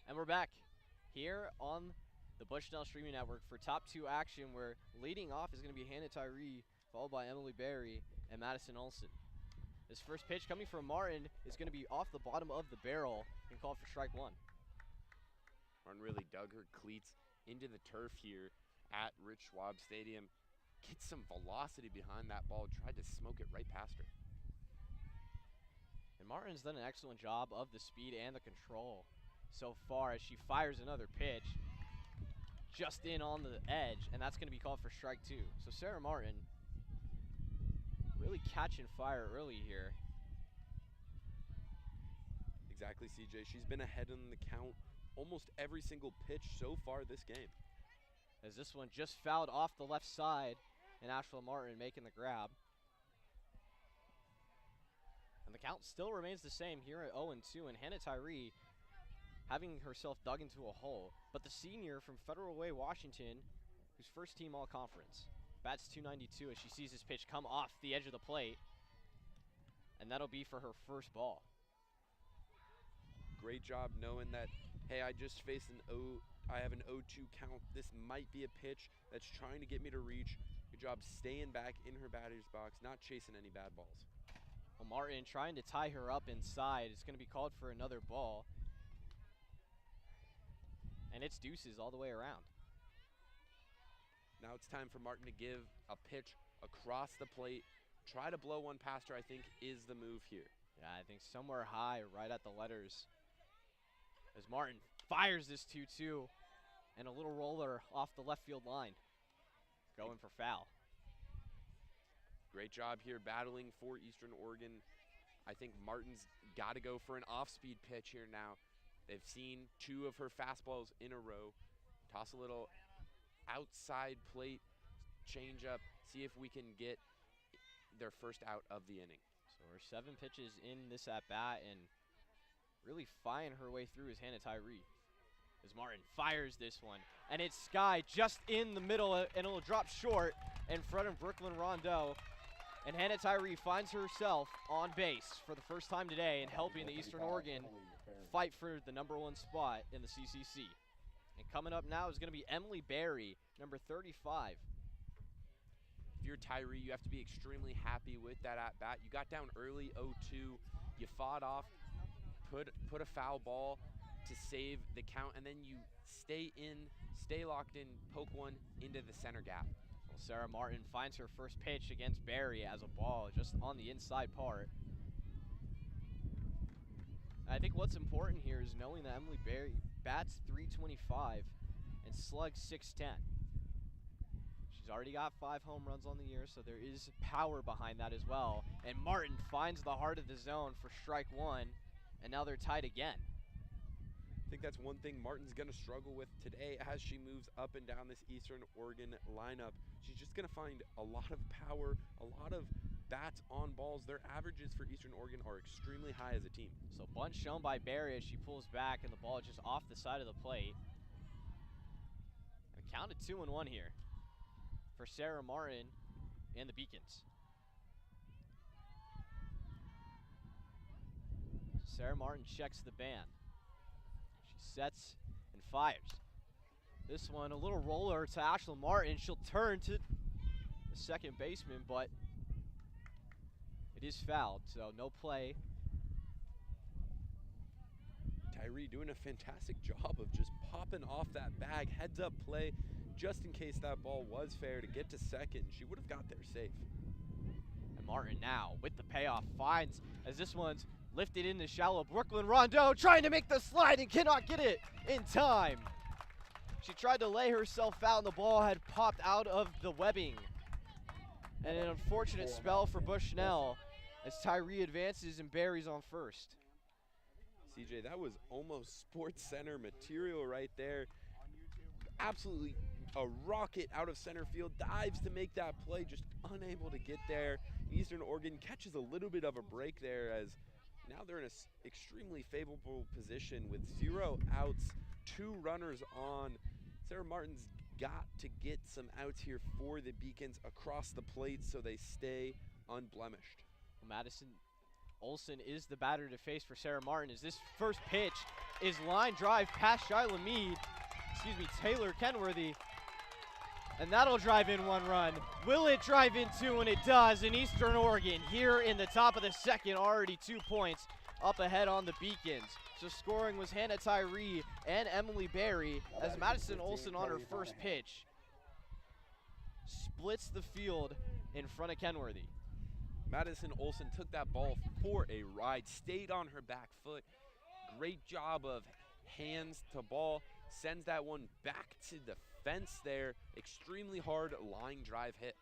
And we're back here on the Bushnell Streaming Network for top 2 action, where leading off is going to be Hannah Tyree, followed by Emily Berry and Madison Olson. This first pitch coming from Martin is going to be off the bottom of the barrel and called for strike 1. Martin really dug her cleats into the turf here at Rich Schwab Stadium. Gets some velocity behind that ball, tried to smoke it right past her. And Martin's done an excellent job of the speed and the control so far as she fires another pitch just in on the edge, and that's going to be called for strike 2. So Sarah Martin really catching fire early here. Exactly, CJ. She's been ahead in the count almost every single pitch so far this game. As this one just fouled off the left side, and Ashla Martin making the grab. And the count still remains the same here at 0-2, and Hannah Tyree having herself dug into a hole. But the senior from Federal Way, Washington, who's first team all-conference, bats .292 as she sees this pitch come off the edge of the plate, and that'll be for her first ball. Great job knowing that, hey, I just faced I have an 0-2 count. This might be a pitch that's trying to get me to reach. Good job staying back in her batter's box, not chasing any bad balls. Well, Martin trying to tie her up inside. It's going to be called for another ball. And it's deuces all the way around. Now it's time for Martin to give a pitch across the plate. Try to blow one past her, I think, is the move here. Yeah, I think somewhere high, right at the letters. As Martin fires this 2-2, and a little roller off the left field line. Going for foul. Great job here battling for Eastern Oregon. I think Martin's got to go for an off-speed pitch here now. They've seen 2 of her fastballs in a row. Toss a little outside plate change-up, see if we can get their first out of the inning. So we're 7 pitches in this at-bat, and really flying her way through is Hannah Tyree. As Martin fires this one, and it's sky just in the middle, and it'll drop short in front of Brooklyn Rondeau. And Hannah Tyree finds herself on base for the first time today and helping the Eastern Oregon fight for the #1 spot in the CCC. And coming up now is going to be Emily Berry, number 35. If you're Tyree, you have to be extremely happy with that at-bat. You got down early 0-2, you fought off, put a foul ball to save the count, and then you stay locked in, poke one into the center gap. Well, Sarah Martin finds her first pitch against Berry as a ball just on the inside part. I think what's important here is knowing that Emily Berry bats .325 and slugs .610. She's already got 5 home runs on the year, so there is power behind that as well. And Martin finds the heart of the zone for strike 1, and now they're tied again. I think that's one thing Martin's going to struggle with today as she moves up and down this Eastern Oregon lineup. She's just going to find a lot of power, a lot of bats on balls. Their averages for Eastern Oregon are extremely high as a team. So bunt shown by Berry as she pulls back, and the ball is just off the side of the plate. And counted 2-1 here for Sarah Martin and the Beacons. Sarah Martin checks the band. She sets and fires. This one, a little roller to Ashla Martin. She'll turn to the second baseman, but it is fouled, so no play. Tyree doing a fantastic job of just popping off that bag, heads up play, just in case that ball was fair to get to second. She would have got there safe. And Martin now with the payoff finds, as this one's lifted into shallow. Brooklyn Rondeau trying to make the slide and cannot get it in time. She tried to lay herself out, and the ball had popped out of the webbing. And an unfortunate spell for Bushnell as Tyree advances and Berry's on first. CJ, that was almost Sports Center material right there. Absolutely a rocket out of center field, dives to make that play, just unable to get there. Eastern Oregon catches a little bit of a break there as now they're in an extremely favorable position with 0 outs, 2 runners on. Sarah Martin's got to get some outs here for the Beacons across the plate so they stay unblemished. Madison Olsen is the batter to face for Sarah Martin, as this first pitch is line drive past Taylor Kenworthy. And that'll drive in 1 run. Will it drive in 2? And it does. In Eastern Oregon here in the top of the second, already 2 points up ahead on the Beacons. So scoring was Hannah Tyree and Emily Berry, as Madison Olsen on her first pitch splits the field in front of Kenworthy. Madison Olsen took that ball for a ride, stayed on her back foot. Great job of hands to ball, sends that one back to the fence there. Extremely hard line drive hit.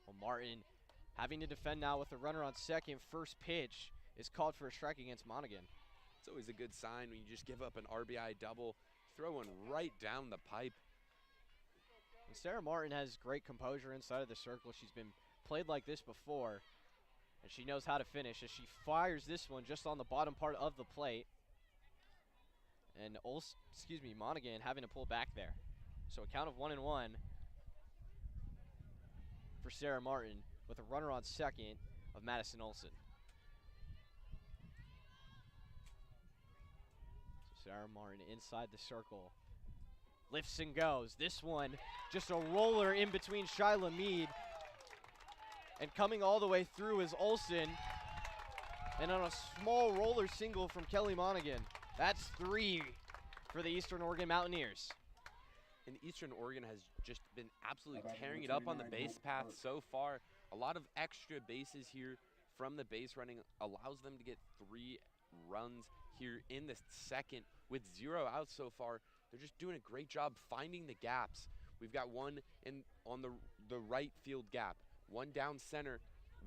Well, Martin having to defend now with a runner on second. First pitch is called for a strike against Monaghan. It's always a good sign when you just give up an RBI double, throw one right down the pipe. And Sarah Martin has great composure inside of the circle. She's been played like this before, and she knows how to finish as she fires this one just on the bottom part of the plate. And Monaghan having to pull back there. So a count of 1-1 for Sarah Martin with a runner on second of Madison Olsen. So Sarah Martin inside the circle. Lifts and goes. This one just a roller in between Shyla Mead. And coming all the way through is Olsen. And on a small roller single from Kelly Monaghan. That's 3 for the Eastern Oregon Mountaineers. And Eastern Oregon has just been absolutely tearing it up on the base path so far. A lot of extra bases here from the base running allows them to get 3 runs here in the second with 0 outs so far. They're just doing a great job finding the gaps. We've got one on the right field gap, one down center,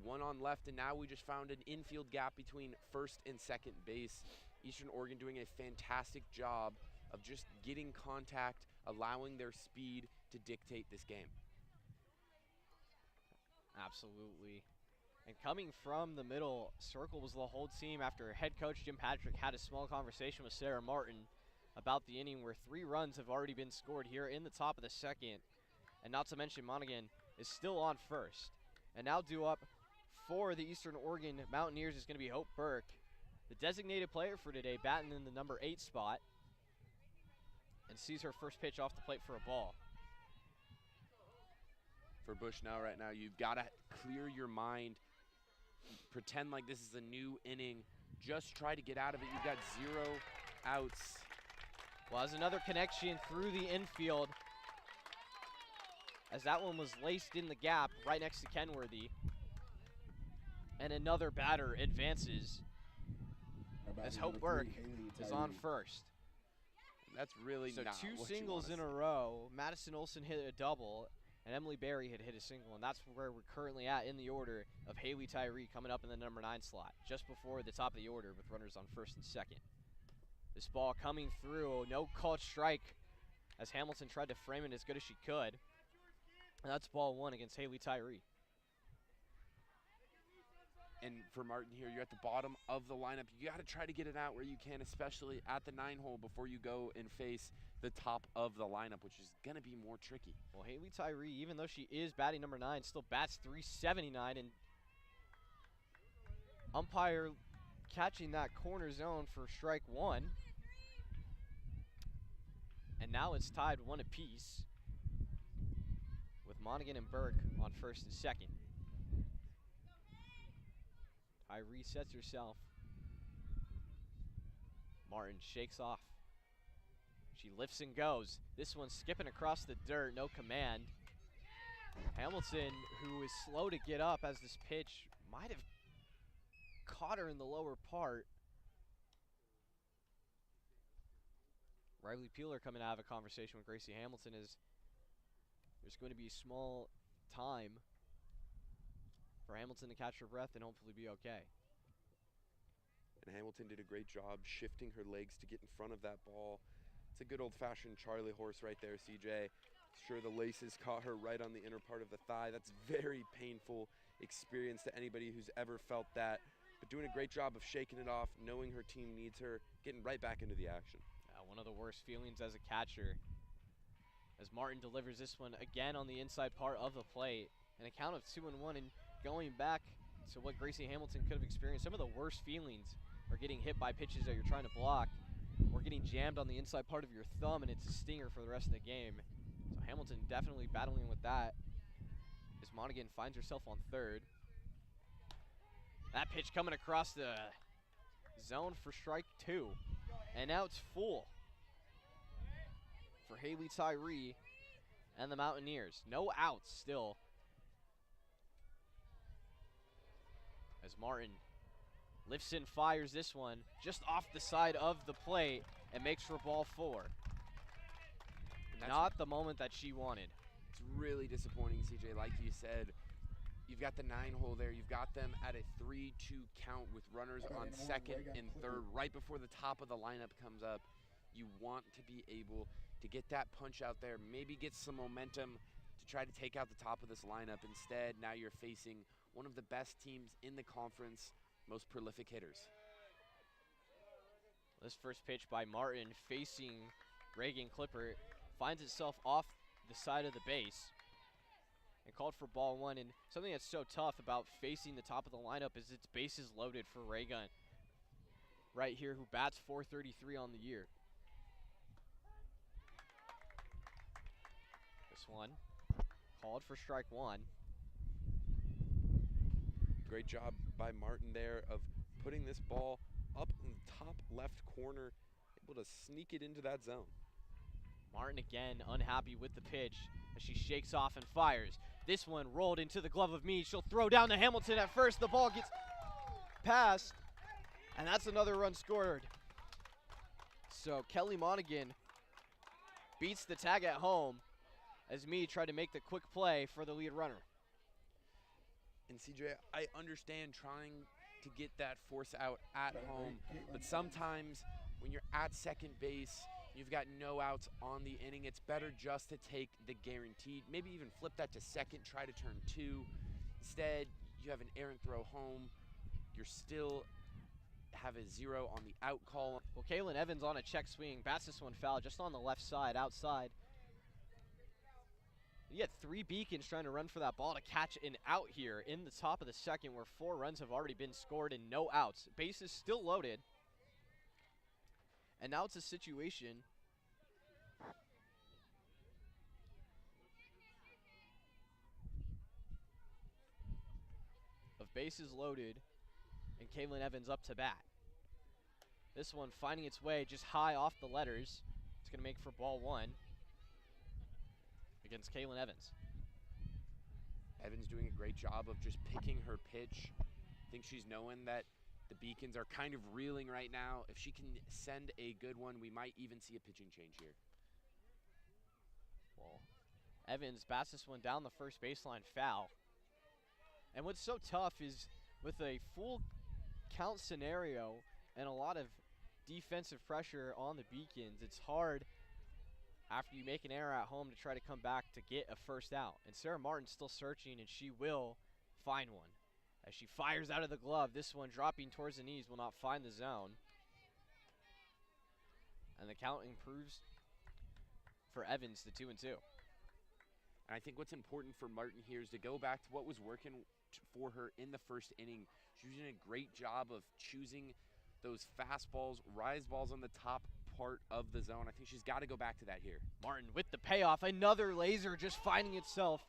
one on left, and now we just found an infield gap between first and second base. Eastern Oregon doing a fantastic job of just getting contact, allowing their speed to dictate this game. Absolutely. And coming from the middle circle was the whole team after head coach Jim Patrick had a small conversation with Sarah Martin about the inning, where 3 runs have already been scored here in the top of the second. And not to mention Monaghan is still on first. And now due up for the Eastern Oregon Mountaineers is going to be Hope Burke, the designated player for today, batting in the number 8 spot, and sees her first pitch off the plate for a ball. For Bushnell right now, you've got to clear your mind, pretend like this is a new inning, just try to get out of it. You've got 0 outs. Well, as another connection through the infield, as that one was laced in the gap right next to Kenworthy. And another batter advances as Hope Burke is on first. That's really so not 2 what singles in a row. Madison Olsen hit a double, and Emily Berry had hit a single, and that's where we're currently at in the order of Haley Tyree coming up in the number 9 slot, just before the top of the order with runners on first and second. This ball coming through, no called strike, as Hamilton tried to frame it as good as she could. And that's ball 1 against Haley Tyree. And for Martin here, you're at the bottom of the lineup. You got to try to get it out where you can, especially at the 9 hole before you go and face the top of the lineup, which is going to be more tricky. Well, Haley Tyree, even though she is batting number 9, still bats .379, and umpire catching that corner zone for strike 1. And now it's tied 1 apiece with Monaghan and Burke on first and second. Tyree sets herself. Martin shakes off. She lifts and goes. This one's skipping across the dirt, no command. Hamilton, who is slow to get up as this pitch might have caught her in the lower part. Riley Peeler coming to have a conversation with Gracie Hamilton as there's going to be a small time for Hamilton to catch her breath and hopefully be okay. And Hamilton did a great job shifting her legs to get in front of that ball. It's a good old-fashioned Charlie horse right there, CJ. Sure, the laces caught her right on the inner part of the thigh. That's very painful experience to anybody who's ever felt that. But doing a great job of shaking it off, knowing her team needs her, getting right back into the action. One of the worst feelings as a catcher, as Martin delivers this one again on the inside part of the plate. And a count of 2-1, and going back to what Gracie Hamilton could have experienced. Some of the worst feelings are getting hit by pitches that you're trying to block, or getting jammed on the inside part of your thumb, and it's a stinger for the rest of the game. So Hamilton definitely battling with that as Monaghan finds herself on third. That pitch coming across the zone for strike 2. And now it's full for Haley Tyree and the Mountaineers. No outs still, as Martin lifts and fires this one just off the side of the plate and makes for ball 4. Not the moment that she wanted. It's really disappointing, CJ. Like you said, you've got the 9-hole there. You've got them at a 3-2 count with runners on second and third right before the top of the lineup comes up. You want to be able to get that punch out there, maybe get some momentum to try to take out the top of this lineup. Instead, now you're facing one of the best teams in the conference, most prolific hitters. This first pitch by Martin facing Reagan Clipper finds itself off the side of the base and called for ball 1. And something that's so tough about facing the top of the lineup is it's bases loaded for Reagan right here, who bats .433 on the year. This one called for strike 1. Great job by Martin there of putting this ball up in the top left corner, able to sneak it into that zone. Martin again unhappy with the pitch as she shakes off and fires. This one rolled into the glove of Meade. She'll throw down to Hamilton at first. The ball gets past, and that's another run scored. So Kelly Monaghan beats the tag at home as Meade tried to make the quick play for the lead runner. And CJ, I understand trying to get that force out at home, but sometimes when you're at second base, you've got no outs on the inning, it's better just to take the guaranteed, maybe even flip that to second, try to turn 2. Instead, you have an errant throw home. You're still have a 0 on the out call. Well, Kaylin Evans on a check swing, bats this one foul just on the left side, outside. You had 3 Beacons trying to run for that ball to catch an out here in the top of the second, where 4 runs have already been scored and no outs. Bases still loaded. And now it's a situation of bases loaded and Kaylin Evans up to bat. This one finding its way just high off the letters. It's going to make for ball 1 against Kaylin Evans. Evans doing a great job of just picking her pitch. I think she's knowing that the Beacons are kind of reeling right now. If she can send a good one, we might even see a pitching change here. Well, Evans bats this one down the first baseline, foul. And what's so tough is with a full count scenario and a lot of defensive pressure on the Beacons, it's hard after you make an error at home to try to come back to get a first out. And Sarah Martin's still searching, and she will find one. As she fires out of the glove, this one dropping towards the knees will not find the zone. And the count improves for Evans to 2-2. And I think what's important for Martin here is to go back to what was working for her in the first inning. She was doing a great job of choosing those fastballs, rise balls on the top part of the zone. I think she's got to go back to that here. Martin with the payoff, another laser just finding itself,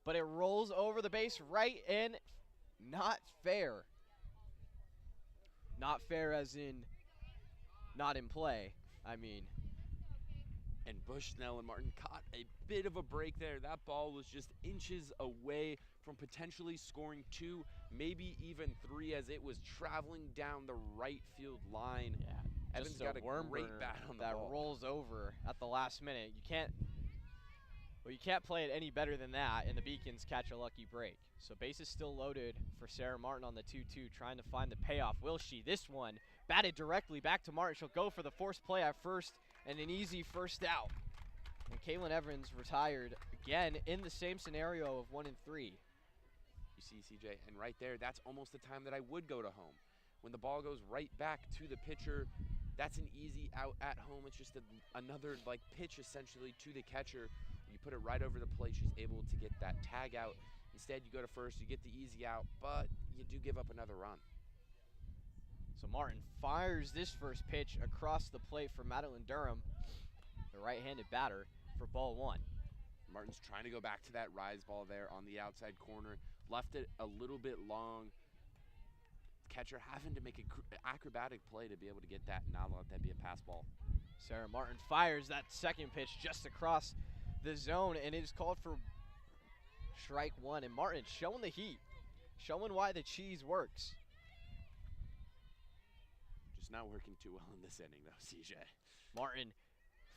but it rolls over the base right in. Not fair. Not fair as in not in play, I mean. And Bushnell and Martin caught a bit of a break there. That ball was just inches away from potentially scoring 2, maybe even 3, as it was traveling down the right field line. Yeah, Evans got a great bat on the ball. That rolls over at the last minute. You can't play it any better than that, and the Beacons catch a lucky break. So bases still loaded for Sarah Martin on the 2-2, trying to find the payoff. Will she? This one batted directly back to Martin. She'll go for the forced play at first and an easy first out. And Kaylin Evans retired again in the same scenario of 1 and 3. You see, CJ, and right there, that's almost the time that I would go to home. When the ball goes right back to the pitcher, that's an easy out at home. It's just another pitch essentially to the catcher. You put it right over the plate. She's able to get that tag out Instead, you go to first, you get the easy out, but you do give up another run. So Martin fires this first pitch across the plate for Madeline Durham, the right-handed batter, for ball one. Martin's trying to go back to that rise ball there on the outside corner. Left it a little bit long. Catcher having to make an acrobatic play to be able to get that and not let that be a pass ball. Sarah Martin fires that second pitch just across the zone, and it is called for strike one. And Martin showing the heat, showing why the cheese works. Just not working too well in this inning, though, CJ. Martin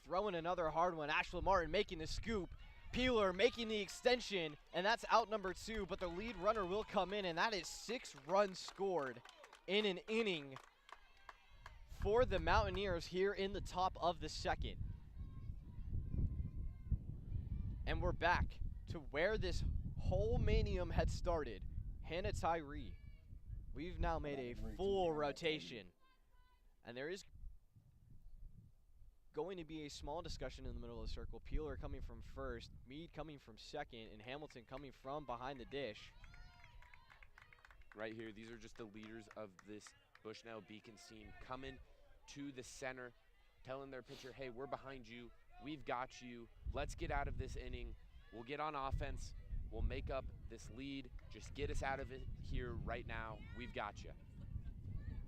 throwing another hard one. Ashla Martin making the scoop. Peeler making the extension, and that's out number 2, but the lead runner will come in, and that is 6 runs scored in an inning for the Mountaineers here in the top of the second. And we're back to where this whole manium had started. Hannah Tyree. We've now made a full rotation, and there is going to be a small discussion in the middle of the circle. Peeler coming from first, Meade coming from second, and Hamilton coming from behind the dish. Right here, these are just the leaders of this Bushnell Beacons team coming to the center, telling their pitcher, hey, we're behind you. We've got you. Let's get out of this inning. We'll get on offense. We'll make up this lead. Just get us out of it here right now. We've got you.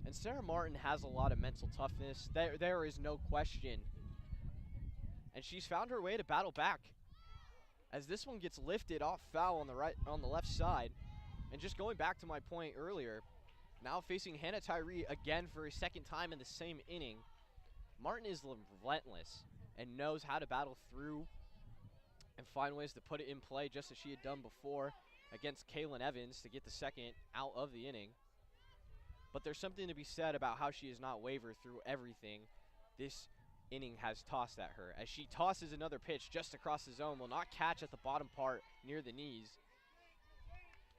And Sarah Martin has a lot of mental toughness. There is no question. And she's found her way to battle back as this one gets lifted off foul on the left side. And just going back to my point earlier, now facing Hannah Tyree again for a second time in the same inning. Martin is relentless and knows how to battle through and find ways to put it in play, just as she had done before against Kaylin Evans to get the second out of the inning. But there's something to be said about how she has not wavered through everything this inning has tossed at her. As she tosses another pitch just across the zone, will not catch at the bottom part near the knees.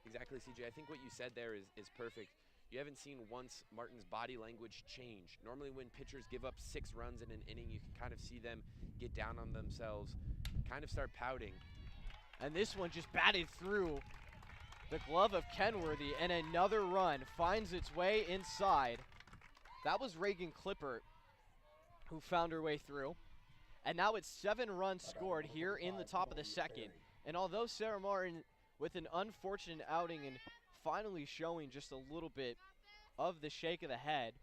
Exactly, CJ. I think what you said there is perfect. You haven't seen once Martin's body language change. Normally when pitchers give up 6 runs in an inning, you can kind of see them get down on themselves, kind of start pouting. And this one just batted through the glove of Kenworthy, and another run finds its way inside. That was Reagan Clippert who found her way through. And now it's 7 runs scored here in the top of the second. And although Sarah Martin, with an unfortunate outing and finally showing just a little bit of the shake of the head,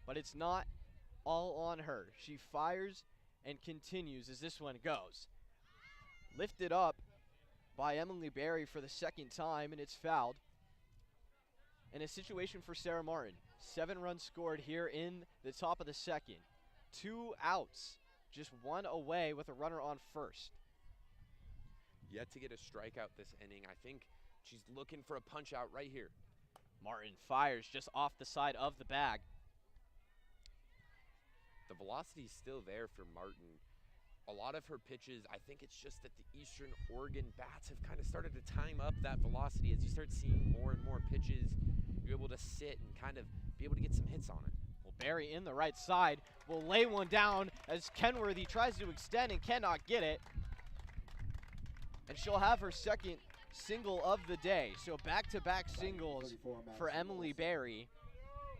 but it's not all on her. She fires and continues as this one goes. Lifted up by Emily Berry for the second time, and it's fouled. And a situation for Sarah Martin. 7 runs scored here in the top of the second. 2 outs, just 1 away with a runner on first. Yet to get a strikeout this inning. I think she's looking for a punch out right here. Martin fires just off the side of the bag. The velocity is still there for Martin. A lot of her pitches, I think it's just that the Eastern Oregon bats have kind of started to time up that velocity. As you start seeing more and more pitches, you're able to sit and kind of be able to get some hits on it. Well, Barry in the right side will lay one down as Kenworthy tries to extend and cannot get it. And she'll have her second single of the day. So back-to-back singles for Emily Berry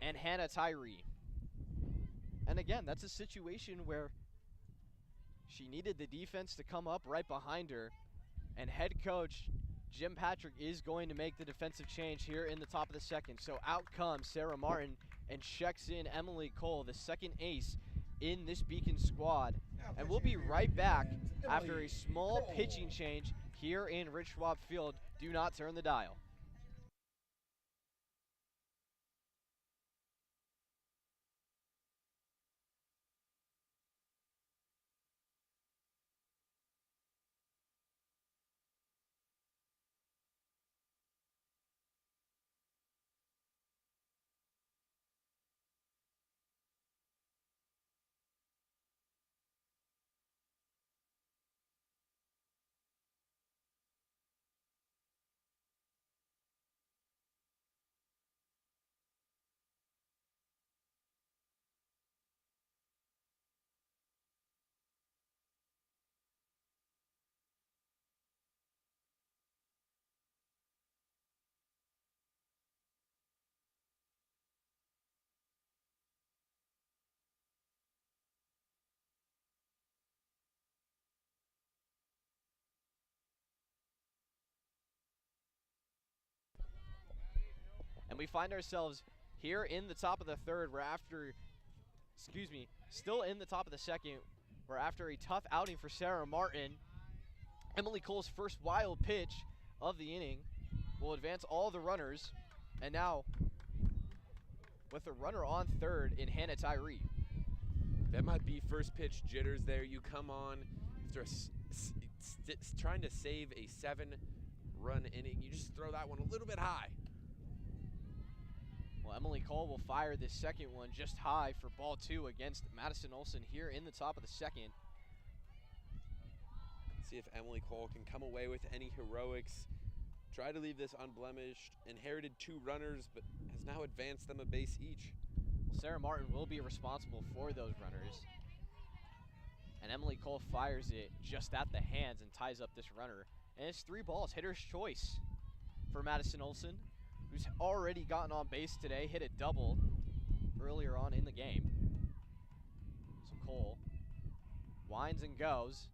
and Hannah Tyree. And again, that's a situation where she needed the defense to come up right behind her. And head coach Jim Patrick is going to make the defensive change here in the top of the second. So out comes Sarah Martin and checks in Emily Cole, the second ace in this Beacon squad. And we'll be right back after a small pitching change here in Rich Schwab Field. Do not turn the dial. we find ourselves here in the top of the third. Still in the top of the second. We're after a tough outing for Sarah Martin. Emily Cole's first wild pitch of the inning will advance all the runners. And now, with a runner on third in Hannah Tyree. That might be first pitch jitters there. You come on after trying to save a 7-run inning. You just throw that one a little bit high. Well, Emily Cole will fire this second one just high for ball 2 against Madison Olson here in the top of the second. See if Emily Cole can come away with any heroics. Try to leave this unblemished. Inherited 2 runners, but has now advanced them a base each. Well, Sarah Martin will be responsible for those runners. And Emily Cole fires it just at the hands and ties up this runner. And it's 3 balls, hitter's choice for Madison Olson, who's already gotten on base today, hit a double earlier on in the game. So Cole winds and goes.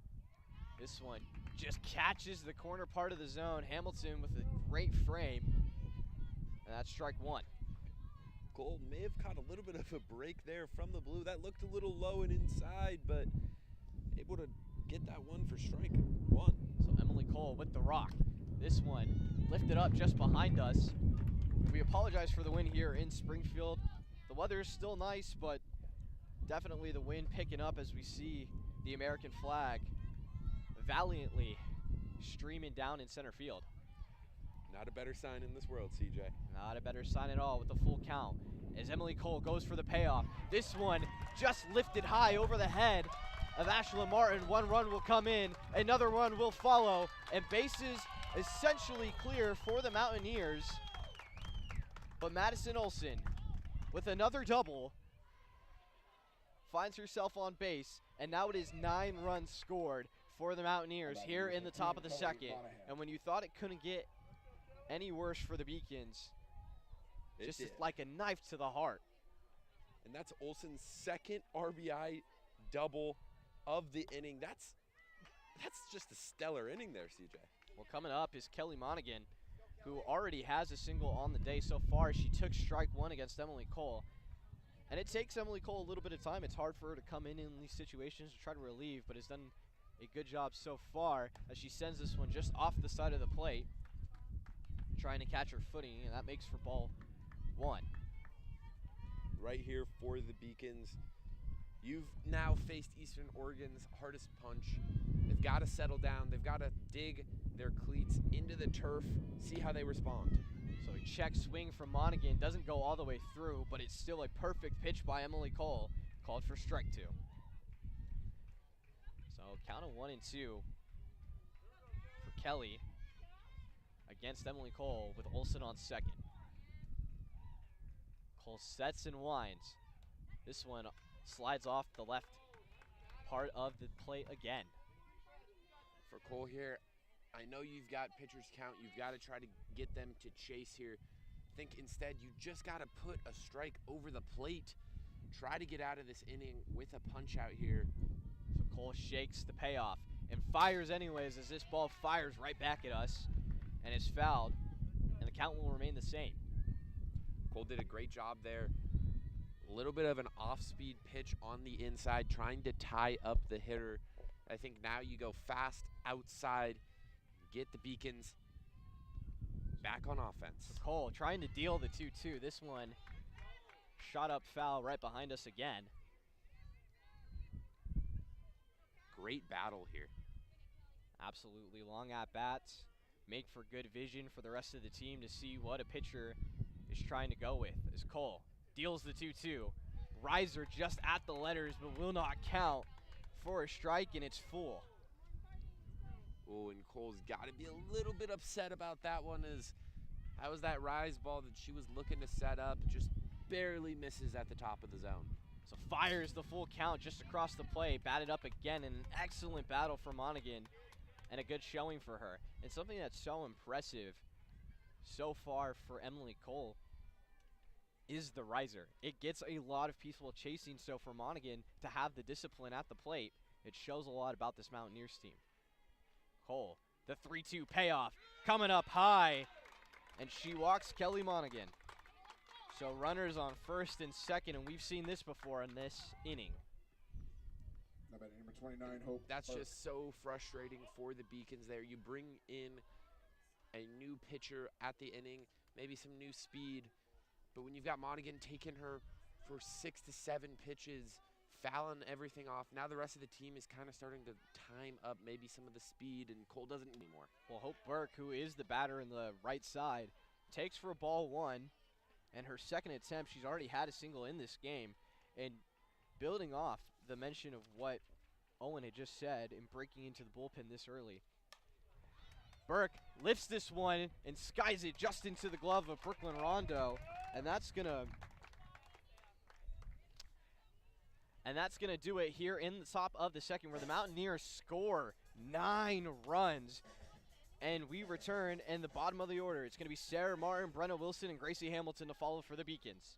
This one just catches the corner part of the zone. Hamilton with a great frame, and that's strike 1. Cole may have caught a little bit of a break there from the blue. That looked a little low and inside, but able to get that one for strike 1. So Emily Cole with the rock. This one lifted up just behind us. We apologize for the wind here in Springfield. The weather is still nice, but definitely the wind picking up as we see the American flag valiantly streaming down in center field. Not a better sign in this world, CJ. Not a better sign at all with the full count as Emily Cole goes for the payoff. This one just lifted high over the head of Ashlyn Martin. 1 run will come in, another run will follow, and bases essentially clear for the Mountaineers. But Madison Olson, with another double, finds herself on base, and now it is 9 runs scored for the Mountaineers here in the top of the second. And when you thought it couldn't get any worse for the Beacons, just like a knife to the heart. And that's Olson's 2nd RBI double of the inning. That's just a stellar inning there, CJ. Well, coming up is Kelly Monaghan, who already has a single on the day so far. She took strike 1 against Emily Cole. And it takes Emily Cole a little bit of time. It's hard for her to come in these situations to try to relieve, but has done a good job so far as she sends this one just off the side of the plate, trying to catch her footing, and that makes for ball 1. Right here for the Beacons. You've now faced Eastern Oregon's hardest punch. They've got to settle down. They've got to dig their cleats into the turf, see how they respond. So a check swing from Monaghan doesn't go all the way through, but it's still a perfect pitch by Emily Cole, called for strike 2. So count of 1 and 2 for Kelly against Emily Cole with Olson on second. Cole sets and winds. This one slides off the left part of the plate again. For Cole here, I know you've got pitchers count. You've got to try to get them to chase here. I think instead you just got to put a strike over the plate. Try to get out of this inning with a punch out here. So Cole shakes the payoff and fires anyways as this ball fires right back at us and is fouled, and the count will remain the same. Cole did a great job there. A little bit of an off-speed pitch on the inside, trying to tie up the hitter. I think now you go fast outside, get the Beacons back on offense. So Cole trying to deal the 2-2. This one shot up foul right behind us again. Great battle here. Absolutely. Long at-bats make for good vision for the rest of the team to see what a pitcher is trying to go with. As Cole deals the 2-2. Riser just at the letters, but will not count for a strike, and it's full. Oh, and Cole's got to be a little bit upset about that one, as that was that rise ball that she was looking to set up, just barely misses at the top of the zone. So fires the full count just across the plate, batted up again, and an excellent battle for Monaghan, and a good showing for her. And something that's so impressive so far for Emily Cole is the riser. It gets a lot of people chasing, so for Monaghan to have the discipline at the plate, it shows a lot about this Mountaineers team. Cole, the 3-2 payoff, coming up high, and she walks Kelly Monaghan. So runners on first and second, and we've seen this before in this inning. Number 29, Hope. That's just so frustrating for the Beacons there. You bring in a new pitcher at the inning, maybe some new speed, but when you've got Monaghan taking her for 6 to 7 pitches, fouling everything off, now the rest of the team is kind of starting to time up maybe some of the speed, and Cole doesn't anymore. Well, Hope Burke, who is the batter in the right side, takes for ball 1, and her second attempt, she's already had a single in this game. And building off the mention of what Owen had just said in breaking into the bullpen this early, Burke lifts this one and skies it just into the glove of Brooklyn Rondo, and that's gonna do it here in the top of the second, where the Mountaineers score 9 runs. And we return in the bottom of the order. It's going to be Sarah Martin, Brenna Wilson, and Gracie Hamilton to follow for the Beacons.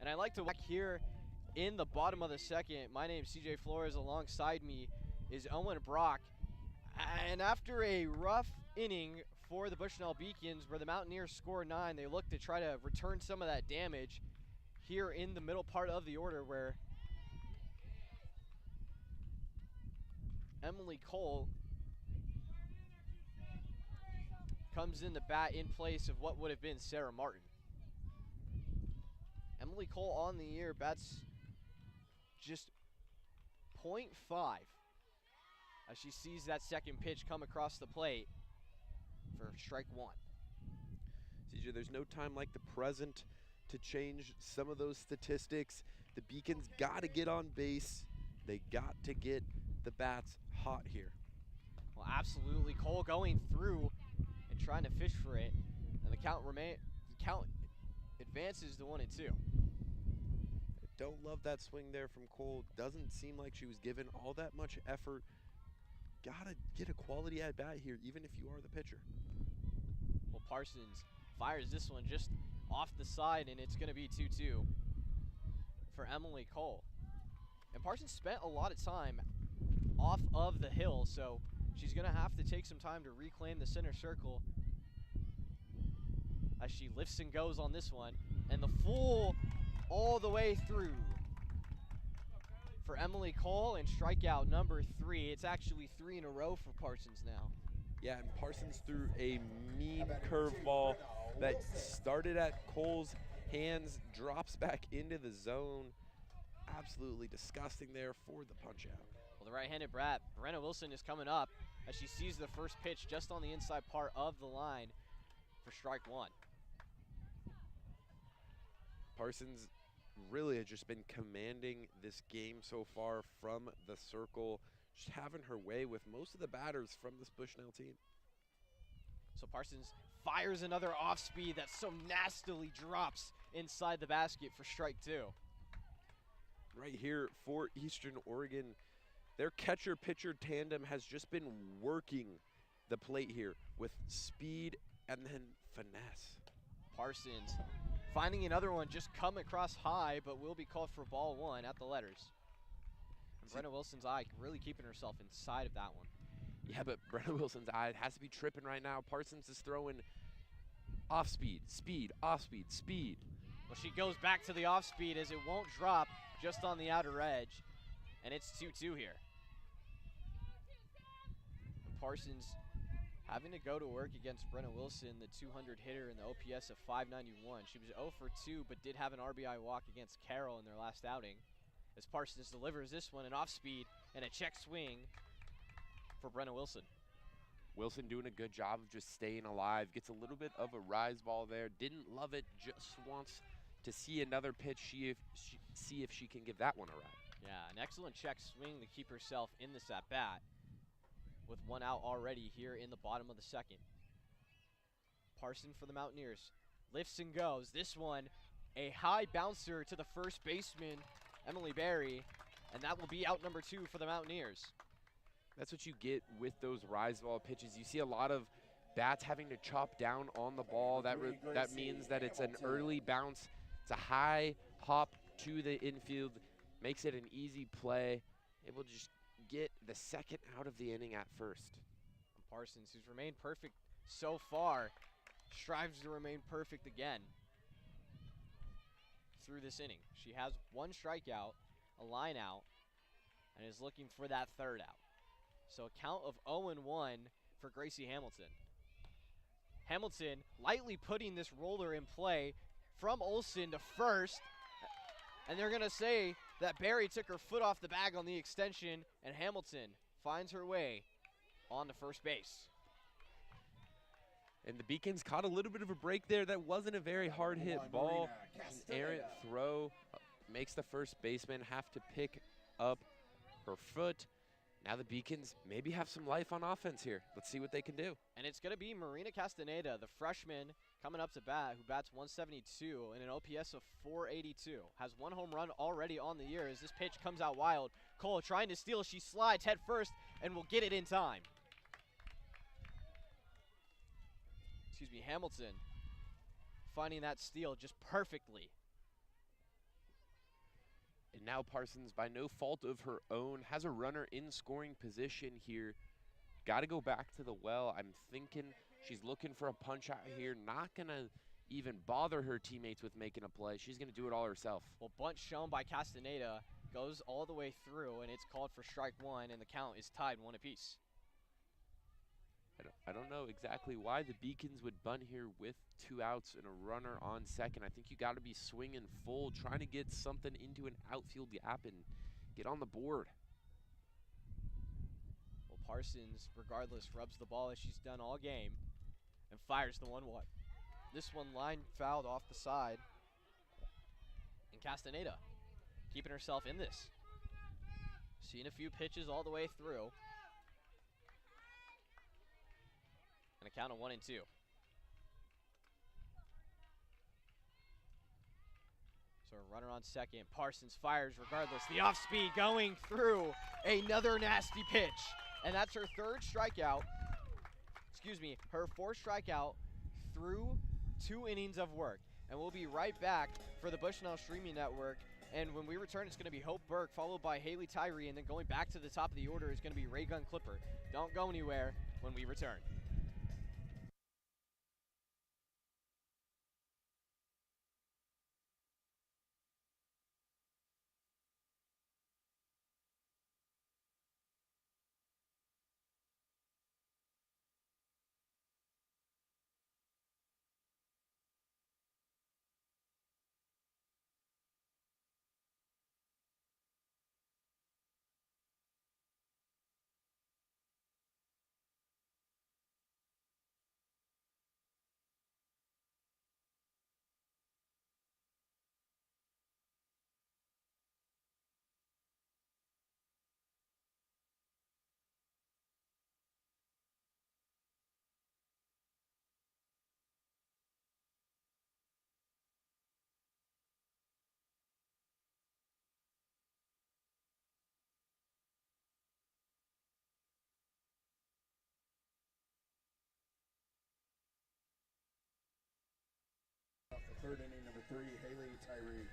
And I'd like to back here in the bottom of the second. My name's CJ Flores. Alongside me is Owen Brock. And after a rough inning for the Bushnell Beacons, where the Mountaineers score 9, they look to try to return some of that damage here in the middle part of the order, where Emily Cole comes in the bat in place of what would have been Sarah Martin. Emily Cole on the year bats just .5 as she sees that second pitch come across the plate for strike 1. CJ, there's no time like the present to change some of those statistics. The Beacons got to get on base. They got to get the bats hot here. Well, absolutely. Cole going through and trying to fish for it, and the count advances to 1-2. Don't love that swing there from Cole. Doesn't seem like she was given all that much effort. Gotta get a quality at bat here, even if you are the pitcher. Well, Parsons fires this one just off the side, and it's going to be 2-2 for Emily Cole. And Parsons spent a lot of time off of the hill, so she's going to have to take some time to reclaim the center circle as she lifts and goes on this one. And the full all the way through for Emily Cole, and strikeout number 3. It's actually 3 in a row for Parsons now. Yeah, and Parsons threw a mean curveball that started at Cole's hands, drops back into the zone. Absolutely disgusting there for the punch out. Well, the right-handed bat, Brenna Wilson, is coming up as she sees the first pitch just on the inside part of the line for strike 1. Parsons really has just been commanding this game so far from the circle, just having her way with most of the batters from this Bushnell team. So Parsons fires another off speed that so nastily drops inside the basket for strike 2. Right here for Eastern Oregon, their catcher-pitcher tandem has just been working the plate here with speed and then finesse. Parsons finding another one just come across high, but will be called for ball 1 at the letters. And Brenna Wilson's eye really keeping herself inside of that one. Yeah, but Brenna Wilson's eye has to be tripping right now. Parsons is throwing off speed, speed, off speed, speed. Well, she goes back to the off speed as it won't drop just on the outer edge, and it's 2-2 here. And Parsons having to go to work against Brenna Wilson, the 200 hitter and the OPS of 591. She was 0 for 2, but did have an RBI walk against Carroll in their last outing. As Parsons delivers this one, an off speed and a check swing for Brenna Wilson. Wilson doing a good job of just staying alive. Gets a little bit of a rise ball there. Didn't love it, just wants to see another pitch, see if she can give that one a ride. Yeah, an excellent check swing to keep herself in this at bat with one out already here in the bottom of the second. Parson for the Mountaineers lifts and goes. This one, a high bouncer to the first baseman, Emily Berry, and that will be out number 2 for the Mountaineers. That's what you get with those rise ball pitches. You see a lot of bats having to chop down on the ball. That means that it's an early bounce. It's a high hop to the infield, makes it an easy play. Able to just get the second out of the inning at first. Parsons, who's remained perfect so far, strives to remain perfect again through this inning. She has 1 strikeout, a line out, and is looking for that 3rd out. So a count of 0-1 for Gracie Hamilton. Hamilton lightly putting this roller in play from Olsen to first, and they're going to say that Berry took her foot off the bag on the extension, and Hamilton finds her way on to first base. And the Beacons caught a little bit of a break there. That wasn't a very hard hit ball. An errant throw makes the first baseman have to pick up her foot. Now the Beacons maybe have some life on offense here. Let's see what they can do. And it's going to be Marina Castaneda, the freshman coming up to bat, who bats 172 and an OPS of 482. Has 1 home run already on the year as this pitch comes out wild. Cole trying to steal. She slides head first and will get it in time. Excuse me, Hamilton finding that steal just perfectly. And now Parsons, by no fault of her own, has a runner in scoring position here. Got to go back to the well. I'm thinking she's looking for a punch out here. Not going to even bother her teammates with making a play. She's going to do it all herself. Well, bunt shown by Castaneda goes all the way through, and it's called for strike 1, and the count is tied 1 apiece. I don't know exactly why the Beacons would bunt here with 2 outs and a runner on second. I think you got to be swinging full, trying to get something into an outfield gap and get on the board. Well, Parsons, regardless, rubs the ball as she's done all game and fires the 1-1. This one line fouled off the side. And Castaneda keeping herself in this. Seen a few pitches all the way through. And a count of 1-2. So a runner on second. Parsons fires regardless. The off speed going through. Another nasty pitch. And that's her 3rd strikeout. Excuse me, her 4th strikeout through 2 innings of work. And we'll be right back for the Bushnell Streaming Network. And when we return, it's going to be Hope Burke, followed by Haley Tyree. And then going back to the top of the order is going to be Ray Gun Clipper. Don't go anywhere when we return. Third inning, number 3, Haley Tyree.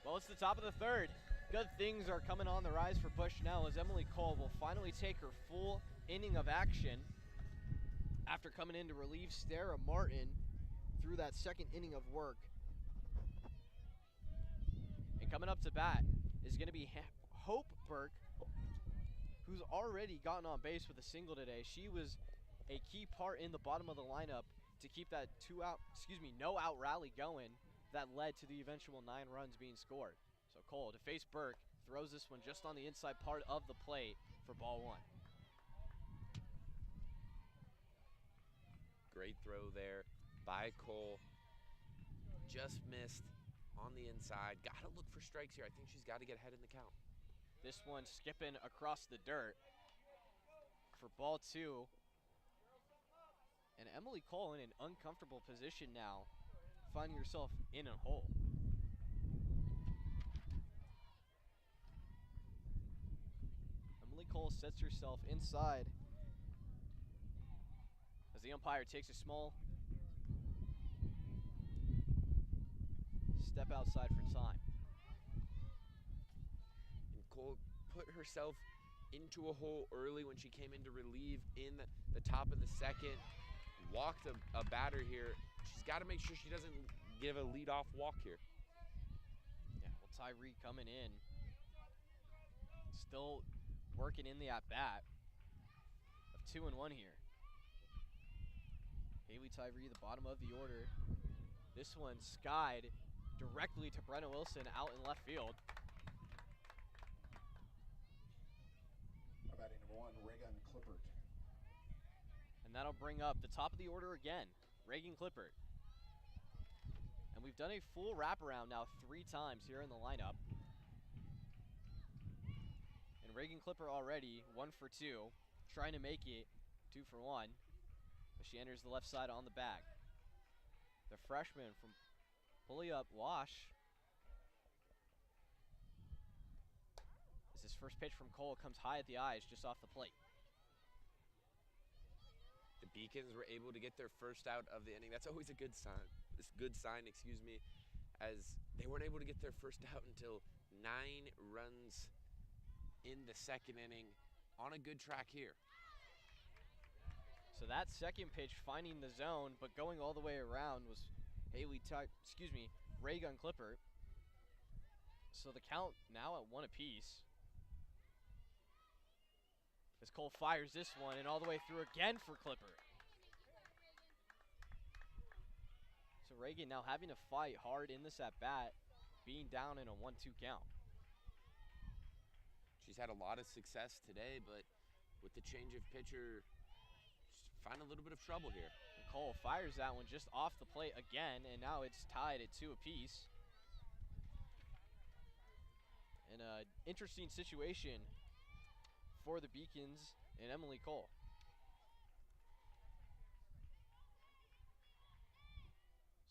Well, it's the top of the 3rd. Good things are coming on the rise for Bushnell as Emily Cole will finally take her full inning of action after coming in to relieve Sarah Martin through that 2nd inning of work. And coming up to bat is going to be Hope Burke, who's already gotten on base with a single today. She was a key part in the bottom of the lineup to keep that no out rally going that led to the eventual 9 runs being scored. So Cole to face Burke, throws this one just on the inside part of the plate for ball 1. Great throw there by Cole. Just missed on the inside. Got to look for strikes here. I think she's got to get ahead in the count. This one skipping across the dirt for ball 2. And Emily Cole in an uncomfortable position now, finding herself in a hole. Emily Cole sets herself inside as the umpire takes a small step outside for time. And Cole put herself into a hole early when she came in to relieve in the top of the second. Walked a batter here. She's got to make sure she doesn't give a lead-off walk here. Yeah, well, Tyree coming in, still working in the at-bat of 2-1 here. Haley Tyree, the bottom of the order. This one skied directly to Brenna Wilson out in left field. Batting number 1, Reagan Clippert. And that'll bring up the top of the order again, Reagan Clippert. And we've done a full wraparound now 3 times here in the lineup. And Reagan Clippert already 1 for 2, trying to make it 2 for 1. But she enters the left side on the bag. The freshman from Pulliup Wash. As his first pitch from Cole comes high at the eyes just off the plate. The Beacons were able to get their first out of the inning. That's always a good sign. Excuse me, as they weren't able to get their first out until 9 runs in the second inning. On a good track here. So that second pitch finding the zone, but going all the way around was Reagan Clippert. So the count now at 1 apiece. As Cole fires this one and all the way through again for Clippert. So Reagan now having to fight hard in this at-bat, being down in a 1-2 count. She's had a lot of success today, but with the change of pitcher, she's finding a little bit of trouble here. And Cole fires that one just off the plate again, and now it's tied at 2 apiece. And an interesting situation for the Beacons and Emily Cole.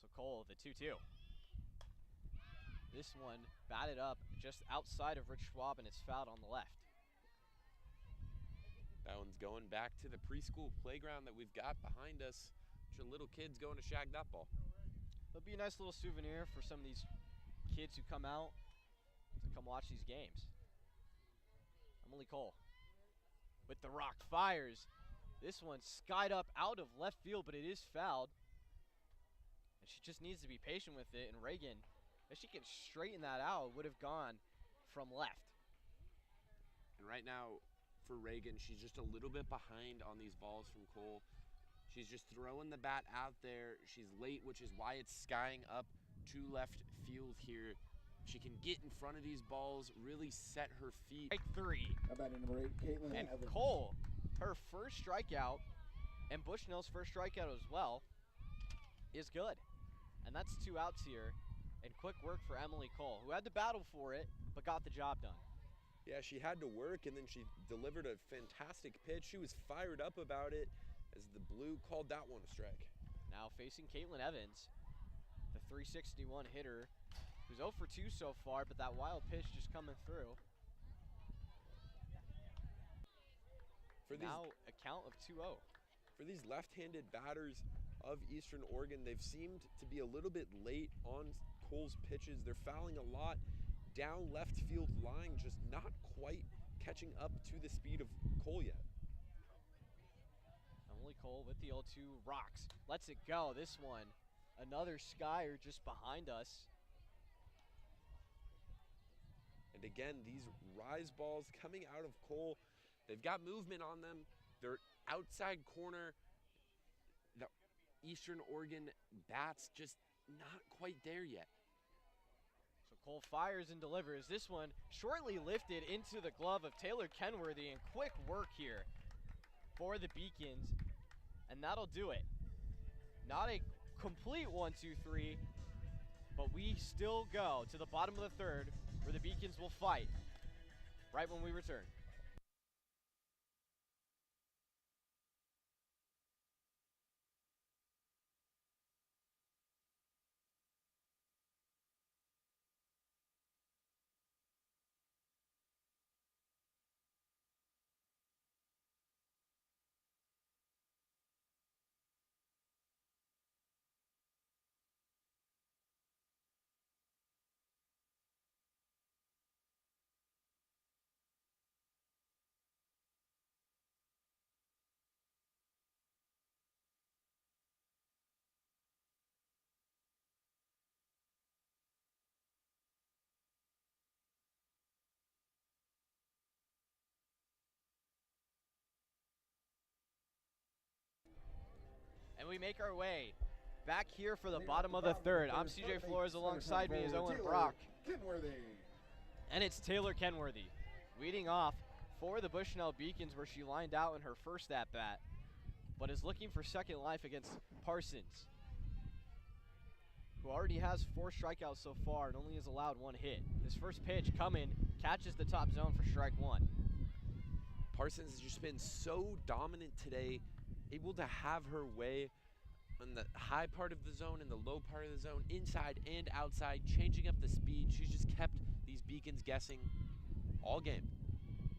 So Cole, the 2-2. This one batted up just outside of Rich Schwab, and it's fouled on the left. That one's going back to the preschool playground that we've got behind us. Bunch of little kids going to shag that ball. It'll be a nice little souvenir for some of these kids who come out to come watch these games. Emily Cole with the rock fires. This one skied up out of left field, but it is fouled. And she just needs to be patient with it. And Reagan, if she can straighten that out, would have gone from left. And right now, for Reagan, she's just a little bit behind on these balls from Cole. She's just throwing the bat out there. She's late, which is why it's skying up to left field here. She can get in front of these balls, really set her feet. Strike 3. Batting number 8, Caitlin And Evans. Cole, her first strikeout, and Bushnell's first strikeout as well, is good. And that's 2 outs here. And quick work for Emily Cole, who had to battle for it, but got the job done. Yeah, she had to work, and then she delivered a fantastic pitch. She was fired up about it as the Blue called that one a strike. Now facing Caitlin Evans, the 361 hitter, who's 0 for 2 so far, but that wild pitch just coming through. Now a count of 2-0. For these left-handed batters of Eastern Oregon, they've seemed to be a little bit late on Cole's pitches. They're fouling a lot down left field line, just not quite catching up to the speed of Cole yet. Emily Cole with the 0-2 rocks. Lets it go. This one, another skyer just behind us. And again, these rise balls coming out of Cole, they've got movement on them. They're outside corner. The Eastern Oregon bats just not quite there yet. So Cole fires and delivers. This one shortly lifted into the glove of Taylor Kenworthy, and quick work here for the Beacons. And that'll do it. Not a complete 1-2-3, But we still go to the bottom of the third, where the Beacons will fight right when we return. And we make our way back here for the bottom of the third. I'm CJ Flores, alongside me is Owen Brock. And it's Taylor Kenworthy leading off for the Bushnell Beacons, where she lined out in her first at-bat, but is looking for second life against Parsons, who already has 4 strikeouts so far and only has allowed 1 hit. His first pitch coming, catches the top zone for strike 1. Parsons has just been so dominant today, able to have her way on the high part of the zone and the low part of the zone, inside and outside, changing up the speed. She's just kept these Beacons guessing all game.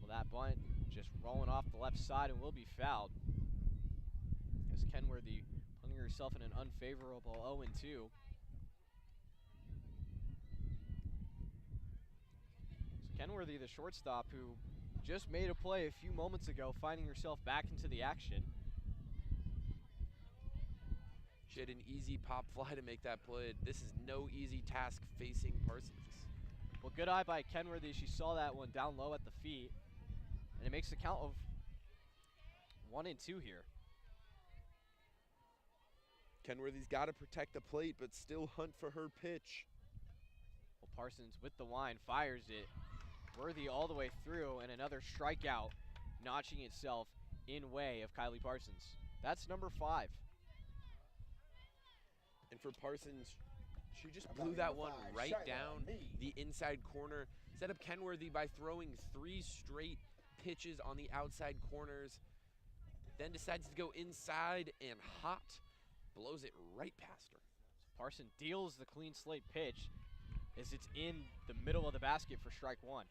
Well, that bunt just rolling off the left side and will be fouled, as Kenworthy putting herself in an unfavorable 0-2. So Kenworthy, the shortstop, who just made a play a few moments ago, finding herself back into the action. She had an easy pop fly to make that play. This is no easy task facing Parsons. Well, good eye by Kenworthy. She saw that one down low at the feet, and it makes a count of 1-2 here. Kenworthy's got to protect the plate, but still hunt for her pitch. Well, Parsons with the line fires it. Worthy all the way through, and another strikeout notching itself in way of Kylie Parsons. That's number 5. And for Parsons, she just blew that one right down the inside corner. Set up Kenworthy by throwing 3 straight pitches on the outside corners. Then decides to go inside and hot. Blows it right past her. Parsons deals the clean slate pitch as it's in the middle of the basket for strike 1.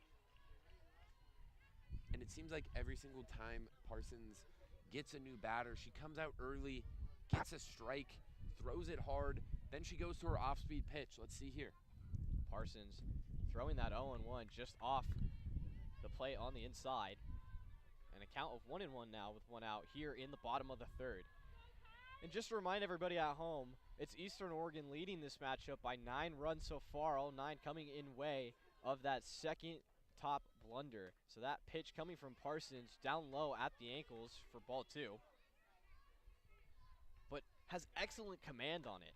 And it seems like every single time Parsons gets a new batter, she comes out early, gets a strike, throws it hard, then she goes to her off-speed pitch. Let's see here. Parsons throwing that 0-1 just off the plate on the inside. And a count of 1-1 now with 1 out here in the bottom of the third. And just to remind everybody at home, it's Eastern Oregon leading this matchup by 9 runs so far, all 9 coming in way of that second top blunder. So that pitch coming from Parsons down low at the ankles for ball 2. But has excellent command on it.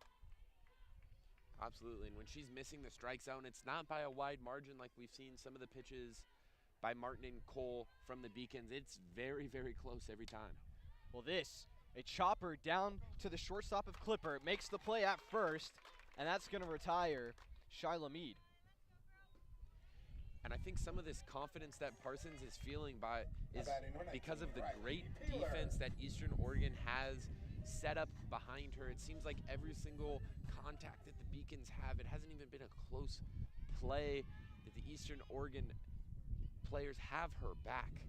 Absolutely, and when she's missing the strike zone, it's not by a wide margin like we've seen some of the pitches by Martin and Cole from the Beacons. It's very, very close every time. Well, this, a chopper down to the shortstop of Clipper, makes the play at first, and that's going to retire Shyla Mead. And I think some of this confidence that Parsons is feeling is because of the great defense that Eastern Oregon has set up behind her. It seems like every single contact that the Beacons have, it hasn't even been a close play that the Eastern Oregon players have her back.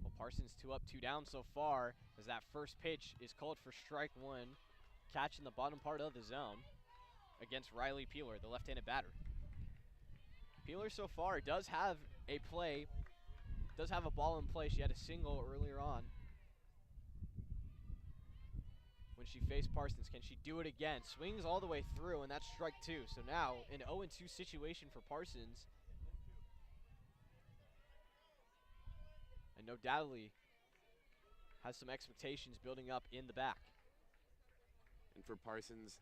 Well, Parsons 2 up, 2 down so far, as that first pitch is called for strike 1, catching the bottom part of the zone against Riley Peeler, the left-handed batter. Peeler so far does have a play, does have a ball in play. She had a single earlier on when she faced Parsons. Can she do it again? Swings all the way through, and that's strike 2. So now an 0-2 situation for Parsons. And no doubtly has some expectations building up in the back. And for Parsons,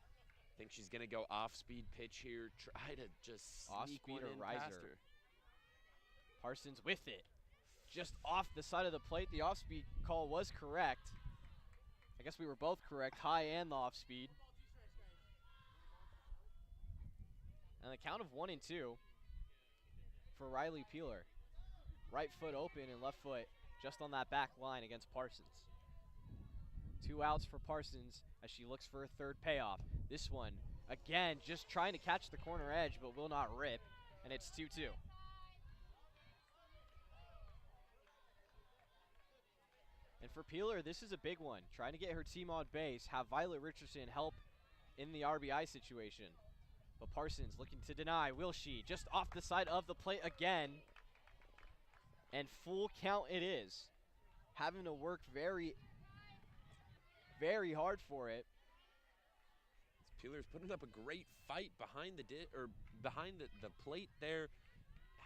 I think she's going to go off-speed pitch here, try to just sneak one in past her. Parsons with it. Just off the side of the plate. The off-speed call was correct. I guess we were both correct, high and the off-speed. And the count of 1-2 for Riley Peeler. Right foot open and left foot just on that back line against Parsons. 2 outs for Parsons as she looks for a third payoff. This one, again, just trying to catch the corner edge but will not rip, and it's 2-2. And for Peeler, this is a big one. Trying to get her team on base, have Violet Richardson help in the RBI situation. But Parsons looking to deny. Will she? Just off the side of the plate again. And full count it is. Having to work very, very hard for it. Peeler's putting up a great fight behind the plate there,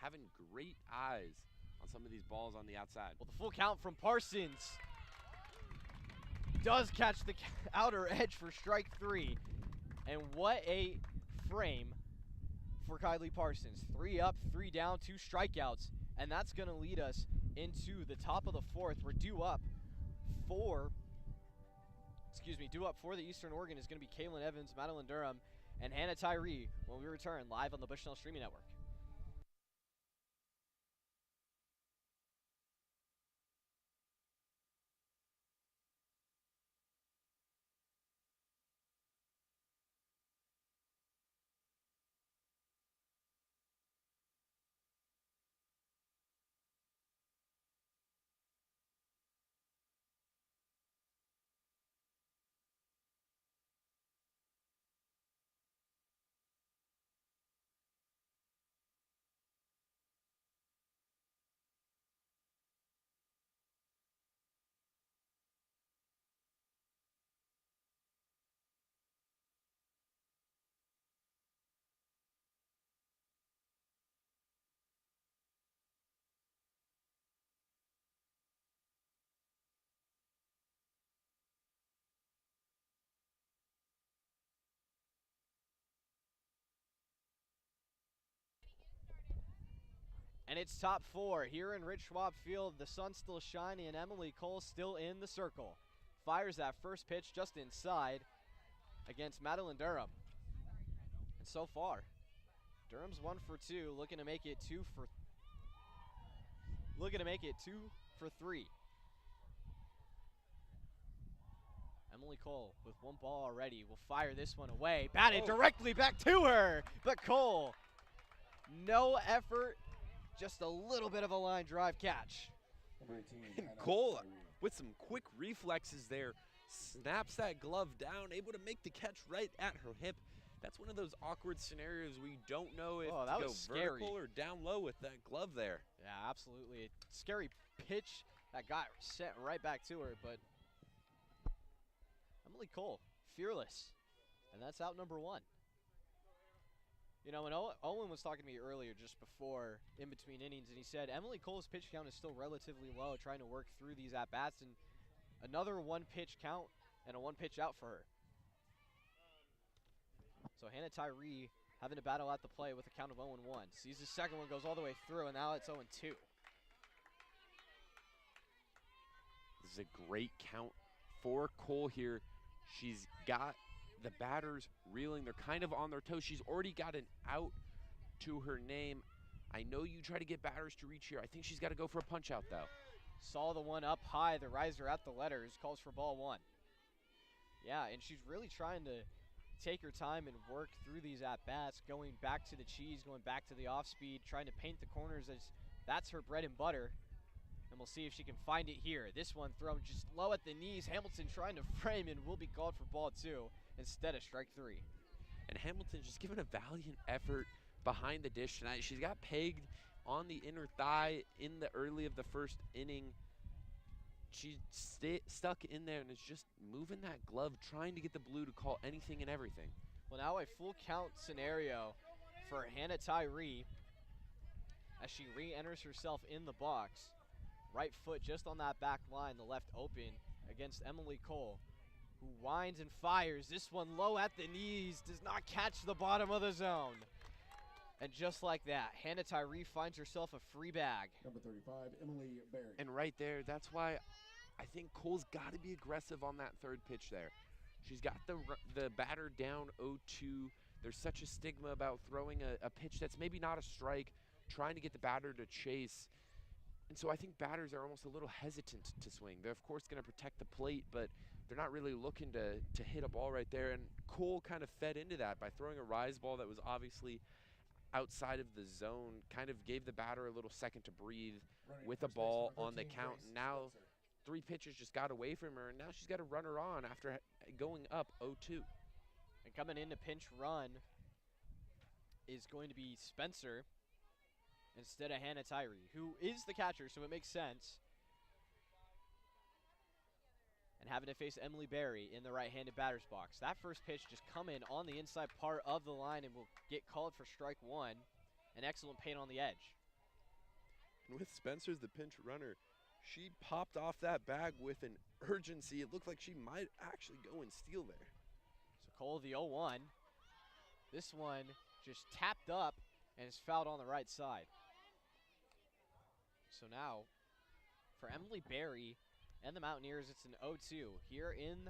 having great eyes on some of these balls on the outside. Well, the full count from Parsons does catch the outer edge for strike 3. And what a frame for Kylie Parsons. 3 up, 3 down, 2 strikeouts. And that's going to lead us into the top of the 4th. We're due up for the Eastern Oregon is going to be Kaylin Evans, Madeline Durham, and Hannah Tyree when we return live on the Bushnell Streaming Network. And it's top 4 here in Rich Schwab Field. The sun's still shining and Emily Cole still in the circle. Fires that first pitch just inside against Madeline Durham. And so far, Durham's 1 for 2, looking to make it 2 for 3. Emily Cole with 1 ball already will fire this one away. Batted directly back to her, but Cole, no effort. Just a little bit of a line drive catch. And Cole, with some quick reflexes there, snaps that glove down, able to make the catch right at her hip. That's one of those awkward scenarios where you don't know if to go vertical or down low with that glove there. Yeah, absolutely. A scary pitch that got sent right back to her, but Emily Cole, fearless. And that's out number 1. You know, when Owen was talking to me earlier just before, in between innings, and he said Emily Cole's pitch count is still relatively low, trying to work through these at-bats, and another 1-pitch count and a 1-pitch out for her. So Hannah Tyree having to battle at the plate with a count of 0-1. Sees the second one, goes all the way through, and now it's 0-2. This is a great count for Cole here. She's got the batters reeling. They're kind of on their toes. She's already got an out to her name. I know you try to get batters to reach here. I think she's got to go for a punch out, though. Saw the one up high, the riser at the letters, calls for ball 1. Yeah, and she's really trying to take her time and work through these at-bats, going back to the cheese, going back to the off-speed, trying to paint the corners as that's her bread and butter. And we'll see if she can find it here. This one thrown just low at the knees. Hamilton trying to frame and will be called for ball 2 instead of strike 3. And Hamilton just giving a valiant effort behind the dish tonight. She's got pegged on the inner thigh in the early of the first inning. She's stuck in there and is just moving that glove, trying to get the blue to call anything and everything. Well, now a full count scenario for Hannah Tyree as she re-enters herself in the box. Right foot just on that back line, the left open against Emily Cole, who winds and fires. This one low at the knees, does not catch the bottom of the zone. And just like that, Hannah Tyree finds herself a free bag. Number 35, Emily Berry. And right there, that's why I think Cole's got to be aggressive on that third pitch there. She's got the batter down 0-2. there's such a stigma about throwing a pitch that's maybe not a strike, trying to get the batter to chase. And so I think batters are almost a little hesitant to swing. They're, of course, going to protect the plate, but they're not really looking to hit a ball right there. And Cole kind of fed into that by throwing a rise ball that was obviously outside of the zone, kind of gave the batter a little second to breathe with a ball on the count. Now 3 pitches just got away from her, and now she's got a runner on after going up 0-2. And coming in to pinch run is going to be Spencer instead of Hannah Tyree, who is the catcher, so it makes sense. And having to face Emily Berry in the right-handed batter's box. That first pitch just come in on the inside part of the line and will get called for strike 1. An excellent paint on the edge. And with Spencer as the pinch runner, she popped off that bag with an urgency. It looked like she might actually go and steal there. So Cole, the 0-1. This one just tapped up and is fouled on the right side. So now, for Emily Berry and the Mountaineers, it's an 0-2 here in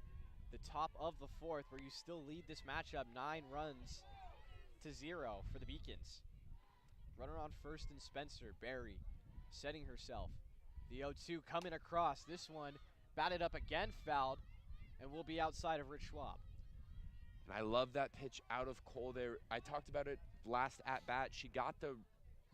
the top of the 4th, where you still lead this matchup 9 runs to 0 for the Beacons. Runner on first and Spencer. Berry setting herself. The 0-2 coming across. This one batted up again, fouled, and will be outside of Rich Schwab. And I love that pitch out of Cole there. I talked about it last at bat. She got the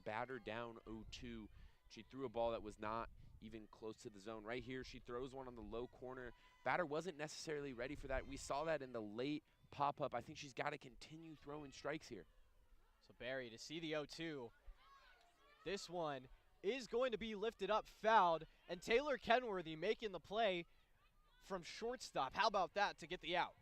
batter down 0-2. She threw a ball that was not even close to the zone. Right here, she throws one on the low corner. Batter wasn't necessarily ready for that. We saw that in the late pop-up. I think she's got to continue throwing strikes here. So Berry to see the 0-2. This one is going to be lifted up, fouled, and Taylor Kenworthy making the play from shortstop. How about that to get the out?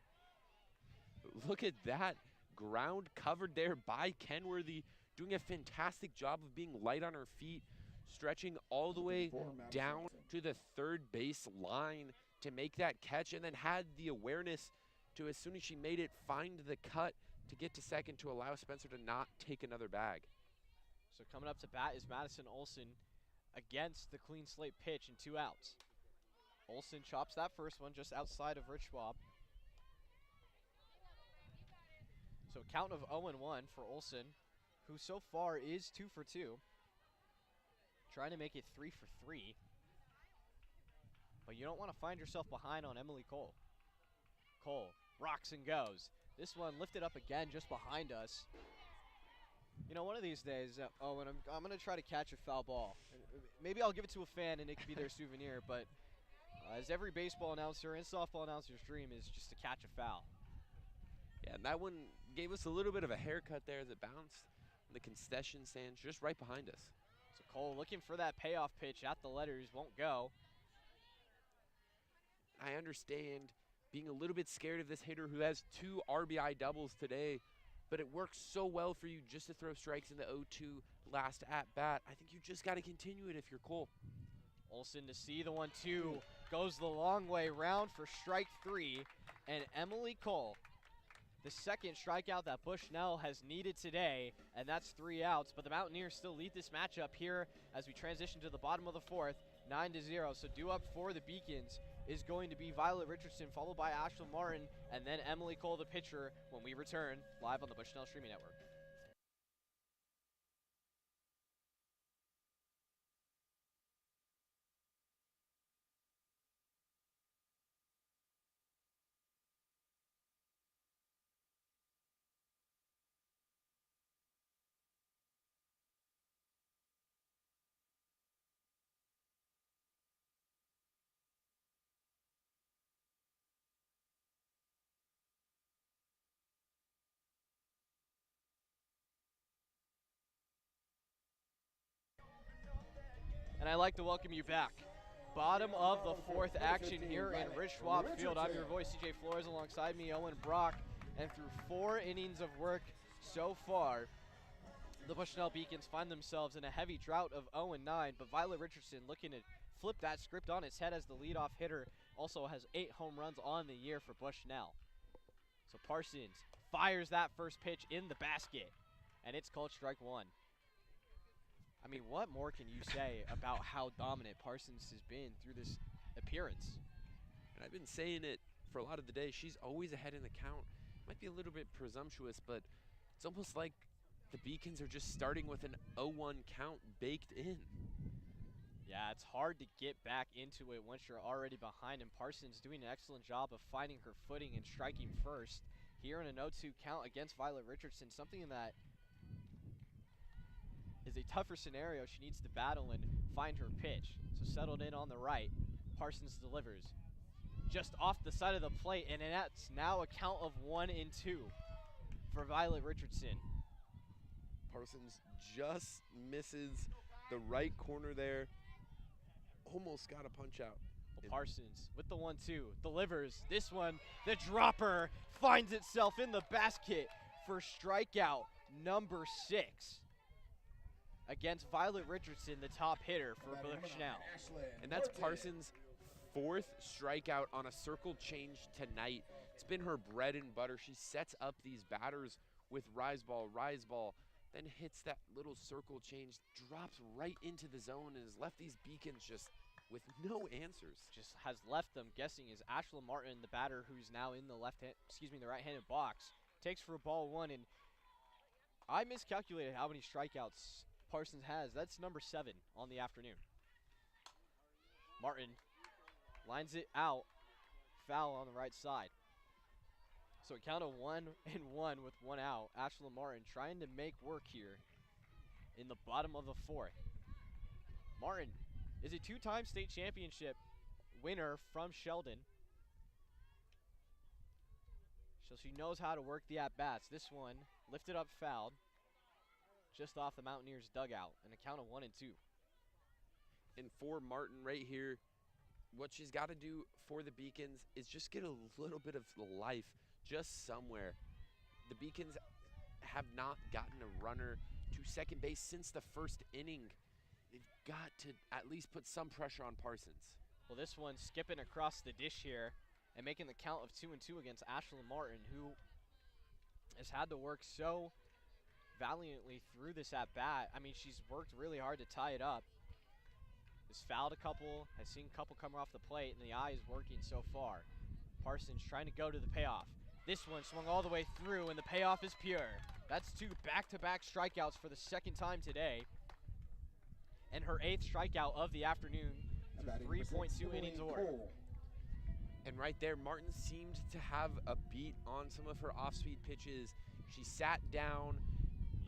Look at that. Ground covered there by Kenworthy, doing a fantastic job of being light on her feet, stretching all the way down to the third base line to make that catch, and then had the awareness to, as soon as she made it, find the cut to get to second to allow Spencer to not take another bag. So coming up to bat is Madison Olson against the clean slate pitch and 2 outs. Olson chops that first one just outside of Rich Schwab. So count of 0-1 for Olson, who so far is 2 for 2. Trying to make it 3 for 3. But you don't want to find yourself behind on Emily Cole. Cole rocks and goes. This one lifted up again just behind us. You know, one of these days, Owen, I'm going to try to catch a foul ball. Maybe I'll give it to a fan and it could be their souvenir, but as every baseball announcer and softball announcer's dream is just to catch a foul. Yeah, and that one gave us a little bit of a haircut there as it bounced in the concession stands just right behind us. So Cole looking for that payoff pitch at the letters, won't go. I understand being a little bit scared of this hitter who has 2 RBI doubles today, but it works so well for you just to throw strikes in the 0-2 last at bat. I think you just got to continue it if you're Cole. Olson to see the 1-2, goes the long way round for strike 3, and Emily Cole, the second strikeout that Bushnell has needed today, and that's 3 outs. But the Mountaineers still lead this matchup here as we transition to the bottom of the 4th, 9-0. So due up for the Beacons is going to be Violet Richardson, followed by Ashlyn Martin, and then Emily Cole, the pitcher, when we return live on the Bushnell Streaming Network. And I'd like to welcome you back. Bottom of the 4th action here in Rich Schwab Field. I'm your voice, CJ Flores, alongside me, Owen Brock. And through 4 innings of work so far, the Bushnell Beacons find themselves in a heavy drought of 0-9. But Violet Richardson looking to flip that script on its head as the leadoff hitter. Also has 8 home runs on the year for Bushnell. So Parsons fires that first pitch in the basket, and it's called strike 1. I mean, what more can you say about how dominant Parsons has been through this appearance? And I've been saying it for a lot of the day. She's always ahead in the count. might be a little bit presumptuous, but it's almost like the Beacons are just starting with an 0-1 count baked in. Yeah, it's hard to get back into it once you're already behind, and Parsons doing an excellent job of finding her footing and striking first here in an 0-2 count against Violet Richardson, something that is a tougher scenario. She needs to battle and find her pitch. So settled in on the right, Parsons delivers just off the side of the plate, and that's now a count of 1-2 for Violet Richardson. Parsons just misses the right corner there. Almost got a punch out. Well, Parsons with the 1-2 delivers this one. The dropper finds itself in the basket for strikeout number 6 against Violet Richardson, the top hitter for Bushnell. And that's Parsons' 4th strikeout on a circle change tonight. It's been her bread and butter. She sets up these batters with rise ball, then hits that little circle change, drops right into the zone, and has left these Beacons just with no answers. Just has left them guessing. Is Ashlyn Martin, the batter who's now in the the right-handed box, takes for ball 1, and I miscalculated how many strikeouts Parsons has. That's number 7 on the afternoon. Martin lines it out, foul on the right side. So a count of 1-1 with 1 out. Ashlyn Martin trying to make work here in the bottom of the 4th. Martin is a 2-time state championship winner from Sheldon. So she knows how to work the at-bats. This one lifted up, fouled, just off the Mountaineers' dugout, and a count of 1-2. And for Martin right here, what she's got to do for the Beacons is just get a little bit of life just somewhere. The Beacons have not gotten a runner to second base since the 1st inning. They've got to at least put some pressure on Parsons. Well, this one skipping across the dish here and making the count of 2-2 against Ashlyn Martin, who has had to work so valiantly through this at-bat. I mean, she's worked really hard to tie it up. Has fouled a couple, has seen a couple come off the plate, and the eye is working so far. Parsons trying to go to the payoff. This one swung all the way through, and the payoff is pure. That's 2 back-to-back strikeouts for the 2nd time today, and her 8th strikeout of the afternoon through 3.2 innings of work. And right there, Martin seemed to have a beat on some of her off-speed pitches. She sat down,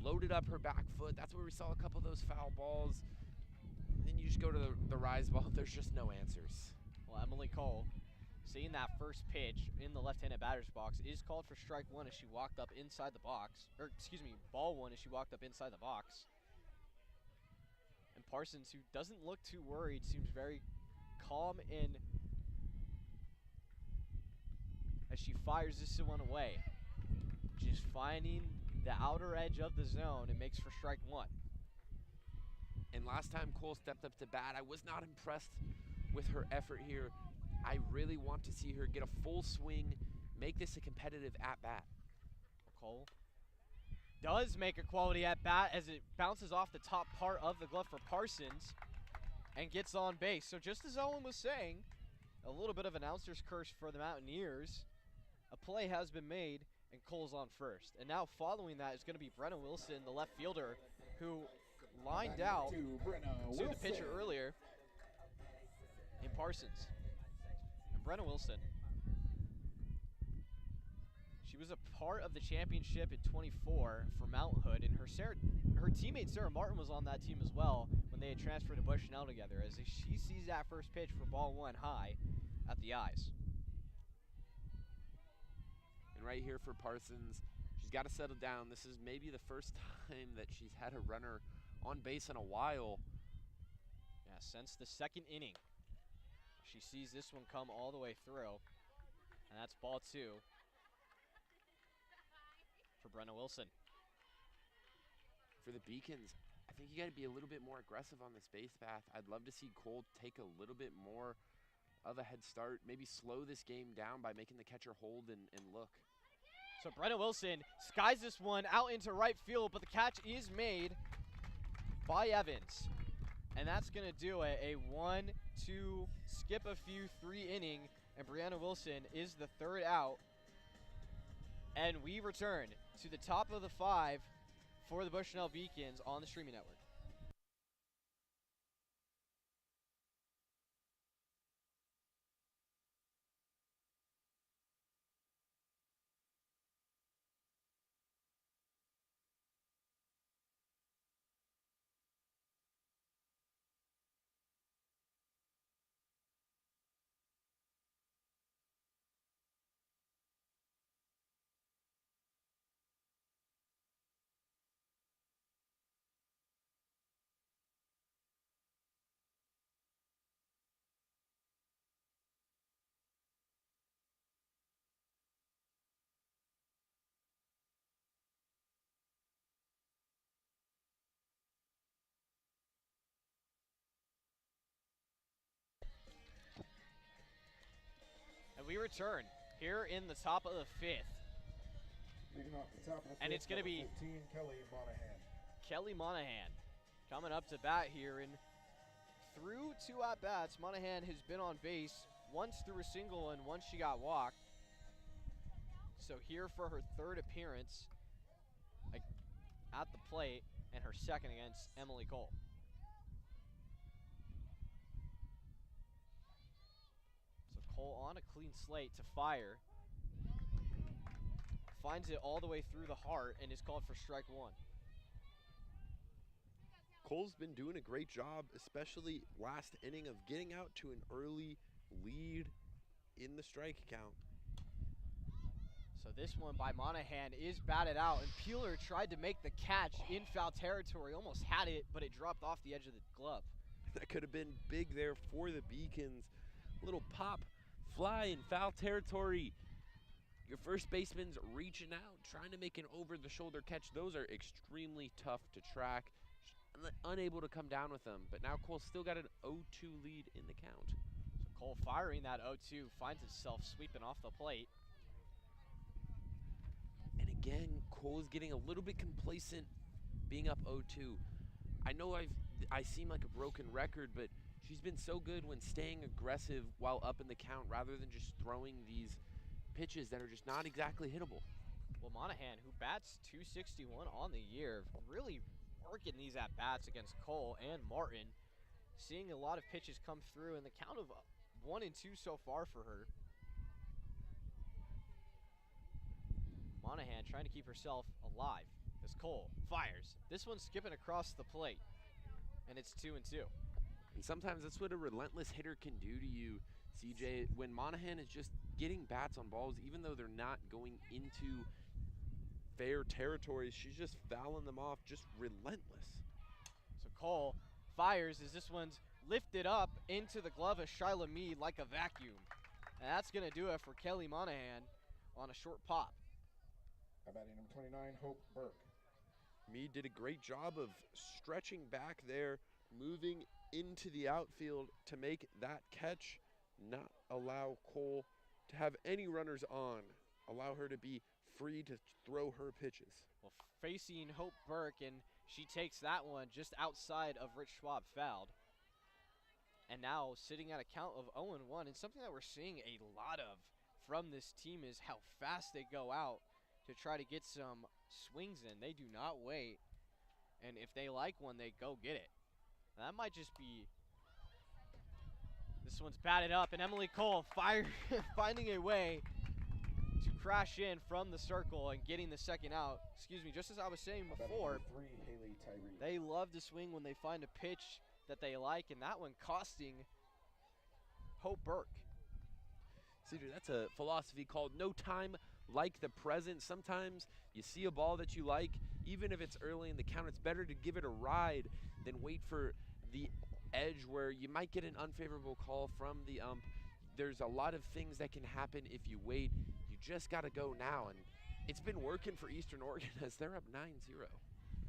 loaded up her back foot. That's where we saw a couple of those foul balls. And then you just go to the rise ball. There's just no answers. Well, Emily Cole, seeing that first pitch in the left-handed batter's box, is called for strike 1 as she walked up inside the box. Or, excuse me, ball 1 as she walked up inside the box. And Parsons, who doesn't look too worried, seems very calm and as she fires this one away. Just finding the outer edge of the zone and makes for strike 1. And last time Cole stepped up to bat, I was not impressed with her effort here. I really want to see her get a full swing, make this a competitive at-bat. Cole does make a quality at-bat as it bounces off the top part of the glove for Parsons and gets on base. So just as Owen was saying, a little bit of announcer's curse for the Mountaineers. A play has been made, and Cole's on first. And now following that is going to be Brenna Wilson, the left fielder, who lined out to the pitcher earlier in Parsons. And Brenna Wilson, she was a part of the championship in 24 for Mount Hood, and her teammate Sarah Martin was on that team as well when they had transferred to Bushnell together, as she sees that first pitch for ball 1 high at the eyes. And right here for Parsons, she's got to settle down. This is maybe the first time that she's had a runner on base in a while. Yeah, since the 2nd inning. She sees this one come all the way through, and that's ball 2 for Brenna Wilson. For the Beacons, I think you got to be a little bit more aggressive on this base path. I'd love to see Cole take a little bit more of a head start, maybe slow this game down by making the catcher hold and look. So Brenna Wilson skies this one out into right field, but the catch is made by Evans. And that's going to do it. A 1-2, skip a few, 3 inning, and Brianna Wilson is the 3rd out And we return to the top of the 5 for the Bushnell Beacons on the streaming network. And we return here in the top of the 5th. Leading off the top of the 5th, And it's going to be 15, Kelly Monahan. Kelly Monahan coming up to bat here. And through 2 at-bats, Monahan has been on base once through a single and once she got walked. So here for her 3rd appearance at the plate and her 2nd against Emily Cole. So Cole on a clean slate to fire. Finds it all the way through the heart and is called for strike 1. Cole's been doing a great job, especially last inning, of getting out to an early lead in the strike count. So this one by Monahan is batted out, and Peeler tried to make the catch in foul territory, almost had it, but it dropped off the edge of the glove. That could have been big there for the Beacons. Little pop fly in foul territory. Your first baseman's reaching out, trying to make an over-the-shoulder catch. Those are extremely tough to track. Unable to come down with them, but now Cole's still got an 0-2 lead in the count. So Cole firing that 0-2 finds itself sweeping off the plate. And again, Cole's getting a little bit complacent being up 0-2. I know I seem like a broken record, but she's been so good when staying aggressive while up in the count rather than just throwing these pitches that are just not exactly hittable. Well, Monahan, who bats .261 on the year, really working these at-bats against Cole and Martin, seeing a lot of pitches come through, and the count of 1-2 so far for her. Monahan trying to keep herself alive as Cole fires. This one's skipping across the plate, and it's 2-2. And sometimes that's what a relentless hitter can do to you, CJ. When Monahan is just getting bats on balls, even though they're not going into fair territories, she's just fouling them off, just relentless. So Cole fires as this one's lifted up into the glove of Shyla Mead like a vacuum. And that's going to do it for Kelly Monahan on a short pop. Batting number 29, Hope Burke. Mead did a great job of stretching back there, moving into the outfield to make that catch, not allow Cole to have any runners on, allow her to be free to throw her pitches. Well, facing Hope Burke, and she takes that one just outside of Rich Schwab fouled. And now sitting at a count of 0-1, and something that we're seeing a lot of from this team is how fast they go out to try to get some swings in. They do not wait, and if they like one, they go get it. That might just be, this one's batted up, and Emily Cole finding a way to crash in from the circle and getting the 2nd out. Excuse me, just as I was saying before, Batting number 3, Haley Tyree. they love to swing when they find a pitch that they like, and that one costing Hope Burke. Cedar, that's a philosophy called no time like the present. Sometimes you see a ball that you like, even if it's early in the count, it's better to give it a ride than wait for the edge where you might get an unfavorable call from the ump. There's a lot of things that can happen if you wait. You just got to go now, and it's been working for Eastern Oregon as they're up 9-0.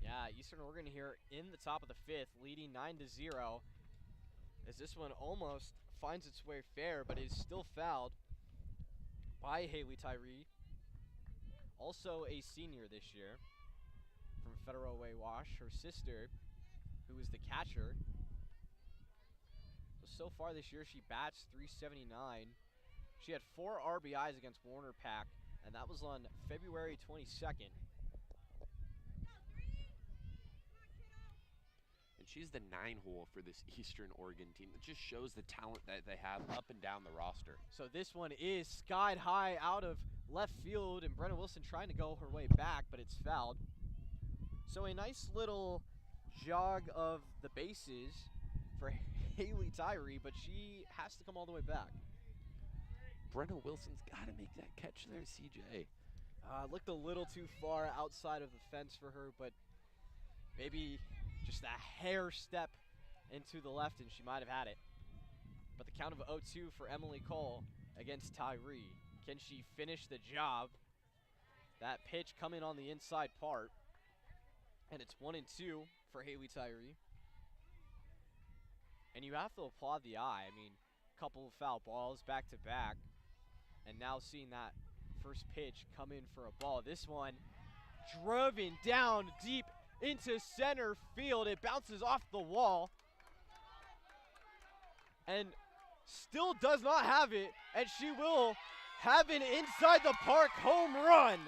Yeah, Eastern Oregon here in the top of the 5th, leading 9-0, as this one almost finds its way fair, but is still fouled by Haley Tyree, also a senior this year from Federal Way Wash, her sister, who is the catcher. So far this year, she bats .379. She had 4 RBIs against Warner Pack and that was on February 22nd. And she's the 9-hole for this Eastern Oregon team. It just shows the talent that they have up and down the roster. So this one is skied high out of left field, and Brenna Wilson trying to go her way back, but it's fouled. So a nice little jog of the bases for Haley Tyree, but she has to come all the way back. Brenna Wilson's got to make that catch there, CJ. Looked a little too far outside of the fence for her, but maybe just a hair step into the left and she might have had it. But the count of 0-2 for Emily Cole against Tyree. Can she finish the job? That pitch coming on the inside part. And it's 1-2 for Haley Tyree. And you have to applaud the eye. I mean, a couple of foul balls back to back. And now seeing that first pitch come in for a ball. This one driven down deep into center field. It bounces off the wall. And still does not have it. And she will have an inside the park home run,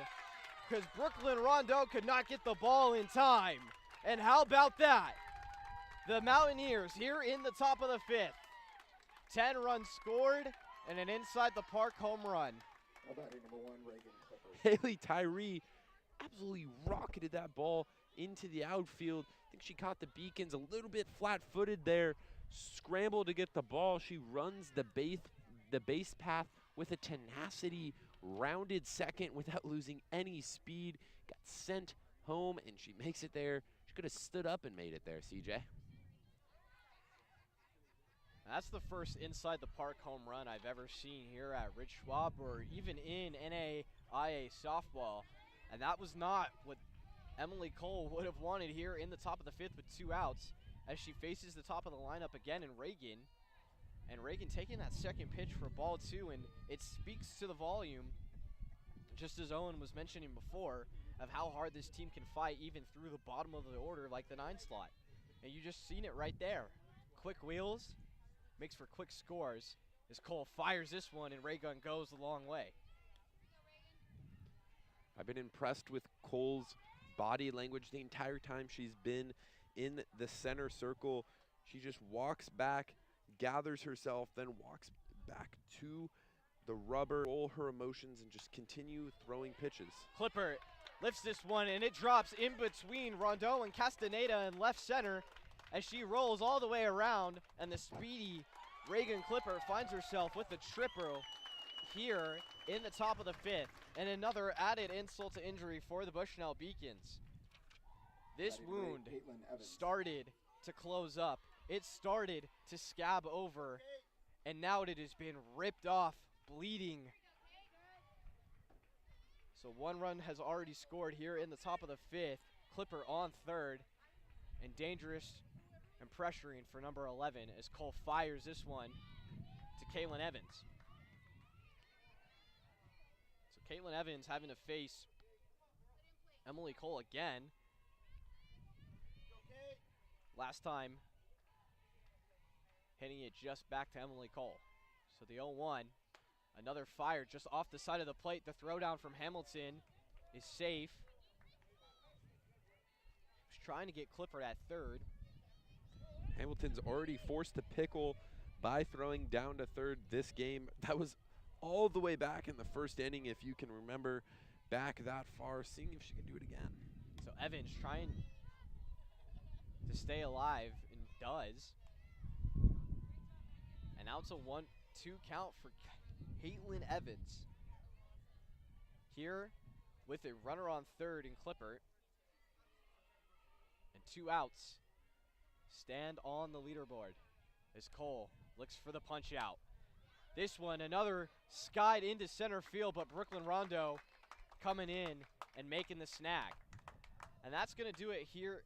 because Brooklyn Rondeau could not get the ball in time. And how about that? The Mountaineers here in the top of the fifth. 10 runs scored and an inside the park home run. Batting number 1, Reagan Clipper. Haley Tyree absolutely rocketed that ball into the outfield. I think she caught the Beacons a little bit flat-footed there. Scrambled to get the ball. She runs the base path with a tenacity, rounded second without losing any speed. Got sent home, and she makes it there. She could have stood up and made it there, CJ. That's the first inside the park home run I've ever seen here at Rich Schwab or even in NAIA softball. And that was not what Emily Cole would have wanted here in the top of the fifth with 2 outs, as she faces the top of the lineup again in Reagan. And Reagan taking that second pitch for ball 2, and it speaks to the volume, just as Owen was mentioning before, of how hard this team can fight even through the bottom of the order like the 9 slot. And you just seen it right there. Quick wheels, makes for quick scores, as Cole fires this one and Reagan goes the long way. I've been impressed with Cole's body language the entire time she's been in the center circle. She just walks back, gathers herself, then walks back to the rubber, roll her emotions, and just continue throwing pitches. Clipper lifts this one, and it drops in between Rondeau and Castaneda in left center as she rolls all the way around, and the speedy Reagan Clipper finds herself with the triple here in the top of the fifth, and another added insult to injury for the Bushnell Beacons. This wound started to close up. It started to scab over, and now it has been ripped off, bleeding. So 1 run has already scored here in the top of the fifth. Clipper on third, and dangerous and pressuring for number 11 as Cole fires this one to Caitlin Evans. So Caitlin Evans having to face Emily Cole again. Last time, hitting it just back to Emily Cole. So the 0-1, another fire just off the side of the plate. The throwdown from Hamilton is safe. Just trying to get Clipper at third. Hamilton's already forced the pickle by throwing down to third this game. That was all the way back in the first inning, if you can remember back that far, seeing if she can do it again. So Evans trying to stay alive, and does. And now it's a 1-2 count for Caitlin Evans. Here with a runner on third in Clipper. And 2 outs. Stand on the leaderboard as Cole looks for the punch out. This one, another skied into center field, but Brooklyn Rondeau coming in and making the snag. And that's going to do it here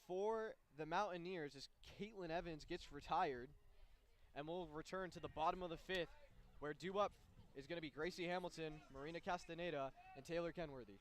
for the Mountaineers as Caitlin Evans gets retired. And we'll return to the bottom of the fifth, where due up is going to be Gracie Hamilton, Marina Castaneda, and Taylor Kenworthy.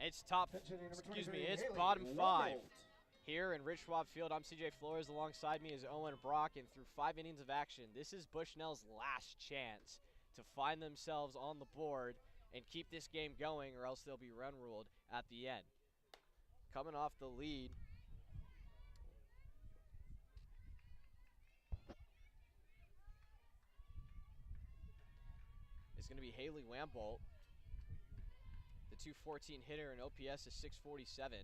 It's top, excuse me, it's bottom 5. Here in Rich Schwab Field, I'm CJ Flores. Alongside me is Owen Brock, and through 5 innings of action, this is Bushnell's last chance to find themselves on the board and keep this game going, or else they'll be run ruled at the end. Coming off the lead, is going to be Haley Wambolt, the .214 hitter, and OPS is 647.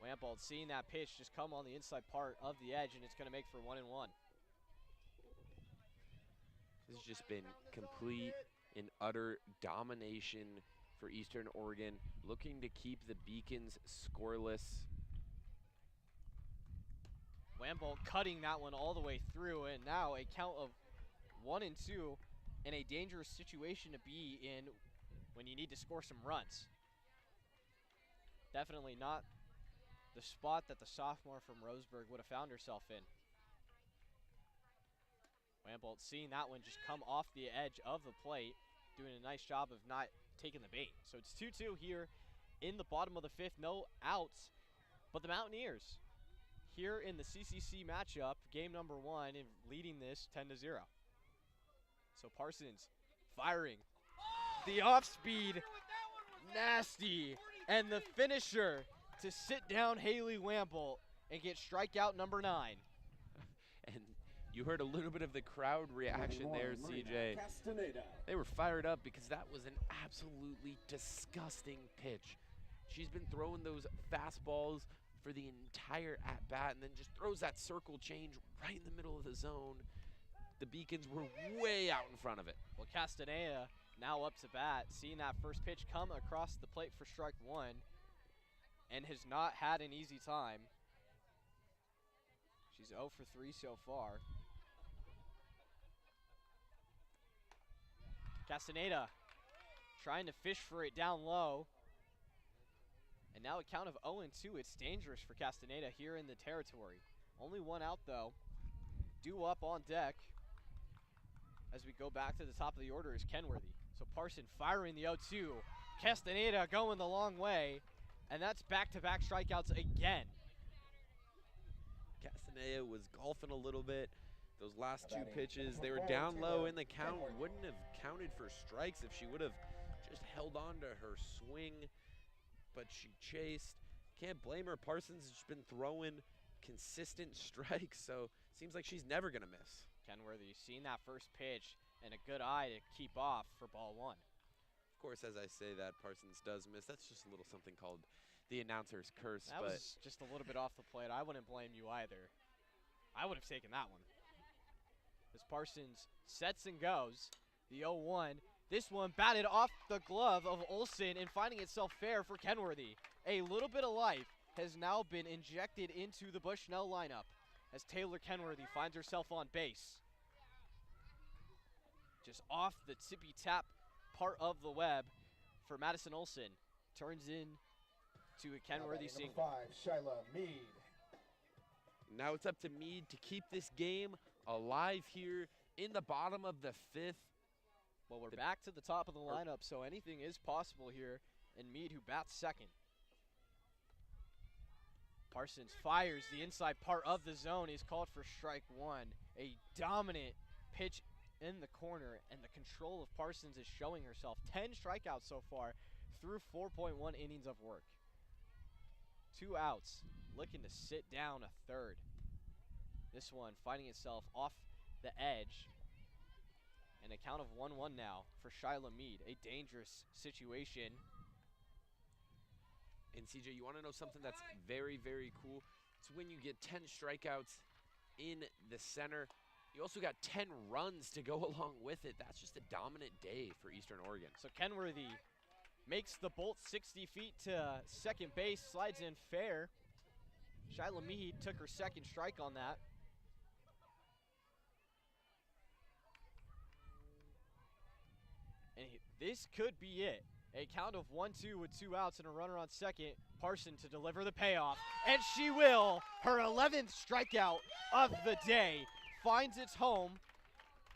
Wambolt seeing that pitch just come on the inside part of the edge, and it's going to make for 1-1. This has just been complete and utter domination for Eastern Oregon, looking to keep the Beacons scoreless. Wambolt cutting that one all the way through, and now a count of 1-2 in a dangerous situation to be in when you need to score some runs. Definitely not the spot that the sophomore from Roseburg would have found herself in. Wambolt seeing that one just come off the edge of the plate, doing a nice job of not taking the bait. So it's 2-2 here in the bottom of the 5th, no outs, but the Mountaineers here in the CCC matchup, game number 1, and leading this 10-0. So Parsons firing. The off-speed, nasty, and the finisher to sit down Haley Wambolt and get strikeout number 9. And you heard a little bit of the crowd reaction there, CJ. They were fired up because that was an absolutely disgusting pitch. She's been throwing those fastballs for the entire at-bat and then just throws that circle change right in the middle of the zone. The Beacons were way out in front of it. Well, Castaneda now up to bat, seeing that first pitch come across the plate for strike 1, and has not had an easy time. She's 0 for 3 so far. Castaneda trying to fish for it down low. And now a count of 0-2. It's dangerous for Castaneda here in the territory. Only 1 out though. Due up on deck as we go back to the top of the order is Kenworthy. So Parson firing the 0-2. Castaneda going the long way. And that's back-to-back strikeouts again. Castaneda was golfing a little bit. Those last 2 pitches, they were down low in the count. Wouldn't have counted for strikes if she would have just held on to her swing, but she chased. Can't blame her. Parsons has been throwing consistent strikes, so seems like she's never going to miss. Kenworthy seeing that first pitch and a good eye to keep off for ball 1. Of course, as I say that, Parsons does miss. That's just a little something called the announcer's curse. That was just a little bit off the plate. I wouldn't blame you either. I would have taken that one. As Parsons sets and goes, the 0-1. This one batted off the glove of Olsen and finding itself fair for Kenworthy. A little bit of life has now been injected into the Bushnell lineup as Taylor Kenworthy finds herself on base. Just off the tippy tap part of the web for Madison Olsen. Turns in to a Kenworthy single. 5, Shyla Mead. Now it's up to Mead to keep this game alive here in the bottom of the 5th. Well, we're back to the top of the lineup, so anything is possible here. And Mead, who bats second. Parsons fires the inside part of the zone. He's called for strike 1. A dominant pitch in the corner, and the control of Parsons is showing herself. 10 strikeouts so far through 4.1 innings of work. 2 outs, looking to sit down a 3rd. This one finding itself off the edge. And a count of 1-1 now for Shyla Mead. A dangerous situation. And CJ, you want to know something that's very, very cool? It's when you get 10 strikeouts in the center. You also got 10 runs to go along with it. That's just a dominant day for Eastern Oregon. So Kenworthy makes the bolt 60 feet to second base, slides in fair. Shyla Mead took her 2nd strike on that. And this could be it. A count of 1-2 with 2 outs and a runner on second. Parson to deliver the payoff. And she will. Her 11th strikeout of the day finds its home.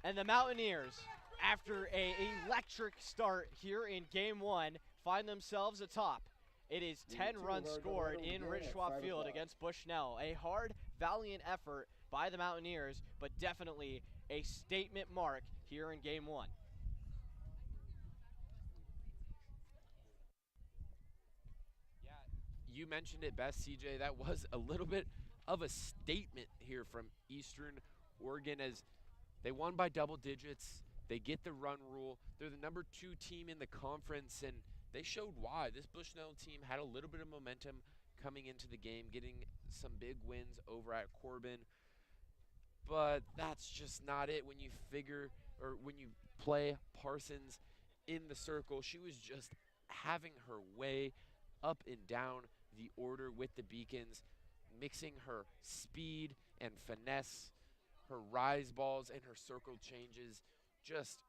And the Mountaineers after a electric start here in game one, find themselves atop. It is 10 runs scored in Rich Schwab Field against Bushnell. A hard, valiant effort by the Mountaineers, but definitely a statement mark here in game one. Yeah, you mentioned it best, CJ. That was a little bit of a statement here from Eastern Oregon as they won by double digits. They get the run rule. They're the number 2 team in the conference, and they showed why. This Bushnell team had a little bit of momentum coming into the game, getting some big wins over at Corbin. But that's just not it when you when you play Parsons in the circle. She was just having her way up and down the order with the Beacons, mixing her speed and finesse, her rise balls and her circle changes, just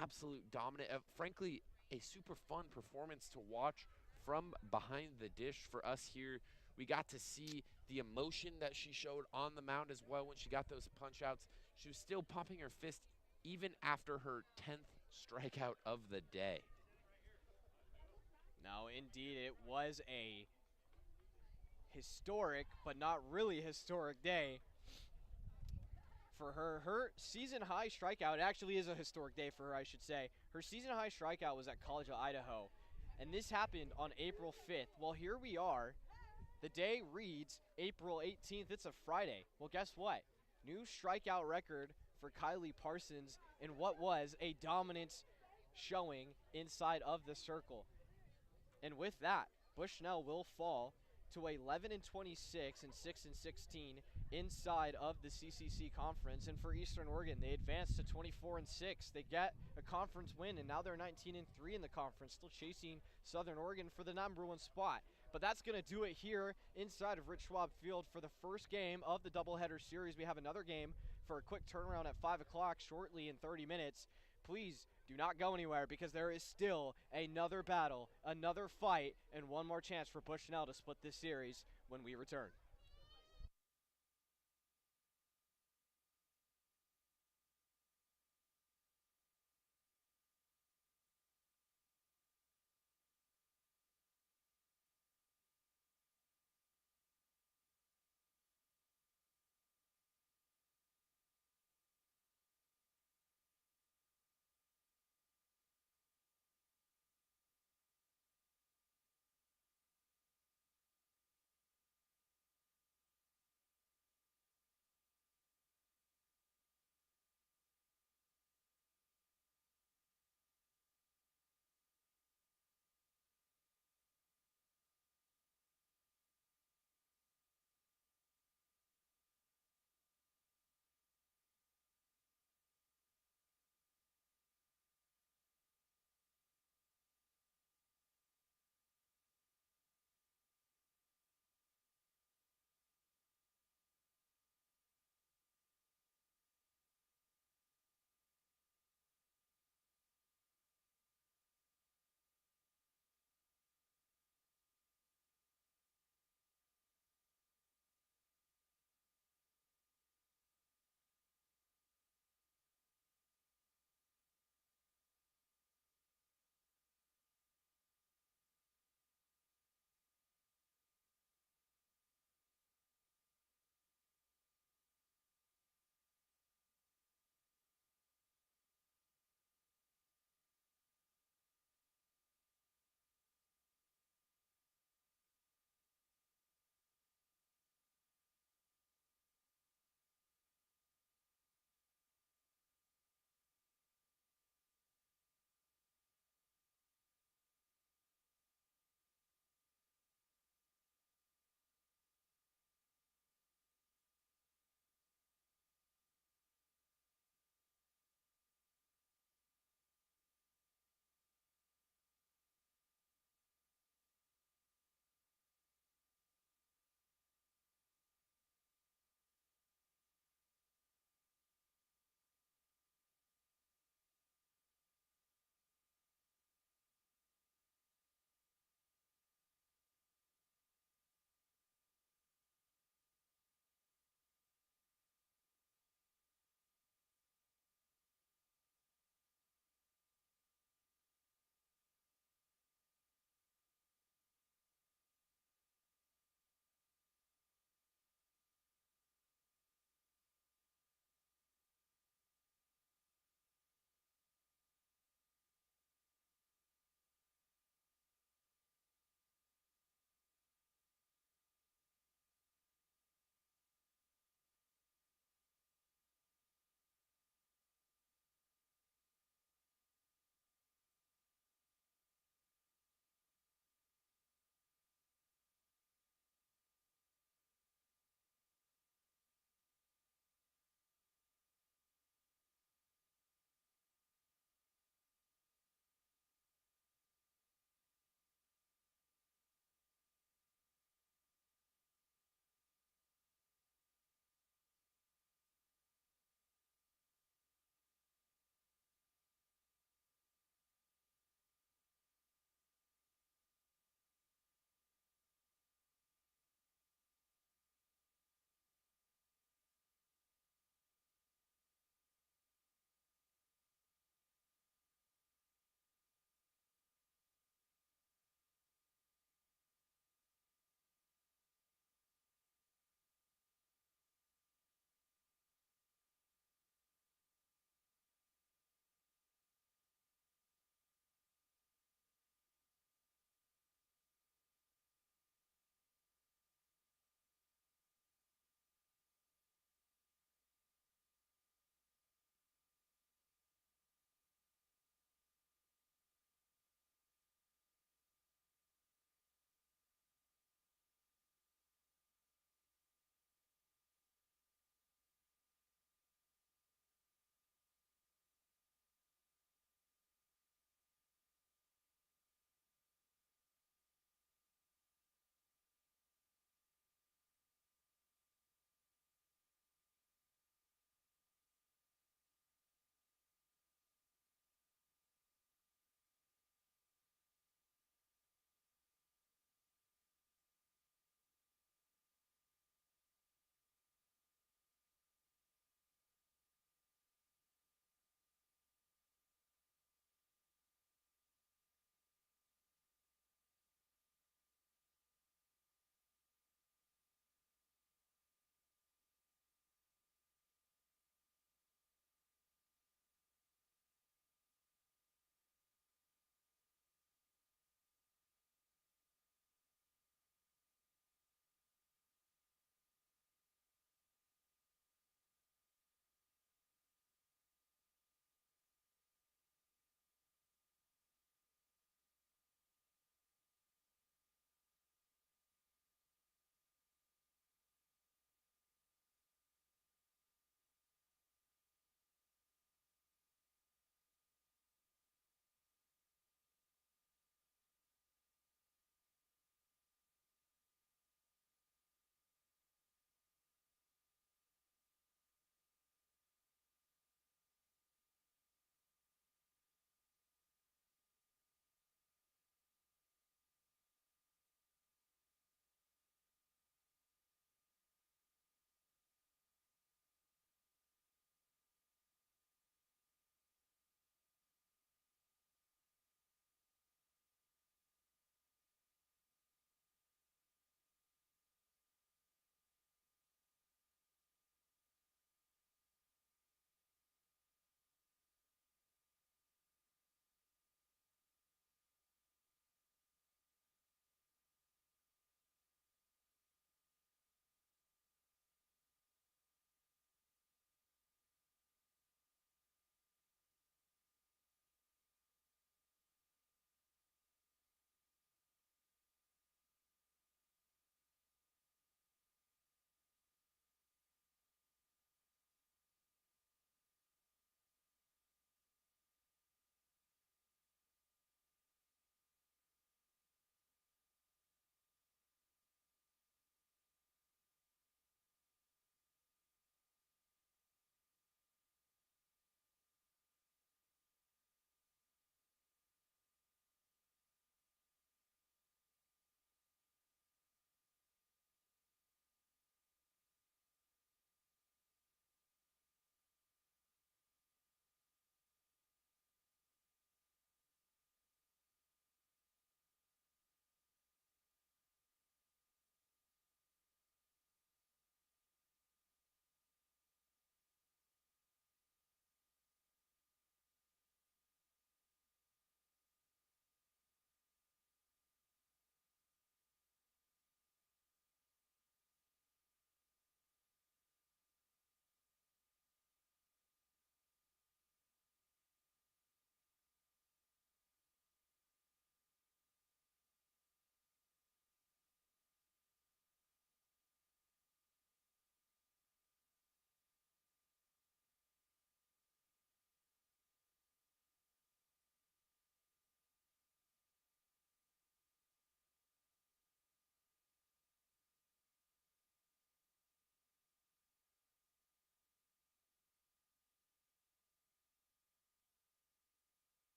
absolute dominant. Frankly, a super fun performance to watch from behind the dish for us here. We got to see the emotion that she showed on the mound as well when she got those punch outs. She was still pumping her fist even after her 10th strikeout of the day. No, indeed, it was a historic, but not really historic day for her. Her season high strikeout actually is a historic day for her, I should say. Her season high strikeout was at College of Idaho, and this happened on April 5th. Well, here we are. The day reads April 18th. It's a Friday. Well, guess what? New strikeout record for Kylie Parsons in what was a dominant showing inside of the circle. And with that, Bushnell will fall to 11 and 26 and 6 and 16 inside of the CCC conference. And for Eastern Oregon, they advance to 24 and 6. They get a conference win, and now they're 19 and 3 in the conference, still chasing Southern Oregon for the #1 spot. But that's going to do it here inside of Rich Schwab Field for the first game of the doubleheader series. We have another game for a quick turnaround at 5 o'clock shortly in 30 minutes. Please do not go anywhere because there is still another battle, another fight, and one more chance for Bushnell to split this series when we return.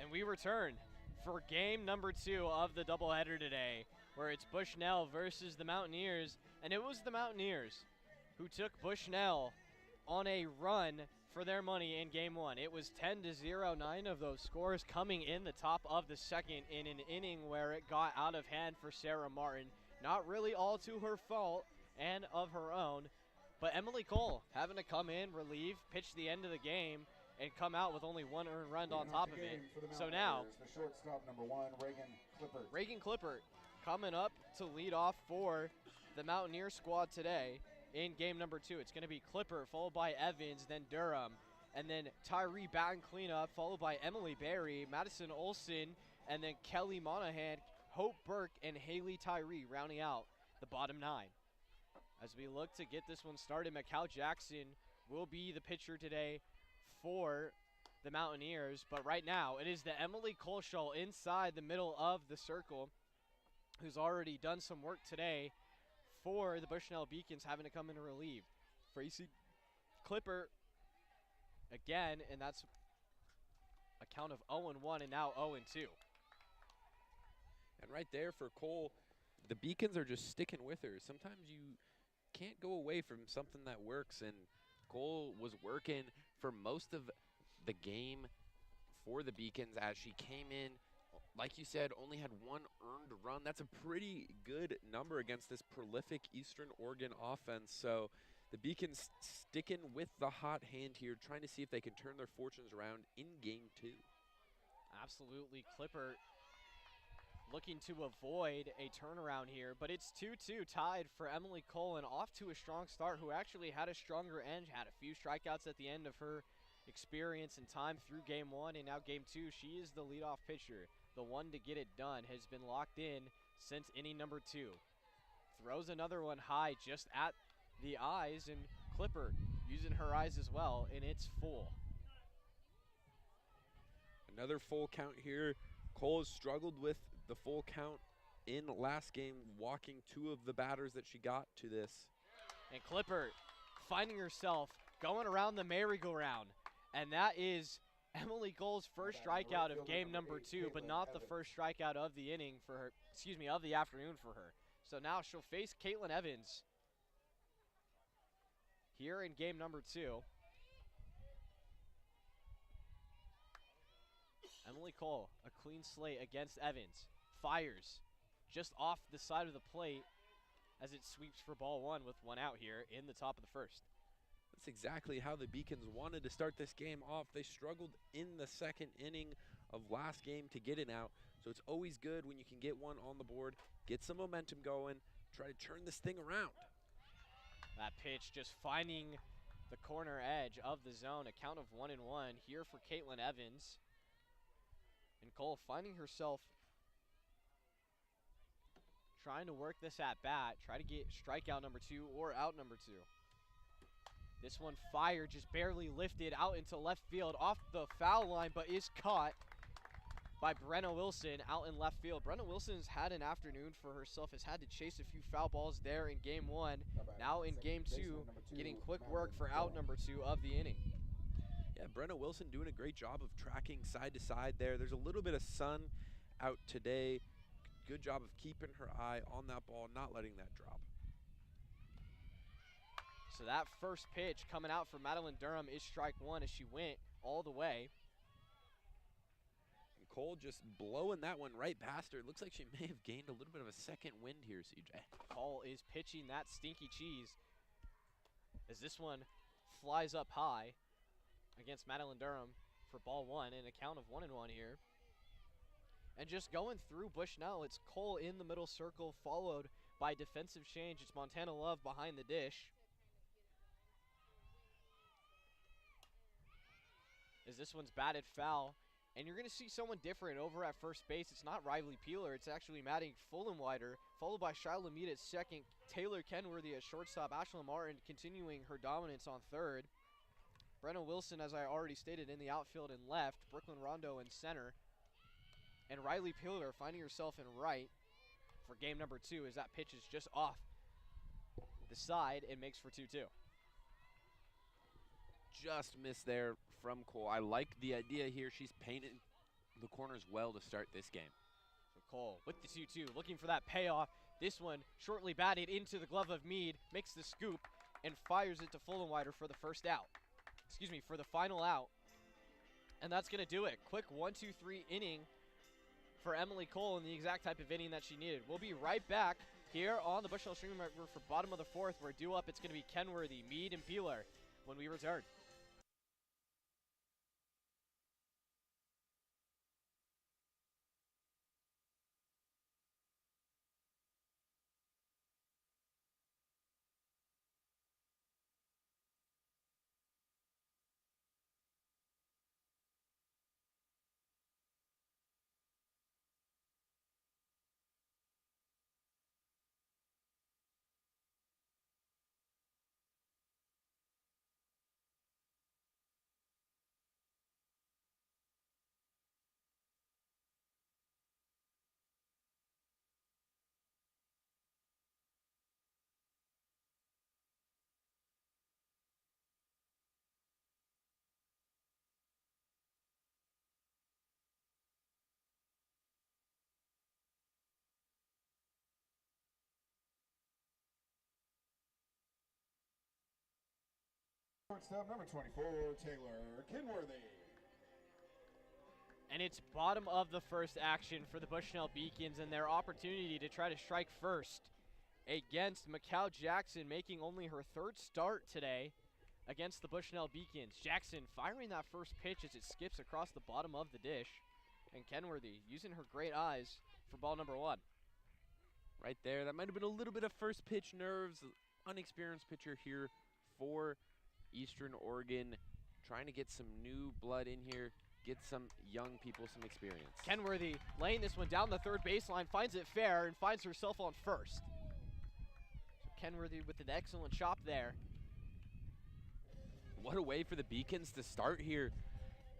And we return for game number 2 of the doubleheader today, where it's Bushnell versus the Mountaineers. And it was the Mountaineers who took Bushnell on a run for their money in game 1. It was 10-0, 9 of those scores coming in the top of the second in an inning where it got out of hand for Sarah Martin. Not really all to her fault and of her own, but Emily Cole having to come in, relieve, pitch the end of the game, and come out with only 1 earned run on top of it. So now, the shortstop number 1, Reagan Clippert coming up to lead off for the Mountaineer squad today in game number 2. It's going to be Clippert, followed by Evans, then Durham, and then Tyree batting cleanup, followed by Emily Berry, Madison Olson, and then Kelly Monahan, Hope Burke, and Haley Tyree rounding out the bottom 9. As we look to get this one started, Macau Jackson will be the pitcher today for the Mountaineers. But right now, it is the Emily Kolschel inside the middle of the circle, who's already done some work today for the Bushnell Beacons, having to come in and relieve. Tracy Clippert again, and that's a count of 0-1 and now 0-2. And right there for Cole, the Beacons are just sticking with her. Sometimes you can't go away from something that works, and Cole was working for most of the game for the Beacons as she came in. Like you said, only had 1 earned run. That's a pretty good number against this prolific Eastern Oregon offense. So the Beacons sticking with the hot hand here, trying to see if they can turn their fortunes around in game 2. Absolutely. Clippert looking to avoid a turnaround here, but it's 2-2 tied for Emily Cole, and off to a strong start, who actually had a stronger end, had a few strikeouts at the end of her experience and time through game 1, and now game 2, she is the leadoff pitcher. The one to get it done, has been locked in since inning number 2. Throws another one high just at the eyes, and Clippert using her eyes as well, and it's full. Another full count here. Cole has struggled with the full count in last game, walking 2 of the batters that she got to this. And Clippert finding herself going around the merry-go-round, and that is Emily Cole's first strikeout of game number 2, but not the first strikeout of the inning for her, of the afternoon for her. So now she'll face Caitlin Evans here in game number 2. Emily Cole, a clean slate against Evans. Fires just off the side of the plate as it sweeps for ball 1 with 1 out here in the top of the first. That's exactly how the Beacons wanted to start this game off. They struggled in the second inning of last game to get it out. So it's always good when you can get 1 on the board, get some momentum going, try to turn this thing around. That pitch just finding the corner edge of the zone. A count of 1-1 here for Caitlin Evans. And Cole finding herself trying to work this at bat, try to get strikeout number 2 or out number 2. This one fired, just barely lifted out into left field off the foul line, but is caught by Brenna Wilson out in left field. Brenna Wilson's had an afternoon for herself, has had to chase a few foul balls there in game 1. Now in game 2, getting quick work for out number 2 of the inning. Yeah, Brenna Wilson doing a great job of tracking side to side there. There's a little bit of sun out today. Good job of keeping her eye on that ball, not letting that drop. So that first pitch coming out for Madeline Durham is strike 1 as she went all the way. And Cole just blowing that one right past her. It looks like she may have gained a little bit of a second wind here, CJ. Cole is pitching that stinky cheese as this one flies up high against Madeline Durham for ball 1 and a count of 1-1 here. And just going through Bushnell, it's Cole in the middle circle, followed by defensive change. It's Montana Love behind the dish. As this one's batted foul. And you're going to see someone different over at first base. It's not Riley Peeler. It's actually Maddie Fullenwider, followed by Shiloh Mead at second. Taylor Kenworthy at shortstop. Ashlyn Martin continuing her dominance on third. Brenna Wilson, as I already stated, in the outfield and left. Brooklyn Rondo in center. And Riley Peeler finding herself in right for game number 2 as that pitch is just off the side and makes for 2-2. Just missed there from Cole. I like the idea here. She's painted the corners well to start this game. So Cole with the 2-2, looking for that payoff. This one shortly batted into the glove of Mead, makes the scoop, and fires it to Fullenwider for the first out. Excuse me, for the final out. And that's going to do it. Quick 1-2-3 inning for Emily Cole in the exact type of inning that she needed. We'll be right back here on the Bushnell Stream Network for bottom of the fourth, where due up it's going to be Kenworthy, Mead, and Peeler when we return. Shortstop number 24, Taylor Kenworthy. And it's bottom of the first action for the Bushnell Beacons and their opportunity to try to strike first against Macau Jackson, making only her third start today against the Bushnell Beacons. Jackson firing that first pitch as it skips across the bottom of the dish. And Kenworthy using her great eyes for ball number one. Right there, that might have been a little bit of first pitch nerves. Unexperienced pitcher here for Eastern Oregon, trying to get some new blood in here, get some young people some experience. Kenworthy laying this one down the third baseline, finds it fair, and finds herself on first. So Kenworthy with an excellent chop there. What a way for the Beacons to start here.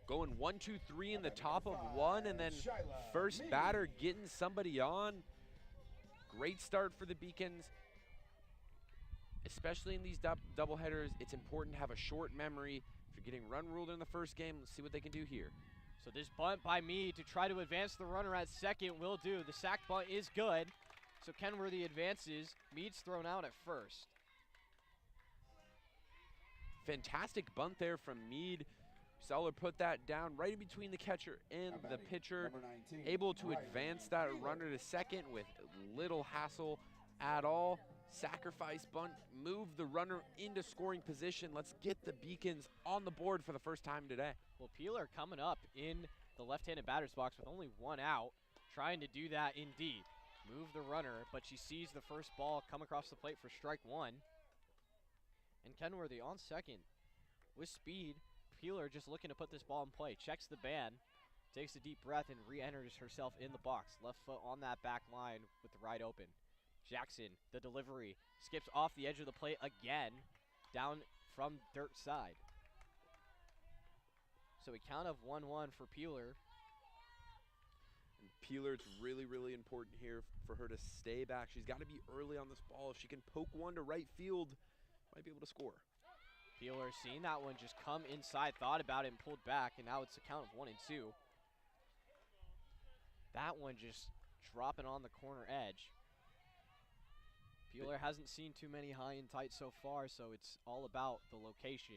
Going 1-2-3 in the top of one, and then first batter getting somebody on. Great start for the Beacons. Especially in these doubleheaders, it's important to have a short memory. If you're getting run ruled in the first game, let's see what they can do here. So this bunt by Mead to try to advance the runner at second will do. The sac bunt is good. So Kenworthy advances. Mead's thrown out at first. Fantastic bunt there from Mead. Saw her put that down right in between the catcher and the pitcher. Able to advance that runner to second with little hassle at all. Sacrifice bunt, move the runner into scoring position. Let's get the Beacons on the board for the first time today. Well, Peeler coming up in the left-handed batter's box with only one out, trying to do that indeed. Move the runner, but she sees the first ball come across the plate for strike one. And Kenworthy on second with speed. Peeler just looking to put this ball in play. Checks the band, takes a deep breath, and re-enters herself in the box. Left foot on that back line with the right open. Jackson, the delivery, skips off the edge of the plate again, down from dirt side. So a count of 1-1 for Peeler. And Peeler, it's really, really important here for her to stay back. She's got to be early on this ball. If she can poke one to right field, might be able to score. Peeler seeing that one just come inside, thought about it and pulled back, and now it's a count of 1-2. That one just dropping on the corner edge. Peeler hasn't seen too many high and tight so far, so it's all about the location.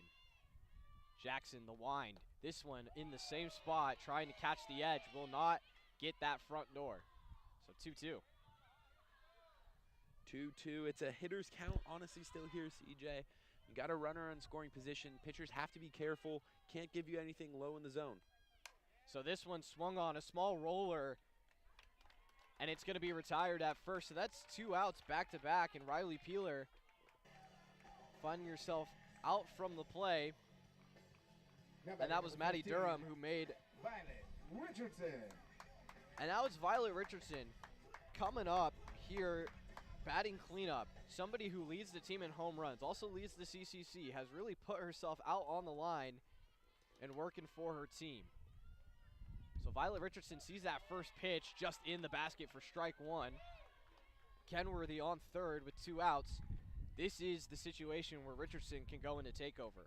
Jackson, the wind. This one in the same spot, trying to catch the edge, will not get that front door. So 2-2. 2-2. It's a hitter's count, honestly, still here, CJ. You got a runner in scoring position. Pitchers have to be careful. Can't give you anything low in the zone. So this one swung on a small roller, and it's going to be retired at first. So that's 2 outs back-to-back, and Riley Peeler finding yourself out from the play. And that was Maddie Durham who made. Violet Richardson. And now it's Violet Richardson coming up here, batting cleanup. Somebody who leads the team in home runs, also leads the CCC, has really put herself out on the line and working for her team. So Violet Richardson sees that first pitch just in the basket for strike one. Kenworthy on third with 2 outs. This is the situation where Richardson can go into takeover.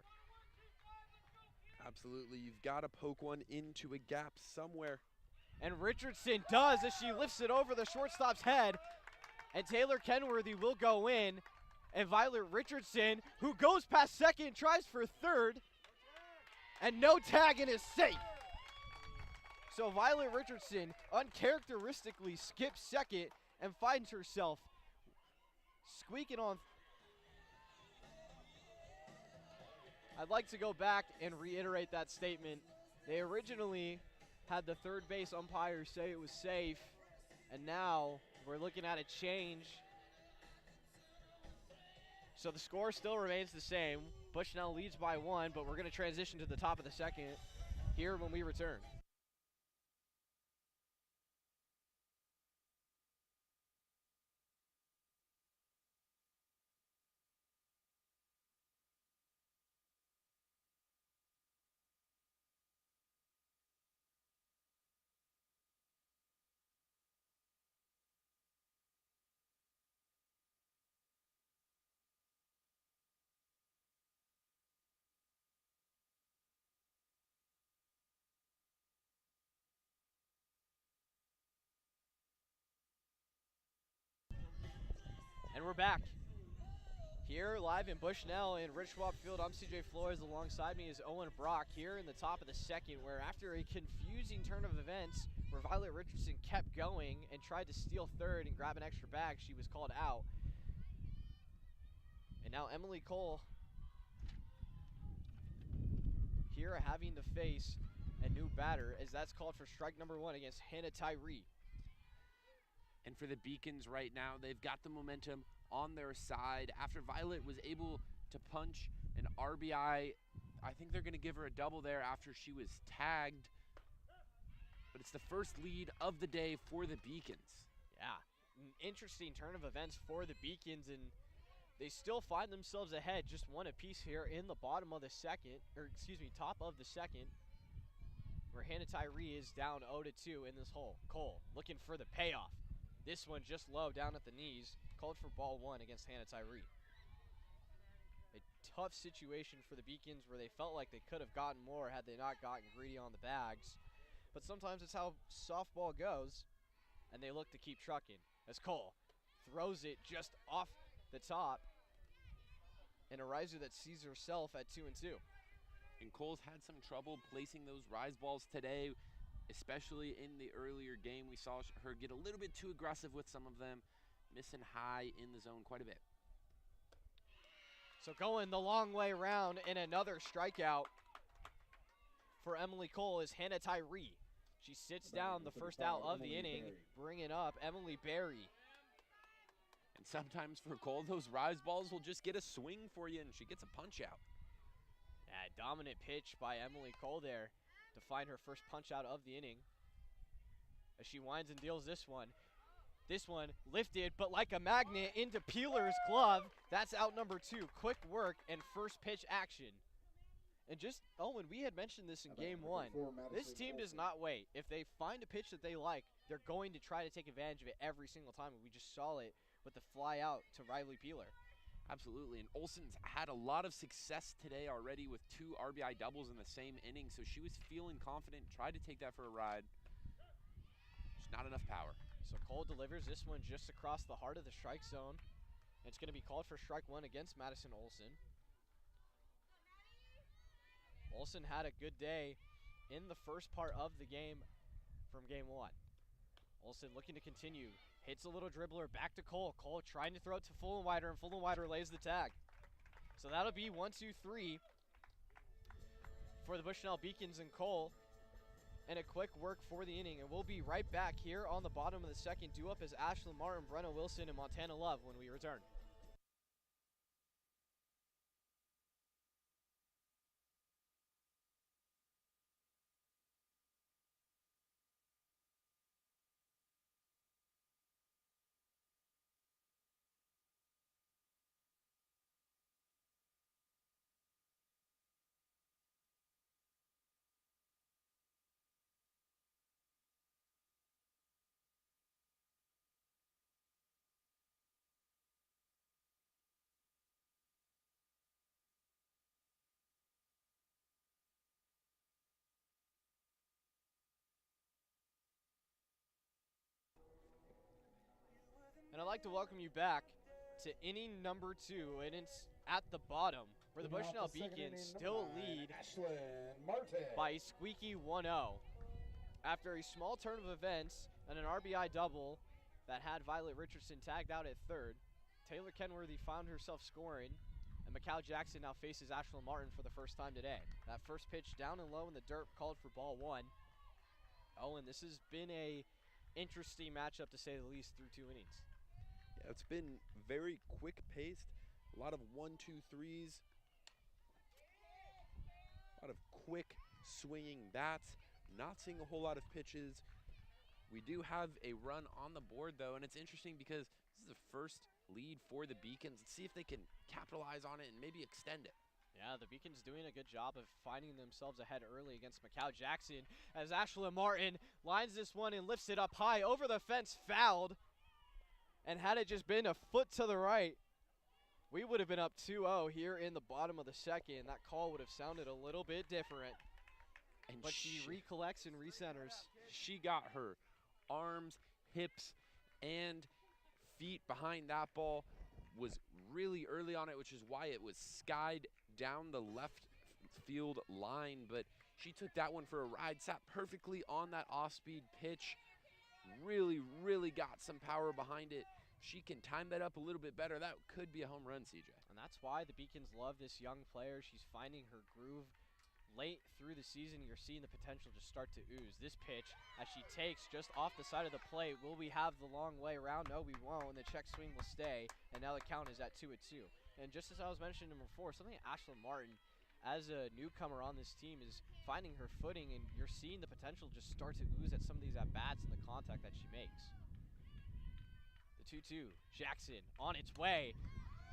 Absolutely. You've got to poke one into a gap somewhere. And Richardson does as she lifts it over the shortstop's head. And Taylor Kenworthy will go in. And Violet Richardson, who goes past second, tries for third. And no tag and is safe. So Violet Richardson uncharacteristically skips second and finds herself squeaking on. I'd like to go back and reiterate that statement. They originally had the third base umpire say it was safe, and now we're looking at a change. So the score still remains the same. Bushnell leads by 1, but we're going to transition to the top of the second here when we return. And we're back. Here live in Bushnell in Rich Schwab Field, I'm CJ Flores. Alongside me is Owen Brock here in the top of the second, where after a confusing turn of events where Violet Richardson kept going and tried to steal third and grab an extra bag, she was called out. And now Emily Cole here having to face a new batter, as that's called for strike number 1 against Hannah Tyree. And for the Beacons right now, they've got the momentum on their side. After Violet was able to punch an RBI, I think they're going to give her a double there after she was tagged. But it's the first lead of the day for the Beacons. Yeah, an interesting turn of events for the Beacons, and they still find themselves ahead, just one apiece here in the bottom of the second, or excuse me, top of the second, where Hannah Tyree is down 0-2 in this hole. Cole looking for the payoff. This one just low down at the knees, called for ball 1 against Hannah Tyree. A tough situation for the Beacons where they felt like they could have gotten more had they not gotten greedy on the bags. But sometimes it's how softball goes, and they look to keep trucking. As Cole throws it just off the top, and a riser that sees herself at 2-2. And Cole's had some trouble placing those rise balls today, especially in the earlier game. We saw her get a little bit too aggressive with some of them, missing high in the zone quite a bit. So going the long way around, and another strikeout for Emily Cole is Hannah Tyree. She sits down the first out of the inning, bringing up Emily Berry. And sometimes for Cole, those rise balls will just get a swing for you, and she gets a punch out. Yeah, dominant pitch by Emily Cole there to find her first punch out of the inning. As she winds and deals this one. This one lifted, but like a magnet into Peeler's glove. That's out number 2. Quick work and first pitch action. And just, Owen, we had mentioned this in game 1. This team does not wait. If they find a pitch that they like, they're going to try to take advantage of it every single time. And we just saw it with the fly out to Riley Peeler. Absolutely, and Olsen's had a lot of success today already with 2 RBI doubles in the same inning, so she was feeling confident, tried to take that for a ride. Just not enough power. So Cole delivers this one just across the heart of the strike zone. And it's going to be called for strike 1 against Madison Olsen. Olsen had a good day in the first part of the game from game 1. Olsen looking to continue. Hits a little dribbler back to Cole. Cole trying to throw it to Full and Wider, and Full and Wider lays the tag. So that'll be 1-2-3 for the Bushnell Beacons and Cole. And a quick work for the inning. And we'll be right back here on the bottom of the second. Due up is Ashlyn Martin, Brenna Wilson, and Montana Love when we return. And I'd like to welcome you back to inning number 2, and it's at the bottom where the Bushnell Beacons still lead by a squeaky 1-0. After a small turn of events and an RBI double that had Violet Richardson tagged out at third, Taylor Kenworthy found herself scoring, and Macau Jackson now faces Ashlyn Martin for the first time today. That first pitch down and low in the dirt called for ball 1. Oh, and this has been a interesting matchup to say the least through 2 innings. Yeah, it's been very quick paced. A lot of 1-2-3s. A lot of quick swinging bats. Not seeing a whole lot of pitches. We do have a run on the board though, and it's interesting because this is the first lead for the Beacons. Let's see if they can capitalize on it and maybe extend it. Yeah, the Beacons doing a good job of finding themselves ahead early against Macau Jackson as Ashlyn Martin lines this one and lifts it up high over the fence, fouled. And had it just been a foot to the right, we would have been up 2-0 here in the bottom of the second. That call would have sounded a little bit different. But she recollects and recenters. She got her arms, hips, and feet behind that ball. Was really early on it, which is why it was skied down the left field line. But she took that one for a ride, sat perfectly on that off-speed pitch. Really, really got some power behind it. She can time that up a little bit better. That could be a home run, CJ. And that's why the Beacons love this young player. She's finding her groove. Late through the season, you're seeing the potential just start to ooze. This pitch, as she takes just off the side of the plate, will we have the long way around? No, we won't. The check swing will stay, and now the count is at 2-2. And just as I was mentioning before, something Ashlyn Martin, as a newcomer on this team, is finding her footing, and you're seeing the potential just start to ooze at some of these at-bats and the contact that she makes. The 2-2, Jackson on its way.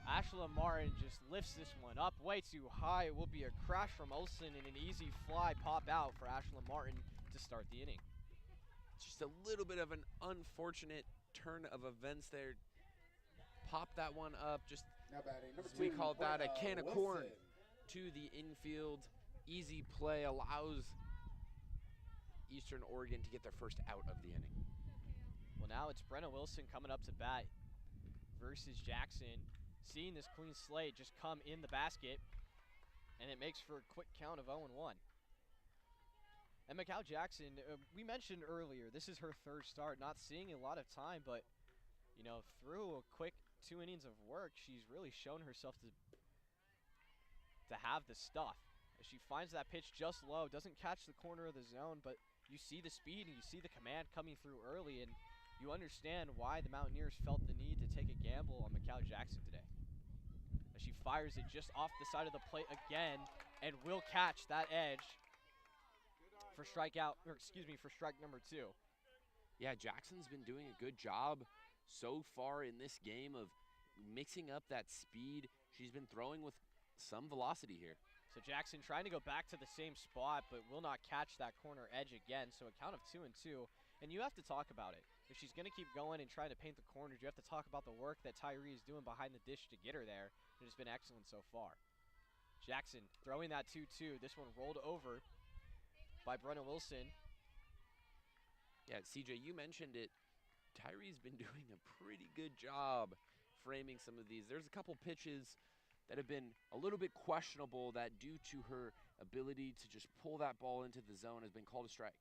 Ashlyn Martin just lifts this one up way too high. It will be a crash from Olsen and an easy fly pop out for Ashlyn Martin to start the inning. Just a little bit of an unfortunate turn of events there. Pop that one up, just we call that a can of corn to the infield. Easy play allows Eastern Oregon to get their first out of the inning. Well, now it's Brenna Wilson coming up to bat versus Jackson. Seeing this clean slate just come in the basket, and it makes for a quick count of 0-1. And Macau Jackson, we mentioned earlier, this is her third start, not seeing a lot of time, but, you know, through a quick 2 innings of work, she's really shown herself to have the stuff. She finds that pitch just low, doesn't catch the corner of the zone, but you see the speed and you see the command coming through early, and you understand why the Mountaineers felt the need to take a gamble on Macau Jackson today. As she fires it just off the side of the plate again and will catch that edge for strike number 2. Yeah, Jackson's been doing a good job so far in this game of mixing up that speed. She's been throwing with some velocity here. So Jackson trying to go back to the same spot, but will not catch that corner edge again. So a count of 2-2, and you have to talk about it. If she's going to keep going and trying to paint the corners, you have to talk about the work that Tyree is doing behind the dish to get her there. It has been excellent so far. Jackson throwing that 2-2. This one rolled over by Brenna Wilson. Yeah, CJ, you mentioned it. Tyree's been doing a pretty good job framing some of these. There's a couple pitches that have been a little bit questionable that, due to her ability to just pull that ball into the zone, has been called a strike.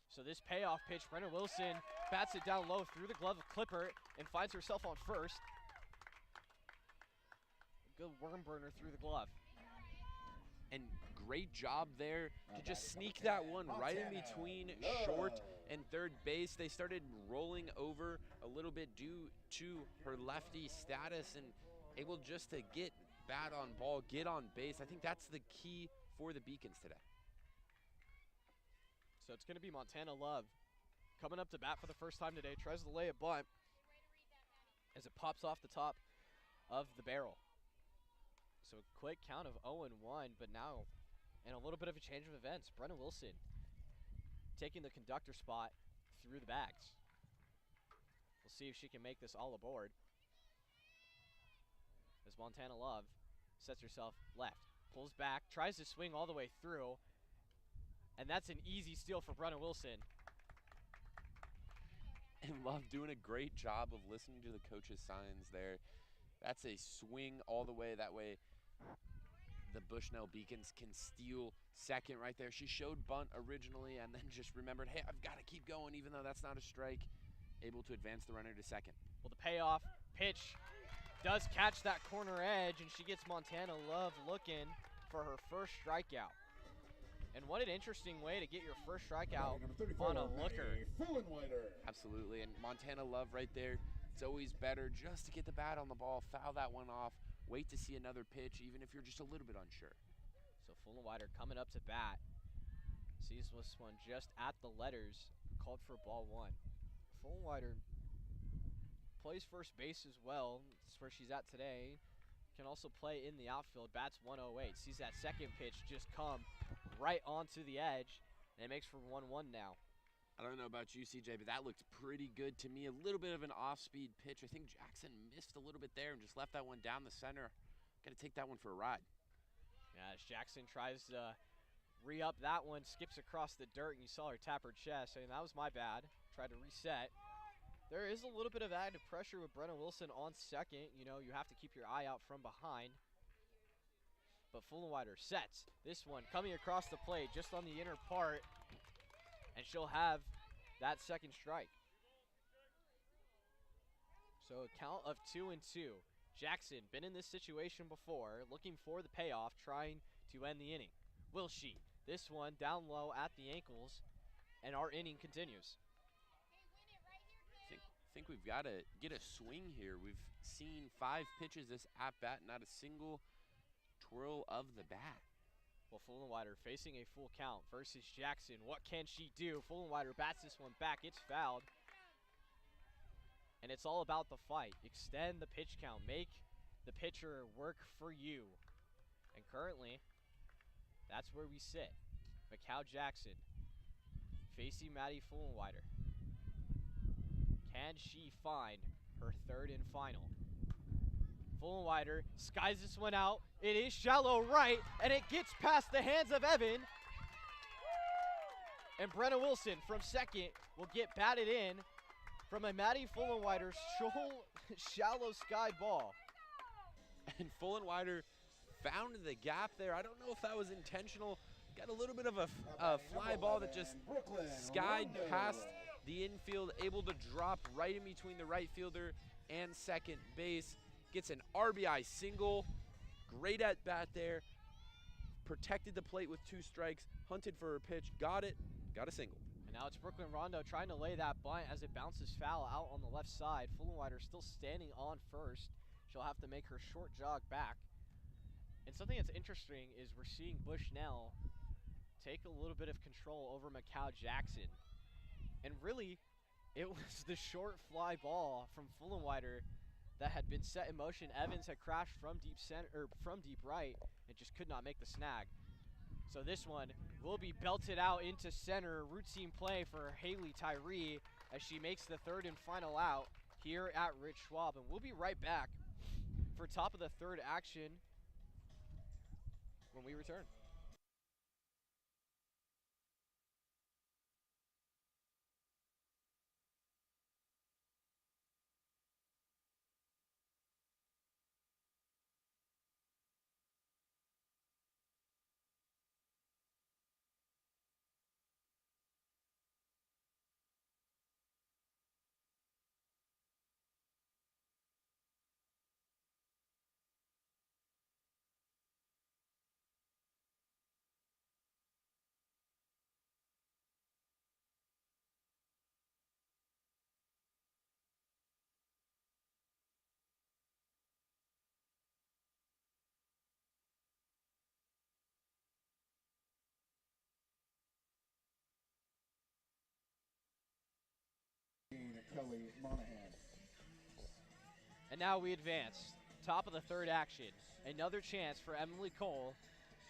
So this payoff pitch, Brenna Wilson bats it down low through the glove of Clipper and finds herself on first. A good worm burner through the glove. And great job there to just sneak that one right in between short and third base. They started rolling over a little bit due to her lefty status and able just to get bat on ball, get on base. I think that's the key for the Beacons today. So it's going to be Montana Love coming up to bat for the first time today. Tries to lay a bunt as it pops off the top of the barrel. So a quick count of 0-1, but now in a little bit of a change of events, Brenna Wilson taking the conductor spot through the bags. We'll see if she can make this all aboard. As Montana Love sets herself left, pulls back, tries to swing all the way through, and that's an easy steal for Brenna Wilson. And Love doing a great job of listening to the coach's signs there. That's a swing all the way. That way the Bushnell Beacons can steal second right there. She showed bunt originally and then just remembered, hey, I've got to keep going even though that's not a strike. Able to advance the runner to second. Well, the payoff pitch does catch that corner edge, and she gets Montana Love looking for her first strikeout. And what an interesting way to get your first strikeout on a looker. Absolutely, and Montana Love right there. It's always better just to get the bat on the ball, foul that one off, wait to see another pitch, even if you're just a little bit unsure. So Fullenwider coming up to bat. Sees this one just at the letters, called for ball one. Fullenwider plays first base as well. That's where she's at today. Can also play in the outfield. Bats 108. Sees that second pitch just come right onto the edge, and it makes for 1-1 now. I don't know about you, CJ, but that looked pretty good to me. A little bit of an off-speed pitch. I think Jackson missed a little bit there and just left that one down the center. Got to take that one for a ride. Yeah, as Jackson tries to re-up that one, skips across the dirt, and you saw her tap her chest, saying that was my bad. Tried to reset. There is a little bit of added pressure with Brenna Wilson on second. You know, you have to keep your eye out from behind. But Fullenwider sets this one coming across the plate just on the inner part, and she'll have that second strike. So a count of 2-2. Jackson, been in this situation before, looking for the payoff, trying to end the inning. Will she? This one down low at the ankles, and our inning continues. I think we've got to get a swing here. We've seen 5 pitches this at-bat, not a single twirl of the bat. Well, Fullenwider facing a full count versus Jackson. What can she do? Fullenwider bats this one back. It's fouled. And it's all about the fight. Extend the pitch count. Make the pitcher work for you. And currently, that's where we sit. Macau Jackson facing Maddie Fullenwider. Can she find her third and final? Fullenwider skies this one out. It is shallow right, and it gets past the hands of Evan. And Brenna Wilson from second will get batted in from a Maddie Fullenwider shallow sky ball. And Fullenwider found the gap there. I don't know if that was intentional. Got a little bit of a fly ball that just skied past the infield, able to drop right in between the right fielder and second base. Gets an RBI single. Great at bat there. Protected the plate with 2 strikes. Hunted for her pitch. Got it. Got a single. And now it's Brooklyn Rondo trying to lay that bunt as it bounces foul out on the left side. Fullenwider still standing on first. She'll have to make her short jog back. And something that's interesting is we're seeing Bushnell take a little bit of control over Macau Jackson. And really, it was the short fly ball from Fullenwider that had been set in motion. Evans had crashed from deep center, or from deep right, and just could not make the snag. So this one will be belted out into center. Routine play for Haley Tyree as she makes the third and final out here at Rich Schwab. And we'll be right back for top of the third action when we return. Kelly Monahan. And now we advance. Top of the third action. Another chance for Emily Cole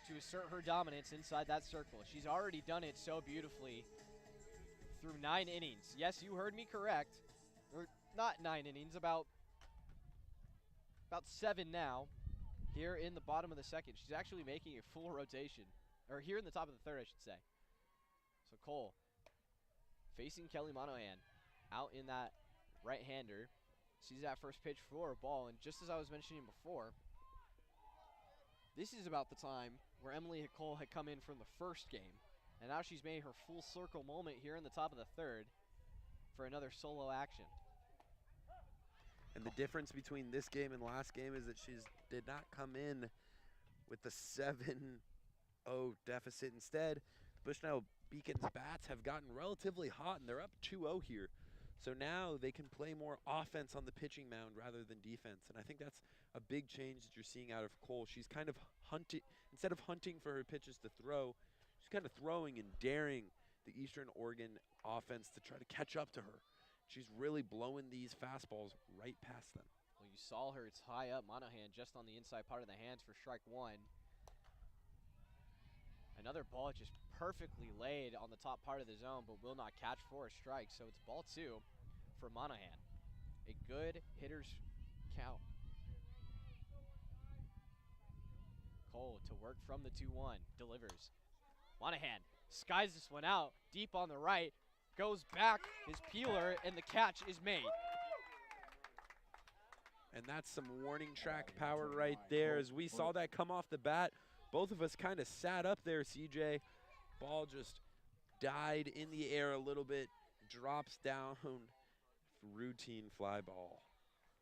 to assert her dominance inside that circle. She's already done it so beautifully through 9 innings. Yes, you heard me correct. Or not 9 innings, about 7 now. Here in the bottom of the second. She's actually making a full rotation. Or here in the top of the third, I should say. So Cole facing Kelly Monahan. out in that right-hander. Sees that first pitch for a ball, and just as I was mentioning before, this is about the time where Emily Cole had come in from the first game, and now she's made her full circle moment here in the top of the third for another solo action. And the difference between this game and last game is that she did not come in with the 7-0 deficit. Instead, Bushnell Beacon's bats have gotten relatively hot, and they're up 2-0 here. So now they can play more offense on the pitching mound rather than defense. And I think that's a big change that you're seeing out of Cole. She's kind of hunting, instead of hunting for her pitches to throw, she's kind of throwing and daring the Eastern Oregon offense to try to catch up to her. She's really blowing these fastballs right past them. Well, you saw her tie up Monahan just on the inside part of the hands for strike one. Another ball just perfectly laid on the top part of the zone, but will not catch for a strike. So it's ball two for Monahan. A good hitter's count. Cole to work from the 2-1, delivers. Monahan skies this one out, deep on the right, goes back, his peeler, and the catch is made. And that's some warning track power right there. As we saw that come off the bat, both of us kind of sat up there, CJ. Ball just died in the air a little bit, drops down, routine fly ball.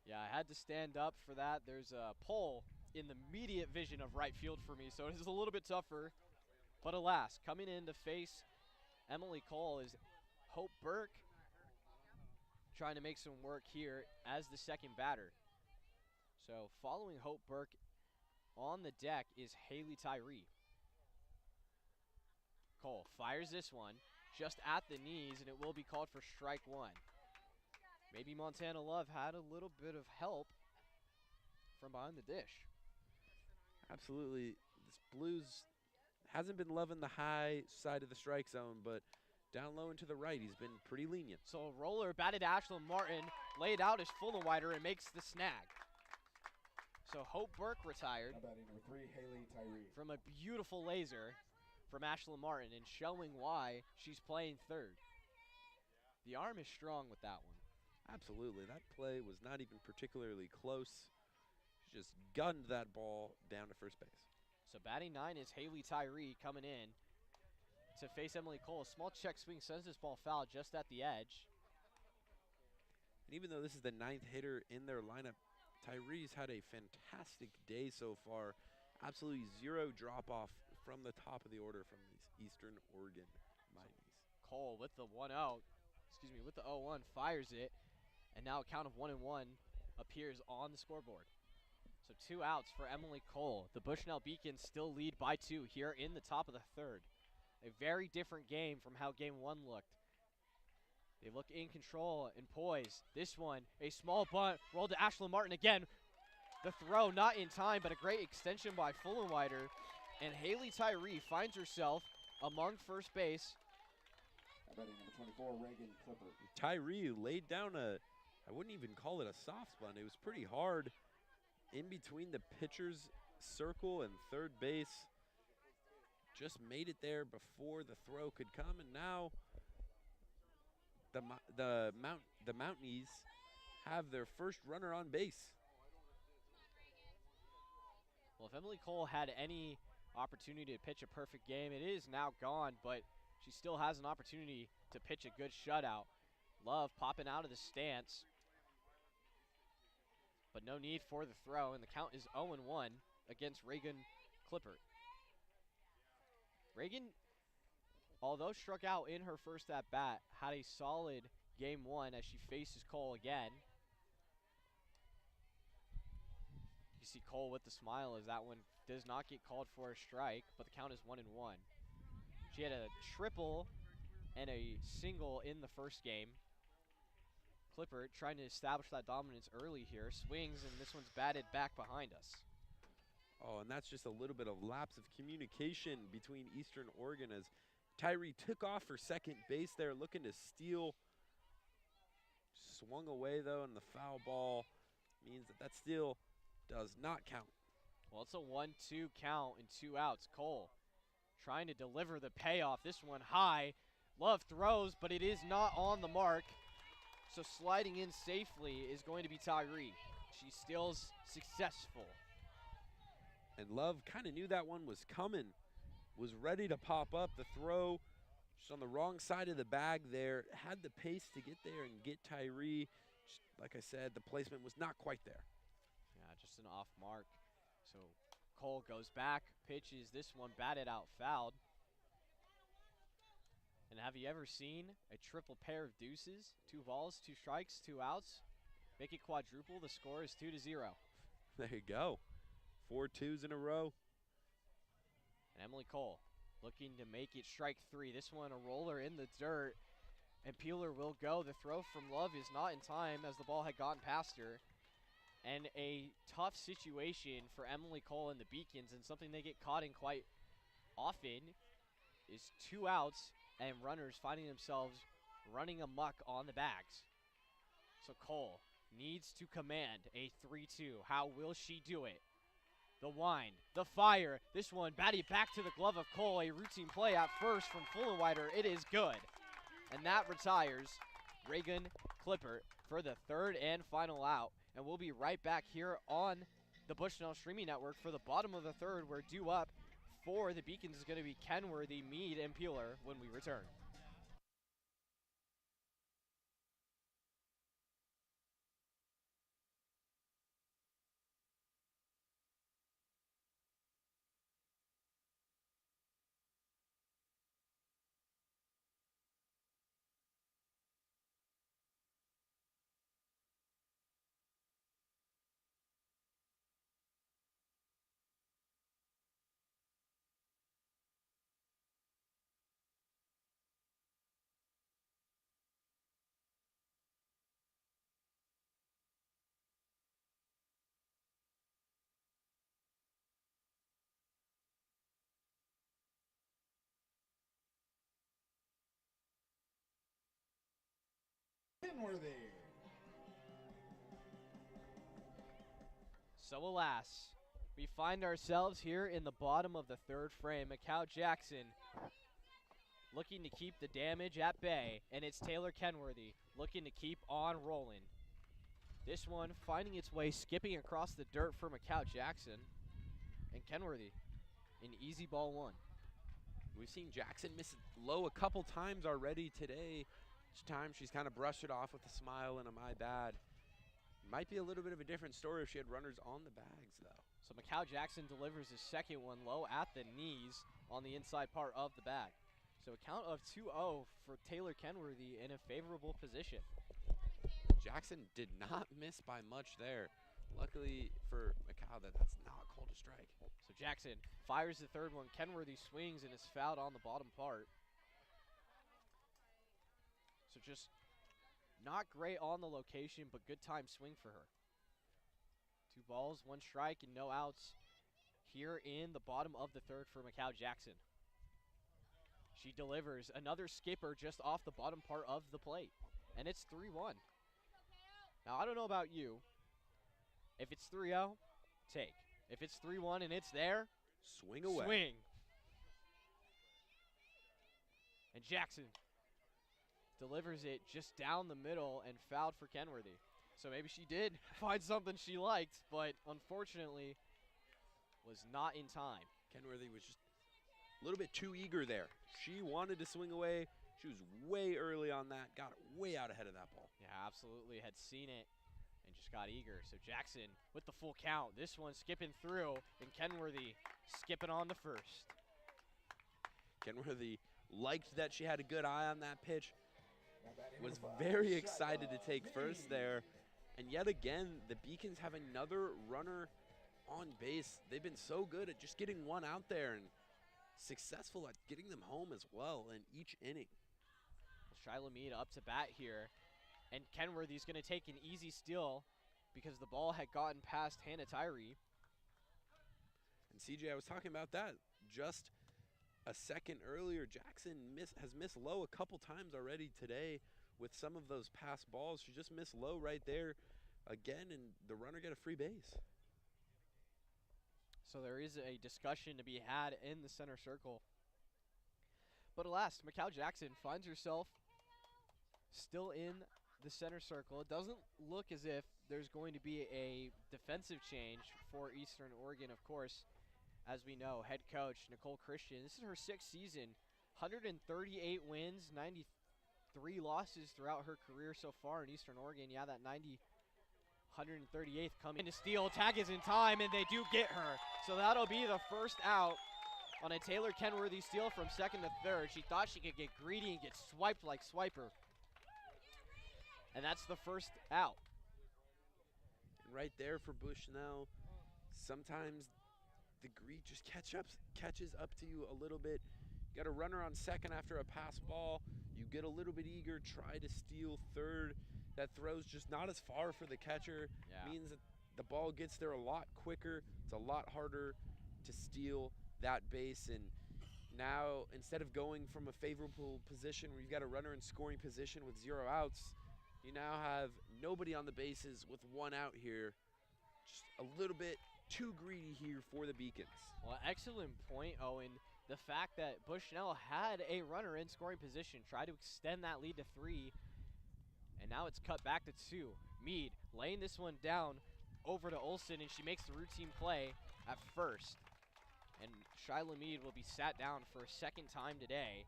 Yeah, I had to stand up for that. There's a pole in the immediate vision of right field for me, so it is a little bit tougher. But alas, coming in to face Emily Cole is Hope Burke, trying to make some work here as the second batter. So following Hope Burke on the deck is Haley Tyree. Cole fires this one just at the knees, and it will be called for strike one. Maybe Montana Love had a little bit of help from behind the dish. Absolutely. This Blues hasn't been loving the high side of the strike zone, but down low and to the right, he's been pretty lenient. So roller batted Ashlyn Martin, laid out his full and wider, and makes the snag. So Hope Burke retired Batting number 3, Haley Tyree. from a beautiful laser from Ashlyn Martin, and showing why she's playing third. The arm is strong with that one. Absolutely. That play was not even particularly close. She just gunned that ball down to first base. So batting 9 is Haley Tyree coming in to face Emily Cole. A small check swing sends this ball foul just at the edge. And even though this is the 9th hitter in their lineup, Tyree's had a fantastic day so far. Absolutely zero drop-off from the top of the order from these Eastern Oregon Mighties. Cole with the 1-0, with the 0-1, fires it, and now a count of 1-1 appears on the scoreboard. So 2 outs for Emily Cole. The Bushnell Beacons still lead by 2 here in the top of the third. A very different game from how game 1 looked. They look in control and poised. This one, a small bunt, rolled to Ashlyn Martin again. The throw not in time, but a great extension by Fullenwider. And Haley Tyree finds herself among first base. Batting number 24, Reagan Clipper. Tyree laid down I wouldn't even call it a soft spot. It was pretty hard in between the pitcher's circle and third base. Just made it there before the throw could come, and now the Mounties have their first runner on base. Well, if Emily Cole had any opportunity to pitch a perfect game, it is now gone, but she still has an opportunity to pitch a good shutout. Love popping out of the stance, but no need for the throw, and the count is 0-1 against Reagan Clippert. Reagan, although struck out in her first at-bat, had a solid game 1 as she faces Cole again. You see Cole with the smile as that one does not get called for a strike, but the count is 1-1. She had a triple and a single in the first game. Clippert trying to establish that dominance early here. Swings, and this one's batted back behind us. Oh, and that's just a little bit of lapse of communication between Eastern Oregon as Tyree took off for second base there, looking to steal. Swung away, though, and the foul ball means that steal does not count. Well, it's a 1-2 count and 2 outs. Cole trying to deliver the payoff. This one high. Love throws, but it is not on the mark. So sliding in safely is going to be Tyree. She steals successful. And Love kind of knew that one was coming, was ready to pop up. The throw just on the wrong side of the bag there, had the pace to get there and get Tyree. Just like I said, the placement was not quite there. Yeah, just an off mark. So Cole goes back, pitches this one, batted out, fouled. And have you ever seen a triple pair of deuces? 2 balls, 2 strikes, 2 outs. Make it quadruple. The score is 2-0. There you go. 4 twos in a row. And Emily Cole looking to make it strike 3. This one a roller in the dirt. And Peeler will go. The throw from Love is not in time as the ball had gotten past her. And a tough situation for Emily Cole and the Beacons, and something they get caught in quite often is 2 outs and runners finding themselves running amok on the bags. So Cole needs to command a 3-2. How will she do it? The wind, the fire. This one batted back to the glove of Cole. A routine play at first from Fullenwider. It is good. And that retires Reagan Clippert for the 3rd and final out. And we'll be right back here on the Bushnell Streaming Network for the bottom of the 3rd, where due up for the Beacons is going to be Kenworthy, Meade, and Peeler when we return. Kenworthy. So alas, we find ourselves here in the bottom of the 3rd frame. Macau Jackson looking to keep the damage at bay, and it's Taylor Kenworthy looking to keep on rolling. This one finding its way, skipping across the dirt for Macau Jackson, and Kenworthy in easy ball 1. We've seen Jackson miss low a couple times already today. Each time she's kind of brushed it off with a smile and a my bad. Might be a little bit of a different story if she had runners on the bags, though. So Macau Jackson delivers his 2nd one low at the knees on the inside part of the bag. So a count of 2-0 for Taylor Kenworthy in a favorable position. Jackson did not miss by much there. Luckily for Macau, that's not called a strike. So Jackson fires the 3rd one. Kenworthy swings and is fouled on the bottom part. So just not great on the location, but good time swing for her. 2 balls, 1 strike, and no outs here in the bottom of the 3rd for Macau Jackson. She delivers another skipper just off the bottom part of the plate, and it's 3-1. Now, I don't know about you. If it's 3-0, take. If it's 3-1 and it's there, swing away. Swing. And Jackson delivers it just down the middle and fouled for Kenworthy. So maybe she did find something she liked, but unfortunately was not in time. Kenworthy was just a little bit too eager there. She wanted to swing away. She was way early on that, got way out ahead of that ball. Yeah, absolutely. Had seen it and just got eager. So Jackson with the full count. This one skipping through, and Kenworthy skipping on the 1st. Kenworthy liked that she had a good eye on that pitch. Was very excited to take first there. And yet again, the Beacons have another runner on base. They've been so good at just getting one out there and successful at getting them home as well in each inning. Shyla Meade up to bat here. And Kenworthy's going to take an easy steal because the ball had gotten past Hannah Tyree. And CJ, I was talking about that just a second earlier. Jackson has missed low a couple times already today with some of those pass balls. She just missed low right there again, and the runner got a free base. So there is a discussion to be had in the center circle. But alas, Macau Jackson finds herself still in the center circle. It doesn't look as if there's going to be a defensive change for Eastern Oregon, of course. As we know, head coach Nicole Christian, this is her 6th season, 138 wins, 93 losses throughout her career so far in Eastern Oregon. Yeah, that 138th coming in to steal. Tag is in time, and they do get her. So that'll be the first out on a Taylor Kenworthy steal from second to third. She thought she could get greedy and get swiped like Swiper. And that's the first out. And right there for Bushnell, sometimes the greed just catches up to you a little bit. You got a runner on second after a pass ball. You get a little bit eager, try to steal third. That throw's just not as far for the catcher. Yeah. Means that the ball gets there a lot quicker. It's a lot harder to steal that base. And now, instead of going from a favorable position where you've got a runner in scoring position with 0 outs, you now have nobody on the bases with 1 out here. Just a little bit too greedy here for the Beacons. Well, excellent point, Owen. The fact that Bushnell had a runner in scoring position, tried to extend that lead to 3, and now it's cut back to 2. Mead laying this one down over to Olsen, and she makes the routine play at first. And Shyla Mead will be sat down for a second time today.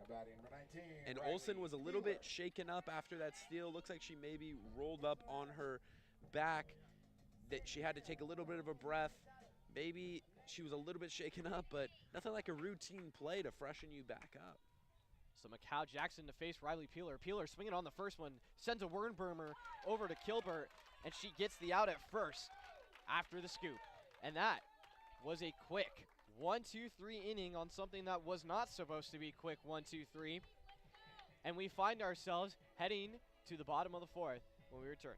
Batting number 19. And Riley Olsen was a little bit Wheeler. shaken up after that steal. Looks like she maybe rolled up on her back, that she had to take a little bit of a breath. Maybe she was a little bit shaken up, but nothing like a routine play to freshen you back up. So McCow Jackson to face Riley Peeler. Peeler swinging on the first one, sends a Wernbermer over to Kilbert, and she gets the out at first after the scoop. And that was a quick 1-2-3 inning on something that was not supposed to be quick 1-2-3. And we find ourselves heading to the bottom of the 4th when we return.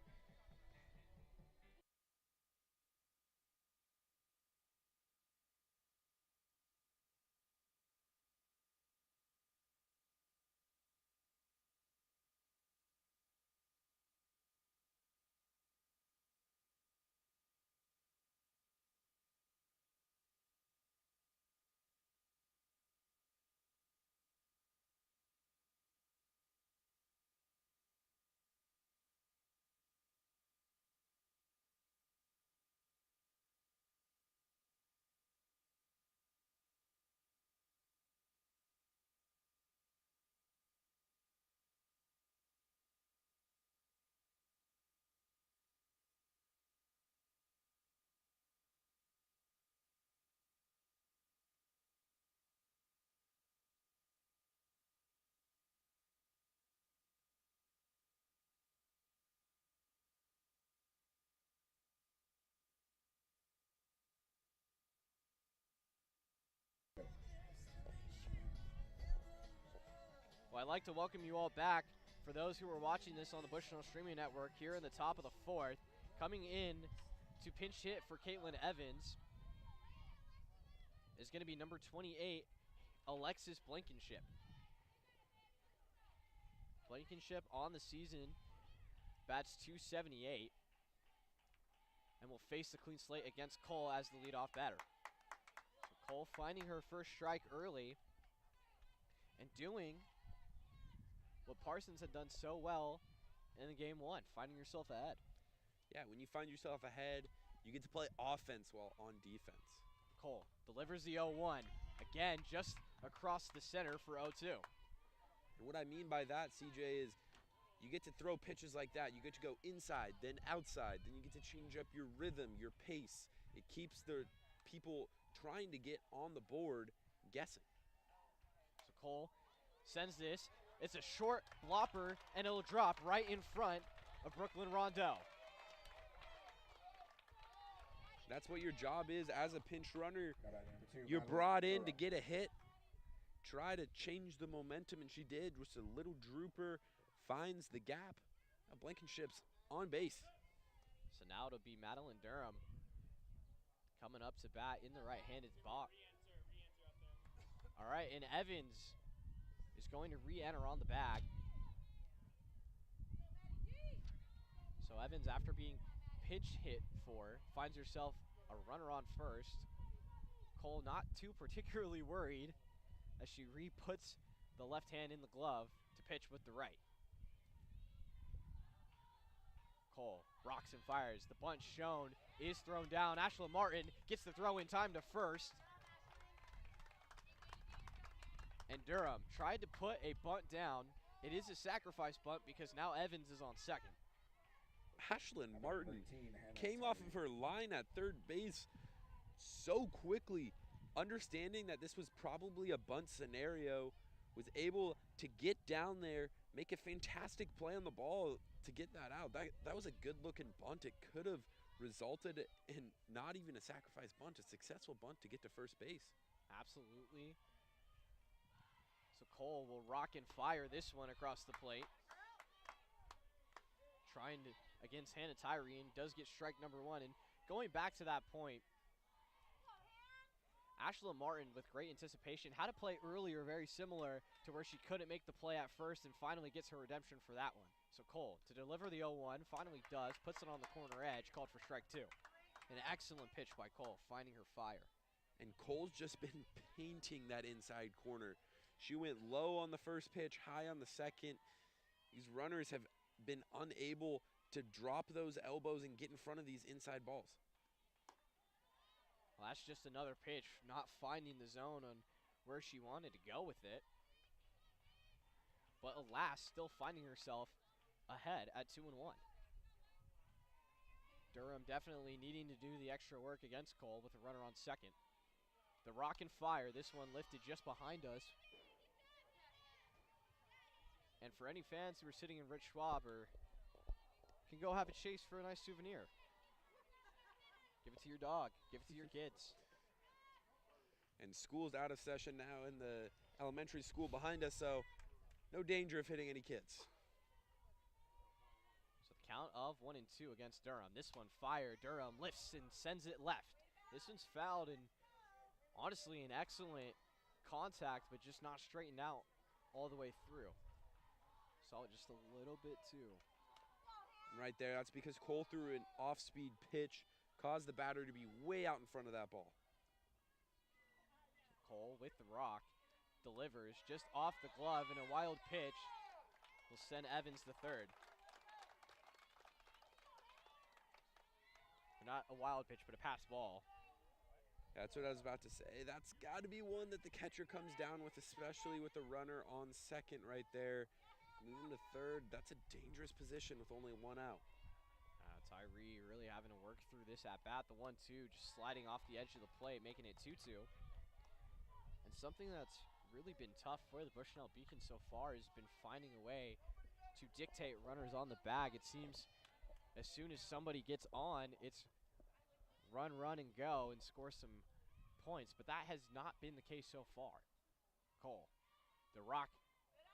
Well, I'd like to welcome you all back. For those who are watching this on the Bushnell Streaming Network, here in the top of the 4th, coming in to pinch hit for Caitlin Evans is going to be number 28, Alexis Blankenship. Blankenship on the season bats .278 and will face the clean slate against Cole as the leadoff batter. So Cole finding her first strike early and doing what Parsons had done so well in the game 1, finding yourself ahead. Yeah, when you find yourself ahead, you get to play offense while on defense. Cole delivers the 0-1, again just across the center for 0-2. And what I mean by that, CJ, is you get to throw pitches like that. You get to go inside, then outside. Then you get to change up your rhythm, your pace. It keeps the people trying to get on the board guessing. So Cole sends this. It's a short blopper, and it'll drop right in front of Brooklyn Rondeau. That's what your job is as a pinch runner. Batting number 2. You're Madeline brought in Durham. to get a hit, try to change the momentum, and she did. Just a little drooper, finds the gap. Now Blankenship's on base. So now it'll be Madeline Durham coming up to bat in the right-handed box. All right, and Evans is going to re-enter on the bag. So Evans, after being pinch hit for, finds herself a runner on first. Cole not too particularly worried as she re-puts the left hand in the glove to pitch with the right. Cole rocks and fires. The bunt shown is thrown down. Ashla Martin gets the throw in time to first. And Durham tried to put a bunt down. It is a sacrifice bunt because now Evans is on second. Ashlyn Martin came off of her line at third base so quickly, understanding that this was probably a bunt scenario, was able to get down there, make a fantastic play on the ball to get that out. That was a good-looking bunt. It could have resulted in not even a sacrifice bunt, a successful bunt to get to first base. Absolutely. So Cole will rock and fire this one across the plate. Trying to, against Hannah Tyree, and does get strike number one. And going back to that point, Ashla Martin, with great anticipation, had a play earlier very similar to where she couldn't make the play at first and finally gets her redemption for that one. So Cole, to deliver the 0-1, finally does, puts it on the corner edge, called for strike two. An excellent pitch by Cole, finding her fire. And Cole's just been painting that inside corner. She went low on the first pitch, high on the second. These runners have been unable to drop those elbows and get in front of these inside balls. Well, that's just another pitch, not finding the zone on where she wanted to go with it. But alas, still finding herself ahead at 2-1. Durham definitely needing to do the extra work against Cole with a runner on second. The rock and fire, this one lifted just behind us. And for any fans who are sitting in Rich Schwab, or can go have a chase for a nice souvenir. Give it to your dog. Give it to your kids. And school's out of session now in the elementary school behind us, so no danger of hitting any kids. So the count of 1-2 against Durham. This one fired. Durham lifts and sends it left. This one's fouled, and honestly an excellent contact, but just not straightened out all the way through. Saw it just a little bit too. And right there, that's because Cole threw an off-speed pitch, caused the batter to be way out in front of that ball. Cole with the rock, delivers just off the glove, and a wild pitch will send Evans to third. Or not a wild pitch, but a pass ball. That's what I was about to say. That's got to be one that the catcher comes down with, especially with the runner on second right there. Moving to third, that's a dangerous position with only one out. Tyree really having to work through this at-bat. The 1-2 just sliding off the edge of the plate, making it 2-2. And something that's really been tough for the Bushnell Beacon so far has been finding a way to dictate runners on the bag. It seems as soon as somebody gets on, it's run, and go, and score some points. But that has not been the case so far. Cole, the rock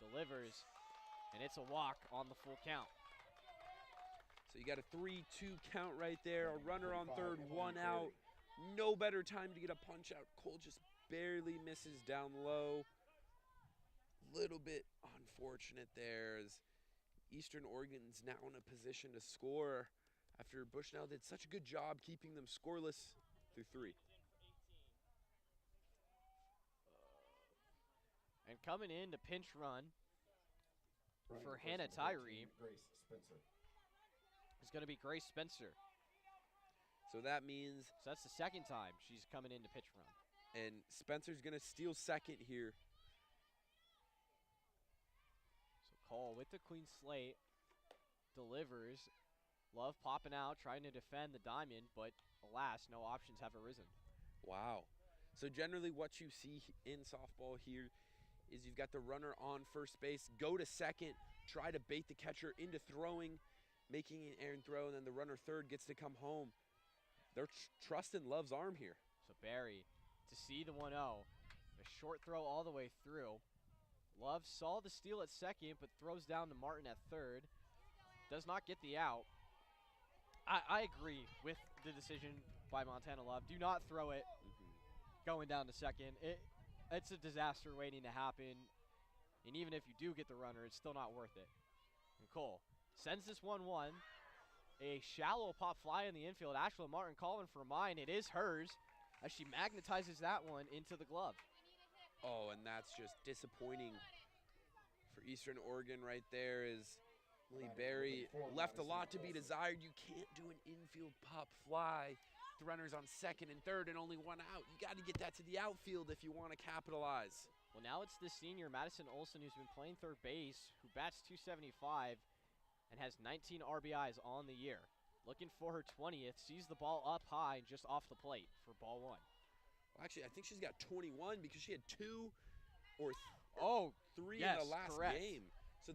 delivers, and it's a walk on the full count. So you got a 3-2 count right there, a runner on third, one out. No better time to get a punch out. Cole just barely misses down low. Little bit unfortunate there, as Eastern Oregon's now in a position to score after Bushnell did such a good job keeping them scoreless through three. And coming in to pinch run for Hannah Tyree is going to be Grace Spencer. So that means... So that's the second time she's coming in to pitch run. And Spencer's going to steal second here. So Cole with the clean slate delivers. Love popping out, trying to defend the diamond, but alas, no options have arisen. Wow. So generally what you see in softball here is you've got the runner on first base, go to second, try to bait the catcher into throwing, making an errant throw, and then the runner third gets to come home. They're trusting Love's arm here. So Barry to see the 1-0. A short throw all the way through. Love saw the steal at second, but throws down to Martin at third. Does not get the out. I agree with the decision by Montana Love. Do not throw it going down to second. It's a disaster waiting to happen. And even if you do get the runner, it's still not worth it. And Cole sends this 1-1. A shallow pop fly in the infield. Ashla Martin calling for mine. It is hers as she magnetizes that one into the glove. Oh, and that's just disappointing for Eastern Oregon right there, as Lee Berry left a lot to be desired. You can't do an infield pop fly. The runner's on second and third and only one out. You got to get that to the outfield if you want to capitalize. Well, now it's the senior, Madison Olson, who's been playing third base, who bats .275 and has 19 RBIs on the year. Looking for her 20th, sees the ball up high just off the plate for ball one. Well, actually, I think she's got 21 because she had two or three yes, in the last correct. game. So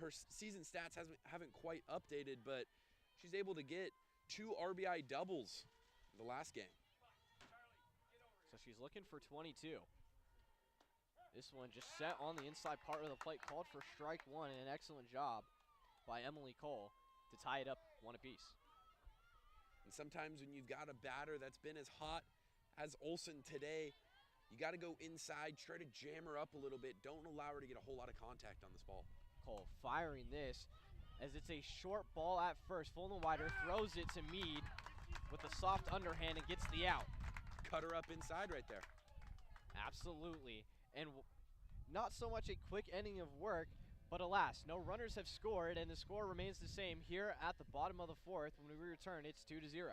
her season stats haven't quite updated, but she's able to get 2 RBI doubles in the last game. So she's looking for 22. This one just set on the inside part of the plate, called for strike one, and an excellent job by Emily Cole to tie it up one apiece. And sometimes when you've got a batter that's been as hot as Olson today, you got to go inside, try to jam her up a little bit. Don't allow her to get a whole lot of contact on this ball. Cole firing this as it's a short ball at first, full and wider, throws it to Mead with a soft underhand and gets the out. Cut her up inside right there. Absolutely, and not so much a quick ending of work, but alas, no runners have scored, and the score remains the same here at the bottom of the fourth. When we return, it's 2-0.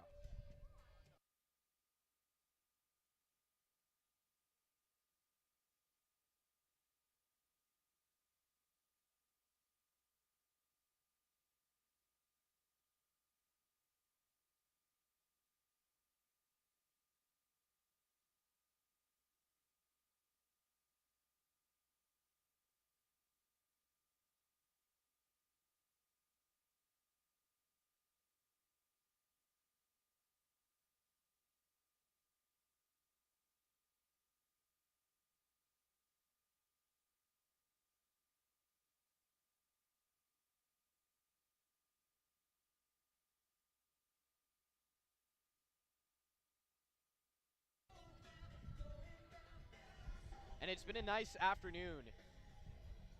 And it's been a nice afternoon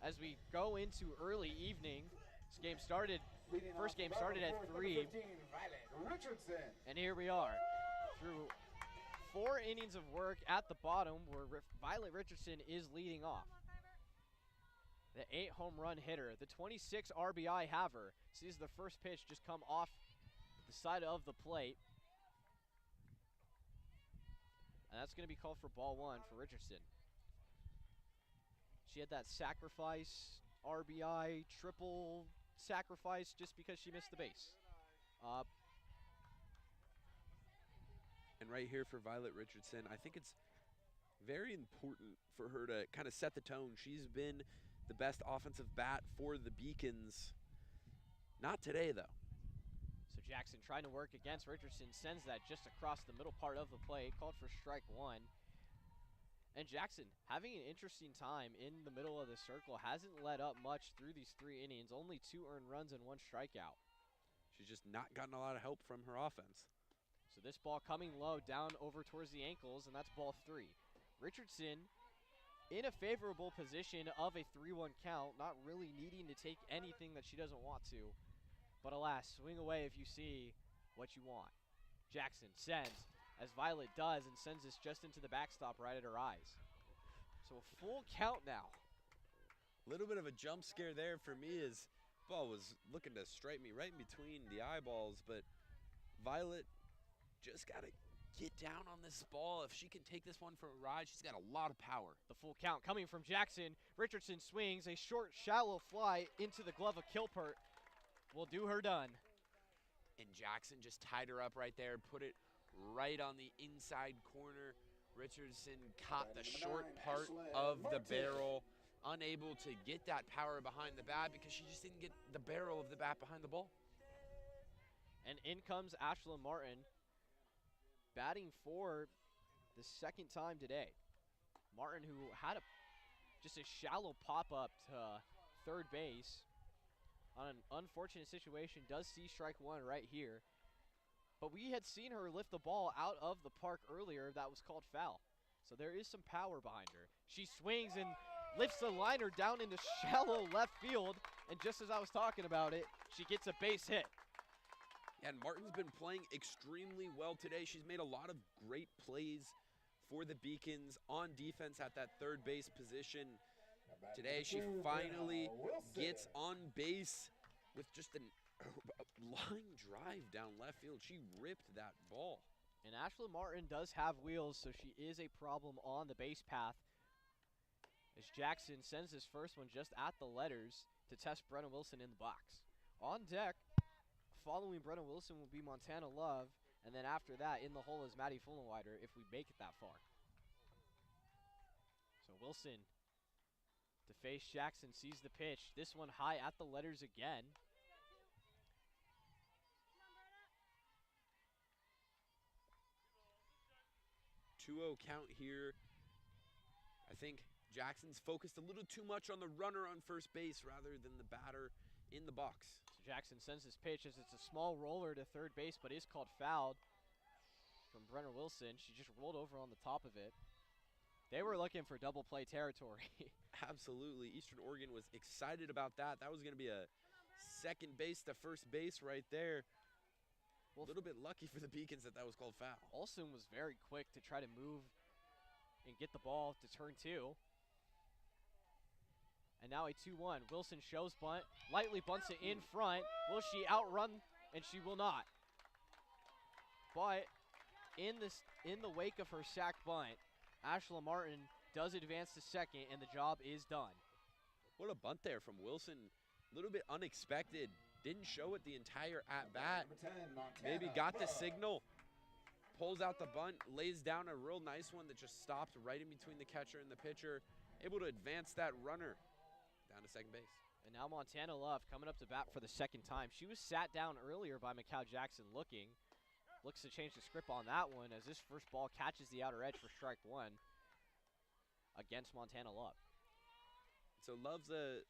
as we go into early evening. This game started, first game started at 3. 15, Violet Richardson. And here we are through 4 innings of work at the bottom, where Violet Richardson is leading off. The 8 home run hitter, the 26 RBI haver, sees the first pitch just come off the side of the plate. And that's going to be called for ball one for Richardson. She had that sacrifice, RBI, triple sacrifice just because she missed the base. And right here for Violet Richardson, I think it's very important for her to kind of set the tone. She's been the best offensive bat for the Beacons. Not today, though. So Jackson trying to work against Richardson, sends that just across the middle part of the plate, called for strike one. And Jackson having an interesting time in the middle of the circle, hasn't let up much through these 3 innings, only 2 earned runs and 1 strikeout. She's just not gotten a lot of help from her offense. So this ball coming low down over towards the ankles, and that's ball 3. Richardson in a favorable position of a 3-1 count, not really needing to take anything that she doesn't want to. But alas, swing away if you see what you want. Jackson sends, as Violet does, and sends this just into the backstop right at her eyes. So a full count now. A little bit of a jump scare there for me, as ball was looking to strike me right in between the eyeballs, but Violet just got to get down on this ball. If she can take this one for a ride, she's got a lot of power. The full count coming from Jackson. Richardson swings a short, shallow fly into the glove of Kilpert. Will do her done. And Jackson just tied her up right there, put it right on the inside corner. Richardson caught the short part of the barrel, unable to get that power behind the bat because she just didn't get the barrel of the bat behind the ball. And in comes Ashlyn Martin, batting for the second time today. Martin, who had just a shallow pop-up to third base on an unfortunate situation, does see strike one right here. But we had seen her lift the ball out of the park earlier. That was called foul. So there is some power behind her. She swings and lifts the liner down into shallow left field. And just as I was talking about it, she gets a base hit. And Martin's been playing extremely well today. She's made a lot of great plays for the Beacons on defense at that third base position. Today she finally gets on base with just a line drive down left field. She ripped that ball. And Ashley Martin does have wheels, so she is a problem on the base path. As Jackson sends his first one just at the letters to test Brenna Wilson in the box. On deck, following Brenna Wilson will be Montana Love, and then after that, in the hole is Maddie Fullenwider if we make it that far. So Wilson to face Jackson, sees the pitch. This one high at the letters again. 2-0 count here. I think Jackson's focused a little too much on the runner on first base rather than the batter in the box. So Jackson sends his pitch as it's a small roller to third base, but is called fouled from Brenna Wilson. She just rolled over on the top of it. They were looking for double play territory. Absolutely. Eastern Oregon was excited about that. That was going to be a second base to first base right there. Well, a little bit lucky for the Beacons that that was called foul. Olsen was very quick to try to move and get the ball to turn two. And now a 2-1. Wilson shows bunt, lightly bunts it in front. Will she outrun? And she will not. But in the wake of her sack bunt, Ashla Martin does advance to second, and the job is done. What a bunt there from Wilson. A little bit unexpected. Didn't show it the entire at-bat. Maybe got the signal. Pulls out the bunt, lays down a real nice one that just stopped right in between the catcher and the pitcher. Able to advance that runner down to second base. And now Montana Love coming up to bat for the second time. She was sat down earlier by Macau Jackson looking. Looks to change the script on that one as this first ball catches the outer edge for strike one against Montana Love. So Love's a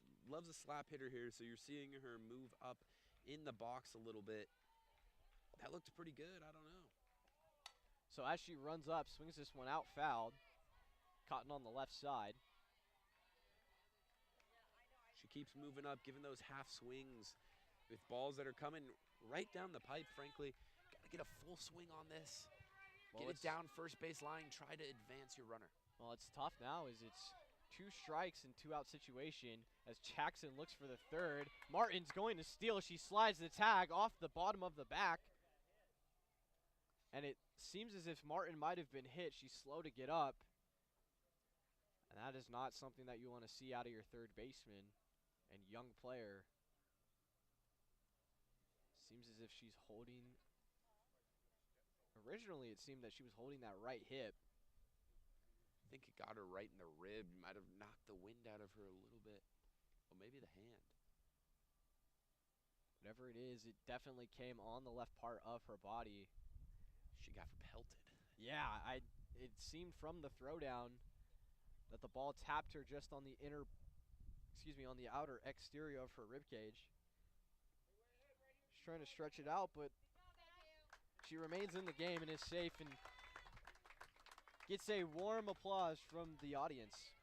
slap hitter here, so you're seeing her move up in the box a little bit. That looked pretty good, I don't know. So as she runs up, swings this one out fouled. Cotton on the left side. She keeps moving up, giving those half swings with balls that are coming right down the pipe, frankly. Gotta get a full swing on this. Get it down first base line, try to advance your runner. Well, it's tough now as it's 2 strikes and 2 out situation as Jackson looks for the third. Martin's going to steal. She slides the tag off the bottom of the back. And it seems as if Martin might have been hit. She's slow to get up. And that is not something that you want to see out of your third baseman and young player. Seems as if she's holding. Originally, it seemed that she was holding that right hip. I think it got her right in the rib. Might have knocked the wind out of her a little bit. Or maybe the hand. Whatever it is, it definitely came on the left part of her body. She got pelted. Yeah, it seemed from the throwdown that the ball tapped her just on the on the outer exterior of her rib cage. She's trying to stretch it out, but she remains in the game and is safe and gets a warm applause from the audience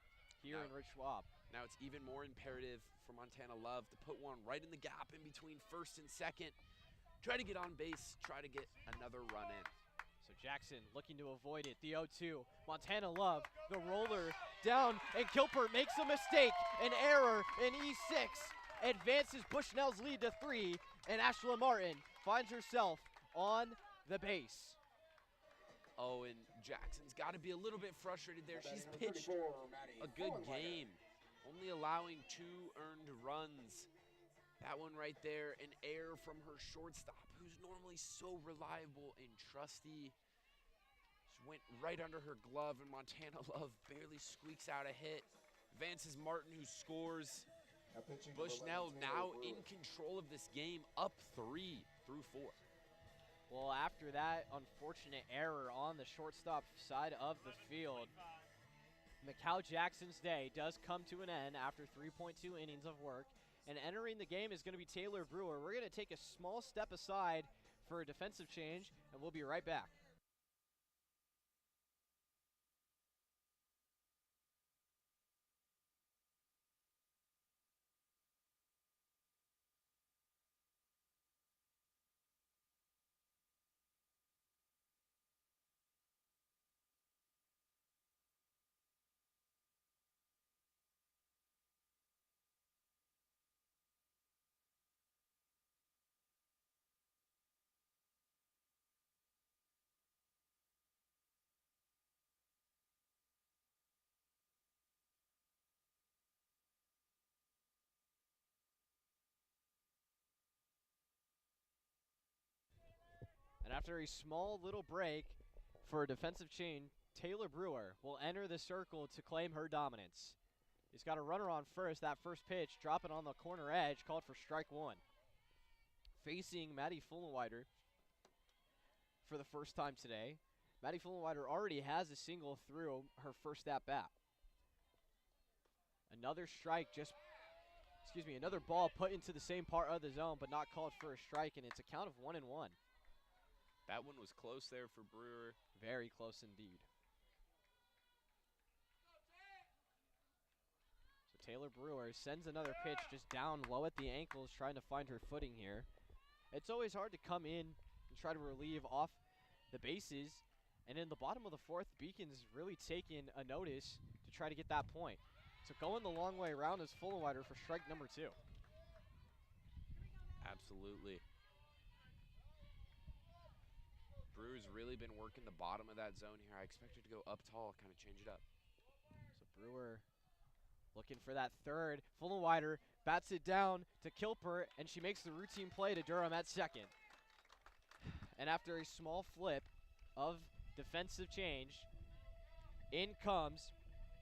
here in Rich Schwab. Now it's even more imperative for Montana Love to put one right in the gap in between first and second. Try to get on base, try to get another run in. So Jackson looking to avoid it, the 0-2. Montana Love, the roller down, and Gilbert makes a mistake, an error in E6. Advances Bushnell's lead to 3, and Ashla Martin finds herself on the base. Oh, and Jackson's got to be a little bit frustrated there. She's pitched a good game, only allowing 2 earned runs. That one right there, an error from her shortstop, who's normally so reliable and trusty. Just went right under her glove, and Montana Love barely squeaks out a hit. Advances Martin, who scores. Bushnell now in control of this game, up 3 through 4. Well, after that unfortunate error on the shortstop side of the field, Macau Jackson's day does come to an end after 3.2 innings of work. And entering the game is going to be Taylor Brewer. We're going to take a small step aside for a defensive change, and we'll be right back. And after a small little break for a defensive chain, Taylor Brewer will enter the circle to claim her dominance. He's got a runner on first. That first pitch, dropping on the corner edge, called for strike one. Facing Maddie Fullenwider for the first time today. Maddie Fullenwider already has a single through her first at-bat. Another strike another ball put into the same part of the zone, but not called for a strike, and it's a count of 1-1. That one was close there for Brewer. Very close indeed. So Taylor Brewer sends another pitch just down low at the ankles, trying to find her footing here. It's always hard to come in and try to relieve off the bases, and in the bottom of the fourth, Beacon's really taken a notice to try to get that point. So going the long way around is Fullenwider for strike number 2. Absolutely. Brewer's really been working the bottom of that zone here. I expect her to go up tall, kind of change it up. So Brewer looking for that third. Fullenwider bats it down to Kilper, and she makes the routine play to Durham at second. And after a small flip of defensive change, in comes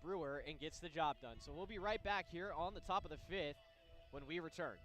Brewer and gets the job done. So we'll be right back here on the top of the 5th when we return.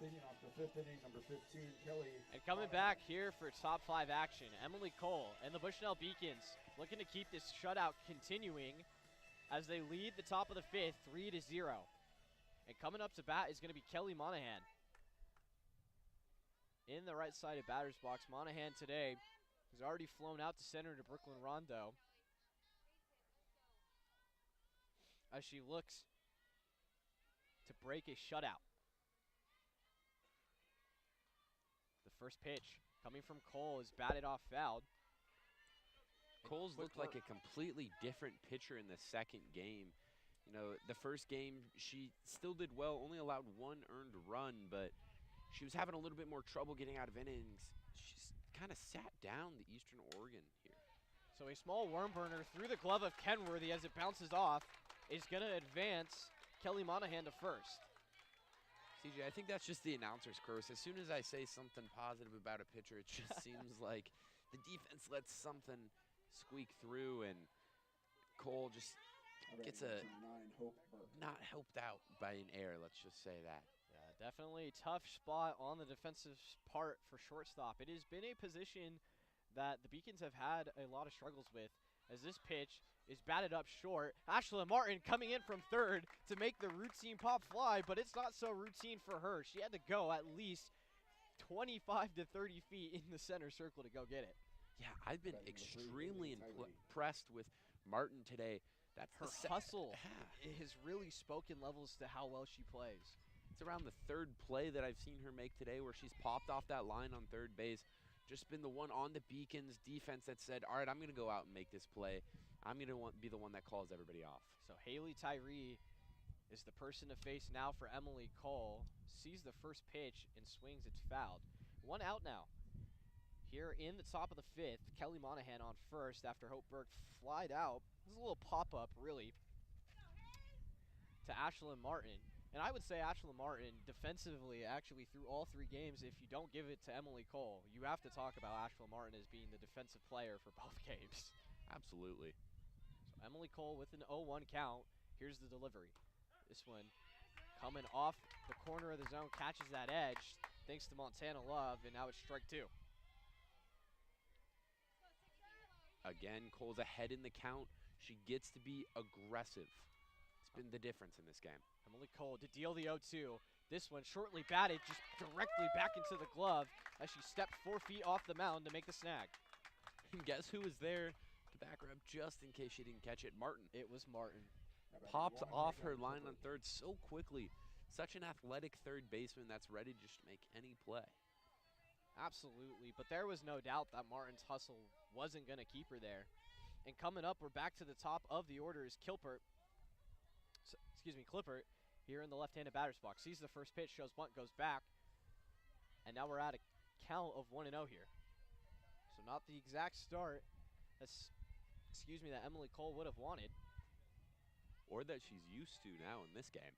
Leading off the 5th inning, number 15, Kelly. And coming back here for top 5 action, Emily Cole and the Bushnell Beacons looking to keep this shutout continuing as they lead the top of the 5th 3-0. And coming up to bat is going to be Kelly Monahan. In the right side of batter's box, Monahan today has already flown out to center to Brooklyn Rondo as she looks to break a shutout. First pitch coming from Cole is batted off fouled. Cole's looked like a completely different pitcher in the second game. You know, the first game she still did well, only allowed 1 earned run, but she was having a little bit more trouble getting out of innings. She's kind of sat down the Eastern Oregon here. So a small worm burner through the glove of Kenworthy as it bounces off is going to advance Kelly Monahan to first. CJ, I think that's just the announcer's curse. As soon as I say something positive about a pitcher, it just seems like the defense lets something squeak through, and Cole just gets not helped out by an error, let's just say that. Yeah, definitely a tough spot on the defensive part for shortstop. It has been a position that the Beacons have had a lot of struggles with, as this pitch is batted up short. Ashlyn Martin coming in from third to make the routine pop fly, but it's not so routine for her. She had to go at least 25 to 30 feet in the center circle to go get it. Yeah, I've been extremely impressed with Martin today. That's her hustle has really spoken levels to how well she plays. It's around the 3rd play that I've seen her make today where she's popped off that line on third base. Just been the one on the Beacons defense that said, all right, I'm going to go out and make this play. I'm going to be the one that calls everybody off. So Haley Tyree is the person to face now for Emily Cole. Sees the first pitch and swings, it's fouled. 1 out now. Here in the top of the 5th, Kelly Monahan on first after Hope Burke flied out. This is a little pop-up, really, to Ashlyn Martin. And I would say Ashlyn Martin defensively, actually through all 3 games, if you don't give it to Emily Cole, you have to talk about Ashlyn Martin as being the defensive player for both games. Absolutely. So Emily Cole with an 0-1 count. Here's the delivery. This one coming off the corner of the zone, catches that edge thanks to Montana Love, and now it's strike 2. Again, Cole's ahead in the count. She gets to be aggressive. It's been the difference in this game. Emily Cole to deal the 0-2. This one shortly batted, just directly back into the glove as she stepped 4 feet off the mound to make the snag. And guess who was there to back her up just in case she didn't catch it? Martin. It was Martin. Pops off her line on third so quickly. Such an athletic third baseman that's ready just to make any play. Absolutely, but there was no doubt that Martin's hustle wasn't going to keep her there. And coming up, we're back to the top of the order is Clippert here in the left-handed batter's box. Sees the first pitch, shows bunt, goes back. And now we're at a count of 1-0 here. So not the exact start that Emily Cole would have wanted. Or that she's used to now in this game.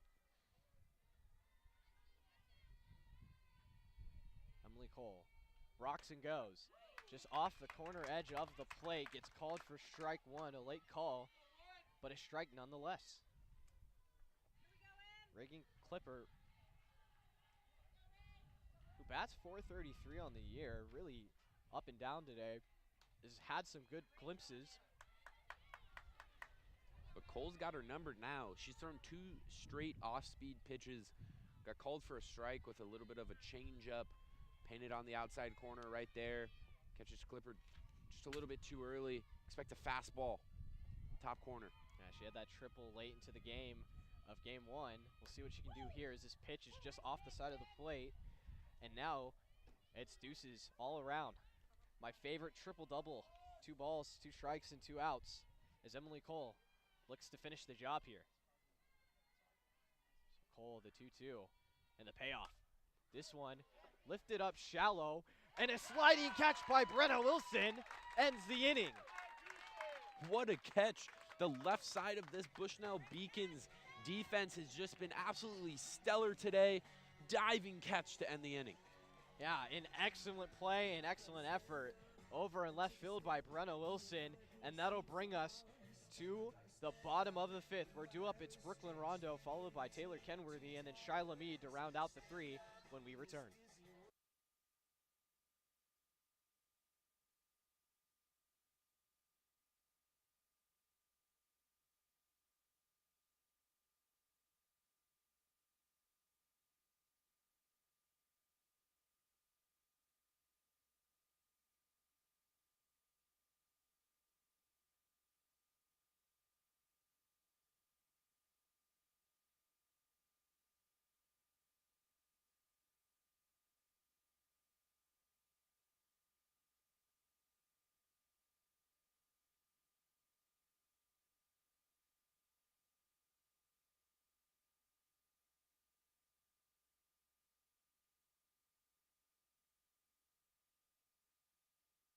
Emily Cole rocks and goes. Just off the corner edge of the plate, gets called for strike one, a late call, but a strike nonetheless. Reagan Clippert, who bats .433 on the year, really up and down today, has had some good glimpses. But Cole's got her numbered now. She's thrown 2 straight off-speed pitches. Got called for a strike with a little bit of a change-up. Painted on the outside corner right there. Catches Clippert just a little bit too early. Expect a fastball. Top corner. Yeah, she had that triple late into the game of game 1. We'll see what she can do here as this pitch is just off the side of the plate. And now it's deuces all around. My favorite triple-double. 2 balls, 2 strikes, and 2 outs as Emily Cole looks to finish the job here. So Cole, the 2-2, and the payoff. This one lifted up shallow, and a sliding catch by Brenna Wilson ends the inning. What a catch. The left side of this Bushnell Beacons defense has just been absolutely stellar today. Diving catch to end the inning. Yeah, an excellent play and excellent effort over in left field by Brenna Wilson, and that'll bring us to the bottom of the 5th. We're due up. It's Brooklyn Rondo, followed by Taylor Kenworthy, and then Shyla Mead to round out the 3 when we return.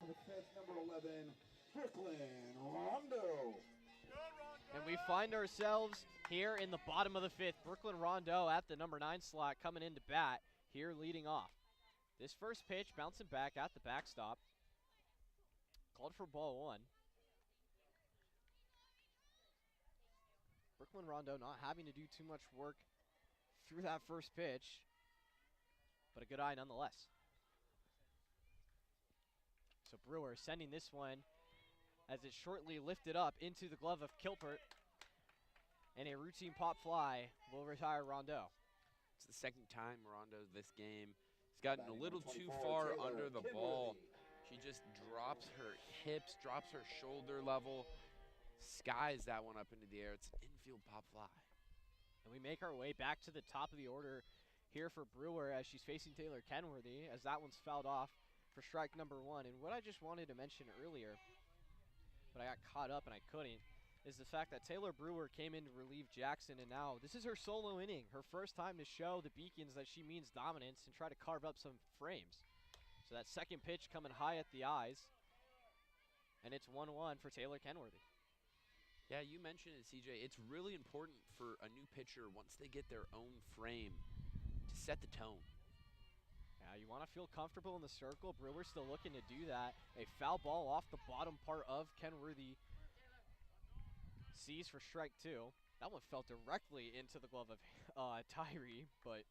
The 5th, number 11, Brooklyn Rondo. And we find ourselves here in the bottom of the 5th. Brooklyn Rondo at the number 9 slot coming into bat here leading off. This first pitch bouncing back at the backstop. Called for ball 1. Brooklyn Rondo not having to do too much work through that first pitch, but a good eye nonetheless. So Brewer sending this one as it's shortly lifted up into the glove of Kilpert. And a routine pop fly will retire Rondo. It's the second time Rondo this game. He's gotten a little too far under the ball. She just drops her hips, drops her shoulder level, skies that one up into the air. It's an infield pop fly. And we make our way back to the top of the order here for Brewer as she's facing Taylor Kenworthy as that one's fouled off for strike number 1. And what I just wanted to mention earlier, but I got caught up and I couldn't, is the fact that Taylor Brewer came in to relieve Jackson, and now this is her solo inning, her first time to show the Beacons that she means dominance and try to carve up some frames. So that second pitch coming high at the eyes, and it's 1-1 for Taylor Kenworthy. Yeah, you mentioned it, CJ. It's really important for a new pitcher, once they get their own frame, to set the tone. Yeah, you want to feel comfortable in the circle. Brewer's still looking to do that. A foul ball off the bottom part of Kenworthy. Sees for strike 2. That one fell directly into the glove of Tyree, but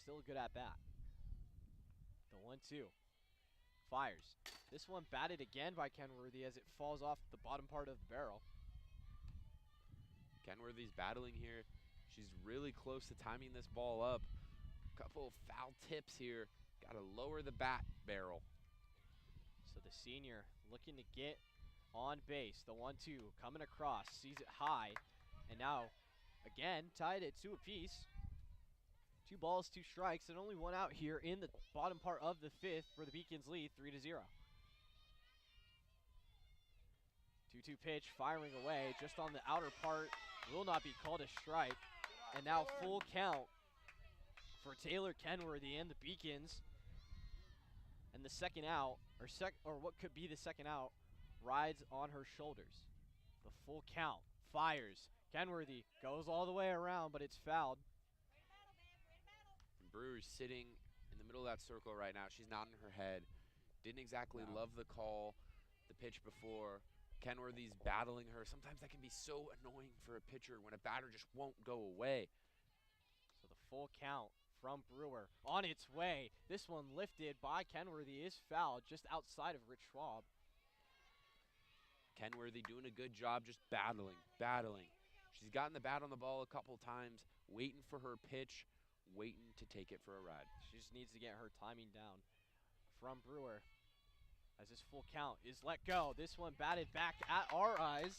still a good at bat. The 1-2. Fires. This one batted again by Kenworthy as it falls off the bottom part of the barrel. Kenworthy's battling here. She's really close to timing this ball up. Couple of foul tips here. Got to lower the bat barrel. So the senior looking to get on base. The 1-2 coming across, sees it high, and now again tied at 2 apiece. 2 balls, 2 strikes, and only 1 out here in the bottom part of the 5th for the Beacons lead 3-0. 2-2 pitch firing away just on the outer part, will not be called a strike. And now full count for Taylor Kenworthy and the Beacons. And the second out, or what could be the second out, rides on her shoulders. The full count, fires. Kenworthy goes all the way around, but it's fouled. Brewer's sitting in the middle of that circle right now. She's nodding her head. Didn't exactly love the call, the pitch before. Kenworthy's battling her. Sometimes that can be so annoying for a pitcher when a batter just won't go away. So the full count from Brewer on its way. This one lifted by Kenworthy is fouled just outside of Rich Schwab. Kenworthy doing a good job just battling. She's gotten the bat on the ball a couple times, waiting for her pitch, waiting to take it for a ride. She just needs to get her timing down from Brewer. As this full count is let go. This one batted back at our eyes.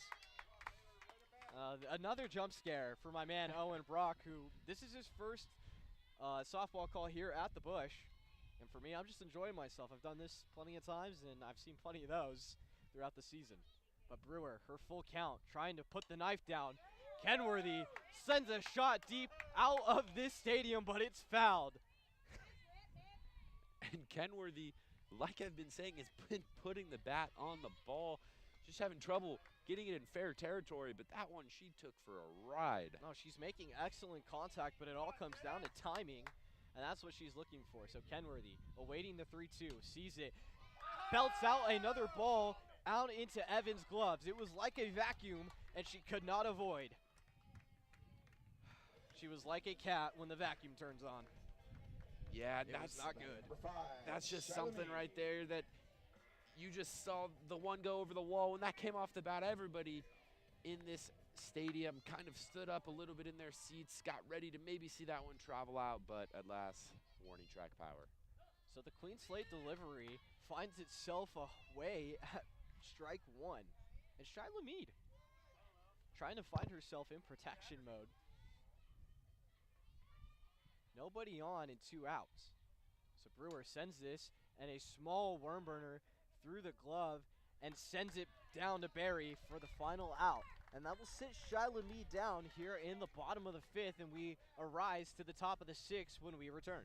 Another jump scare for my man Owen Brock, who this is his first softball call here at the Busch. And for me, I'm just enjoying myself. I've done this plenty of times, and I've seen plenty of those throughout the season. But Brewer, her full count, trying to put the knife down. Kenworthy sends a shot deep out of this stadium, but it's fouled. And Kenworthy, like I've been saying, has been putting the bat on the ball. Just having trouble getting it in fair territory, but that one she took for a ride. No, she's making excellent contact, but it all comes down to timing, and that's what she's looking for. So Kenworthy, awaiting the 3-2, sees it, belts out another ball out into Evans' gloves. It was like a vacuum, and she could not avoid. She was like a cat when the vacuum turns on. Yeah, That's not good. That's just something right there that you just saw the one go over the wall. When that came off the bat, everybody in this stadium kind of stood up a little bit in their seats, got ready to maybe see that one travel out, but at last, warning track power. So the clean slate delivery finds itself a way at strike 1. And Shyla Mead trying to find herself in protection mode. Nobody on and 2 outs. So Brewer sends this and a small worm burner through the glove and sends it down to Barry for the final out. And that will sit Shyla Mead down here in the bottom of the 5th, and we arise to the top of the 6th when we return.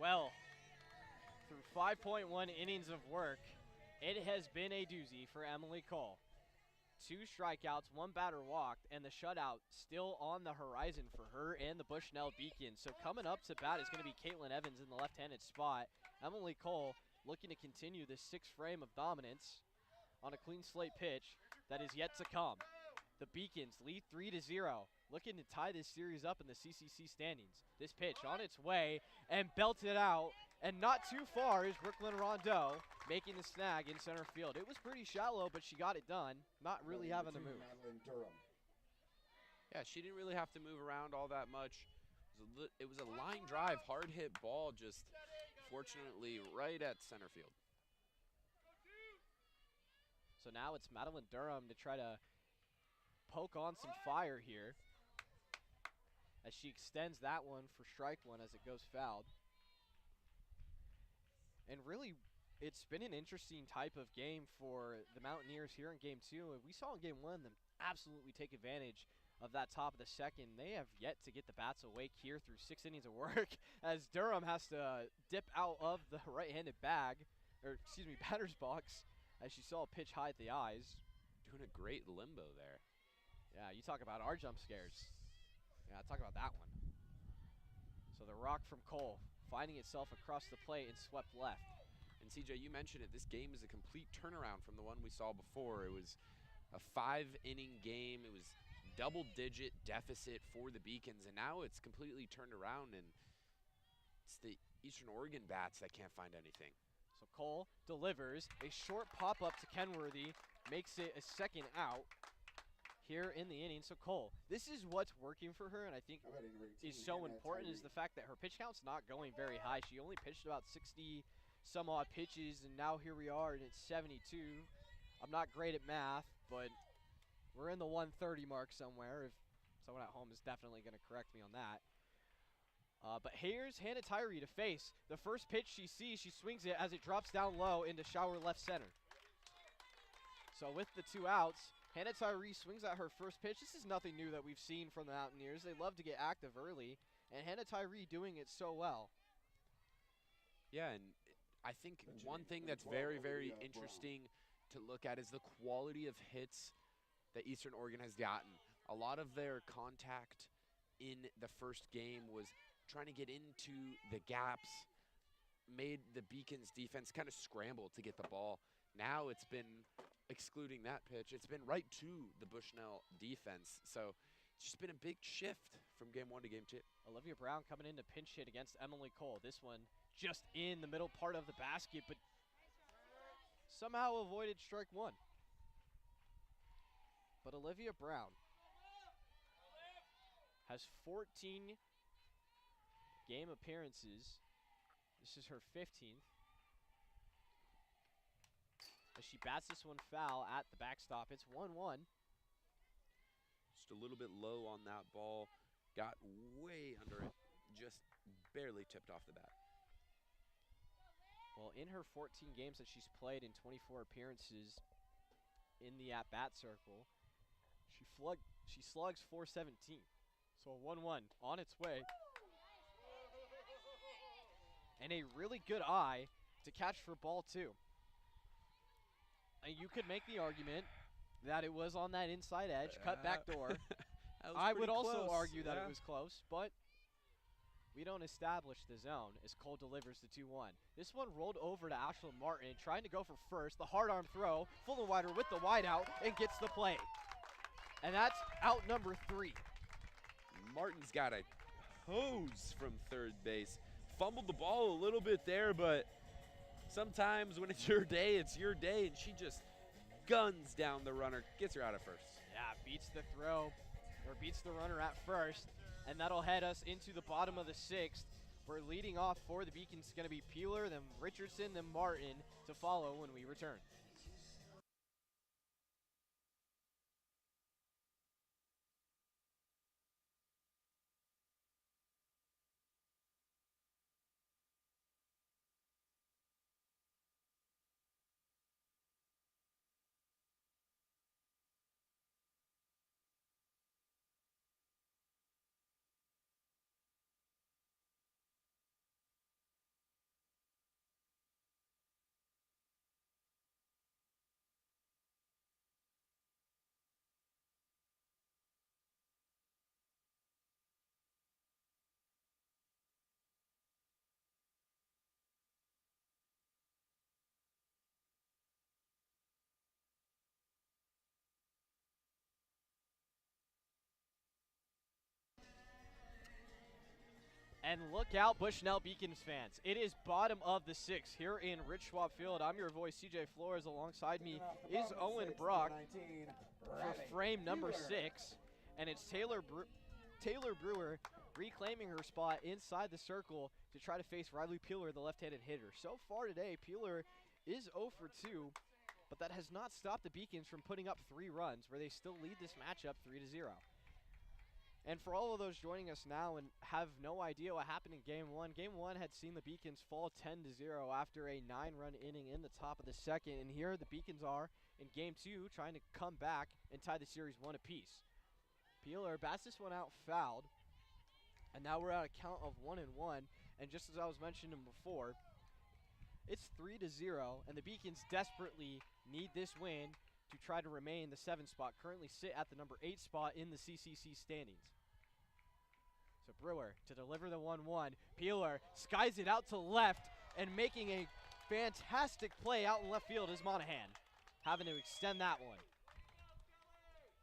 Well, through 5.1 innings of work, it has been a doozy for Emily Cole. 2 strikeouts, 1 batter walked, and the shutout still on the horizon for her and the Bushnell Beacons. So coming up to bat is going to be Caitlin Evans in the left-handed spot. Emily Cole looking to continue this 6th frame of dominance on a clean slate pitch that is yet to come. The Beacons lead 3-0, looking to tie this series up in the CCC standings. This pitch on its way and belted out, and not too far is Brooklyn Rondeau making the snag in center field. It was pretty shallow, but she got it done, not really having to move. Yeah, she didn't really have to move around all that much. It was a line drive, hard hit ball, just Fortunately, right at center field. So now it's Madeline Durham to try to poke on some fire here as she extends that one for strike one as it goes fouled. And really, it's been an interesting type of game for the Mountaineers here in game two. We saw in game one them absolutely take advantage of that top of the second. They have yet to get the bats awake here through 6 innings of work as Durham has to dip out of the right-handed batter's box as she saw a pitch high at the eyes. Doing a great limbo there. Yeah, you talk about our jump scares. Yeah, talk about that one. So the rock from Cole finding itself across the plate and swept left. And CJ, you mentioned it, this game is a complete turnaround from the one we saw before. It was a 5-inning game. It was double-digit deficit for the Beacons, and now it's completely turned around, and it's the Eastern Oregon bats that can't find anything. So Cole delivers a short pop-up to Kenworthy, makes it a second out here in the inning. So Cole, this is what's working for her, and I think is so important is the fact that her pitch count's not going very high. She only pitched about 60 some odd pitches, and now here we are, and it's 72. I'm not great at math, but we're in the 130 mark somewhere. If someone at home is definitely going to correct me on that. But here's Hannah Tyree to face. The first pitch she sees, she swings it as it drops down low into shallow left center. So with the 2 outs, Hannah Tyree swings at her first pitch. This is nothing new that we've seen from the Mountaineers. They love to get active early, and Hannah Tyree doing it so well. Yeah, and I think one thing that's very, very interesting to look at is the quality of hits that Eastern Oregon has gotten. A lot of their contact in the first game was trying to get into the gaps, made the Beacons defense kind of scramble to get the ball. Now it's been, excluding that pitch, it's been right to the Bushnell defense. So it's just been a big shift from game 1 to game 2. Olivia Brown coming in to pinch hit against Emily Cole. This one just in the middle part of the basket, but somehow avoided strike 1. But Olivia Brown has 14 game appearances. This is her 15th. As she bats this one foul at the backstop, it's 1-1. Just a little bit low on that ball. Got way under it. Just barely tipped off the bat. Well, in her 14 games that she's played in 24 appearances in the at-bat circle, she slugs .417. So a 1-1 on its way. And a really good eye to catch for ball 2. And you could make the argument that it was on that inside edge, cut back door. I would also argue that it was close, but we don't establish the zone as Cole delivers the 2-1. This one rolled over to Ashlyn Martin, trying to go for first. The hard arm throw, full and wider with the wide out, and gets the play. And that's out number 3. Martin's got a hose from third base. Fumbled the ball a little bit there, but sometimes when it's your day, and she just guns down the runner, gets her out at first. Yeah, beats the throw, or beats the runner at first, and that'll head us into the bottom of the 6th. We're leading off for the Beacons. It's going to be Peeler, then Richardson, then Martin to follow when we return. And look out, Bushnell Beacons fans. It is bottom of the 6th here in Rich Schwab Field. I'm your voice, CJ Flores. Alongside me is Owen Brock for frame number 6. And it's Taylor Brewer reclaiming her spot inside the circle to try to face Riley Peeler, the left-handed hitter. So far today, Peeler is 0 for 2, but that has not stopped the Beacons from putting up 3 runs, where they still lead this matchup 3-0. And for all of those joining us now and have no idea what happened in Game 1, Game 1 had seen the Beacons fall 10-0 after a 9-run inning in the top of the second, and here the Beacons are in Game 2 trying to come back and tie the series 1 apiece. Peeler bats this one out fouled, and now we're at a count of 1-1, and just as I was mentioning before, it's 3-0, and the Beacons desperately need this win to try to remain the 7th spot, currently sit at the number 8 spot in the CCC standings. So Brewer to deliver the 1-1. Peeler skies it out to left, and making a fantastic play out in left field is Monahan, having to extend that one.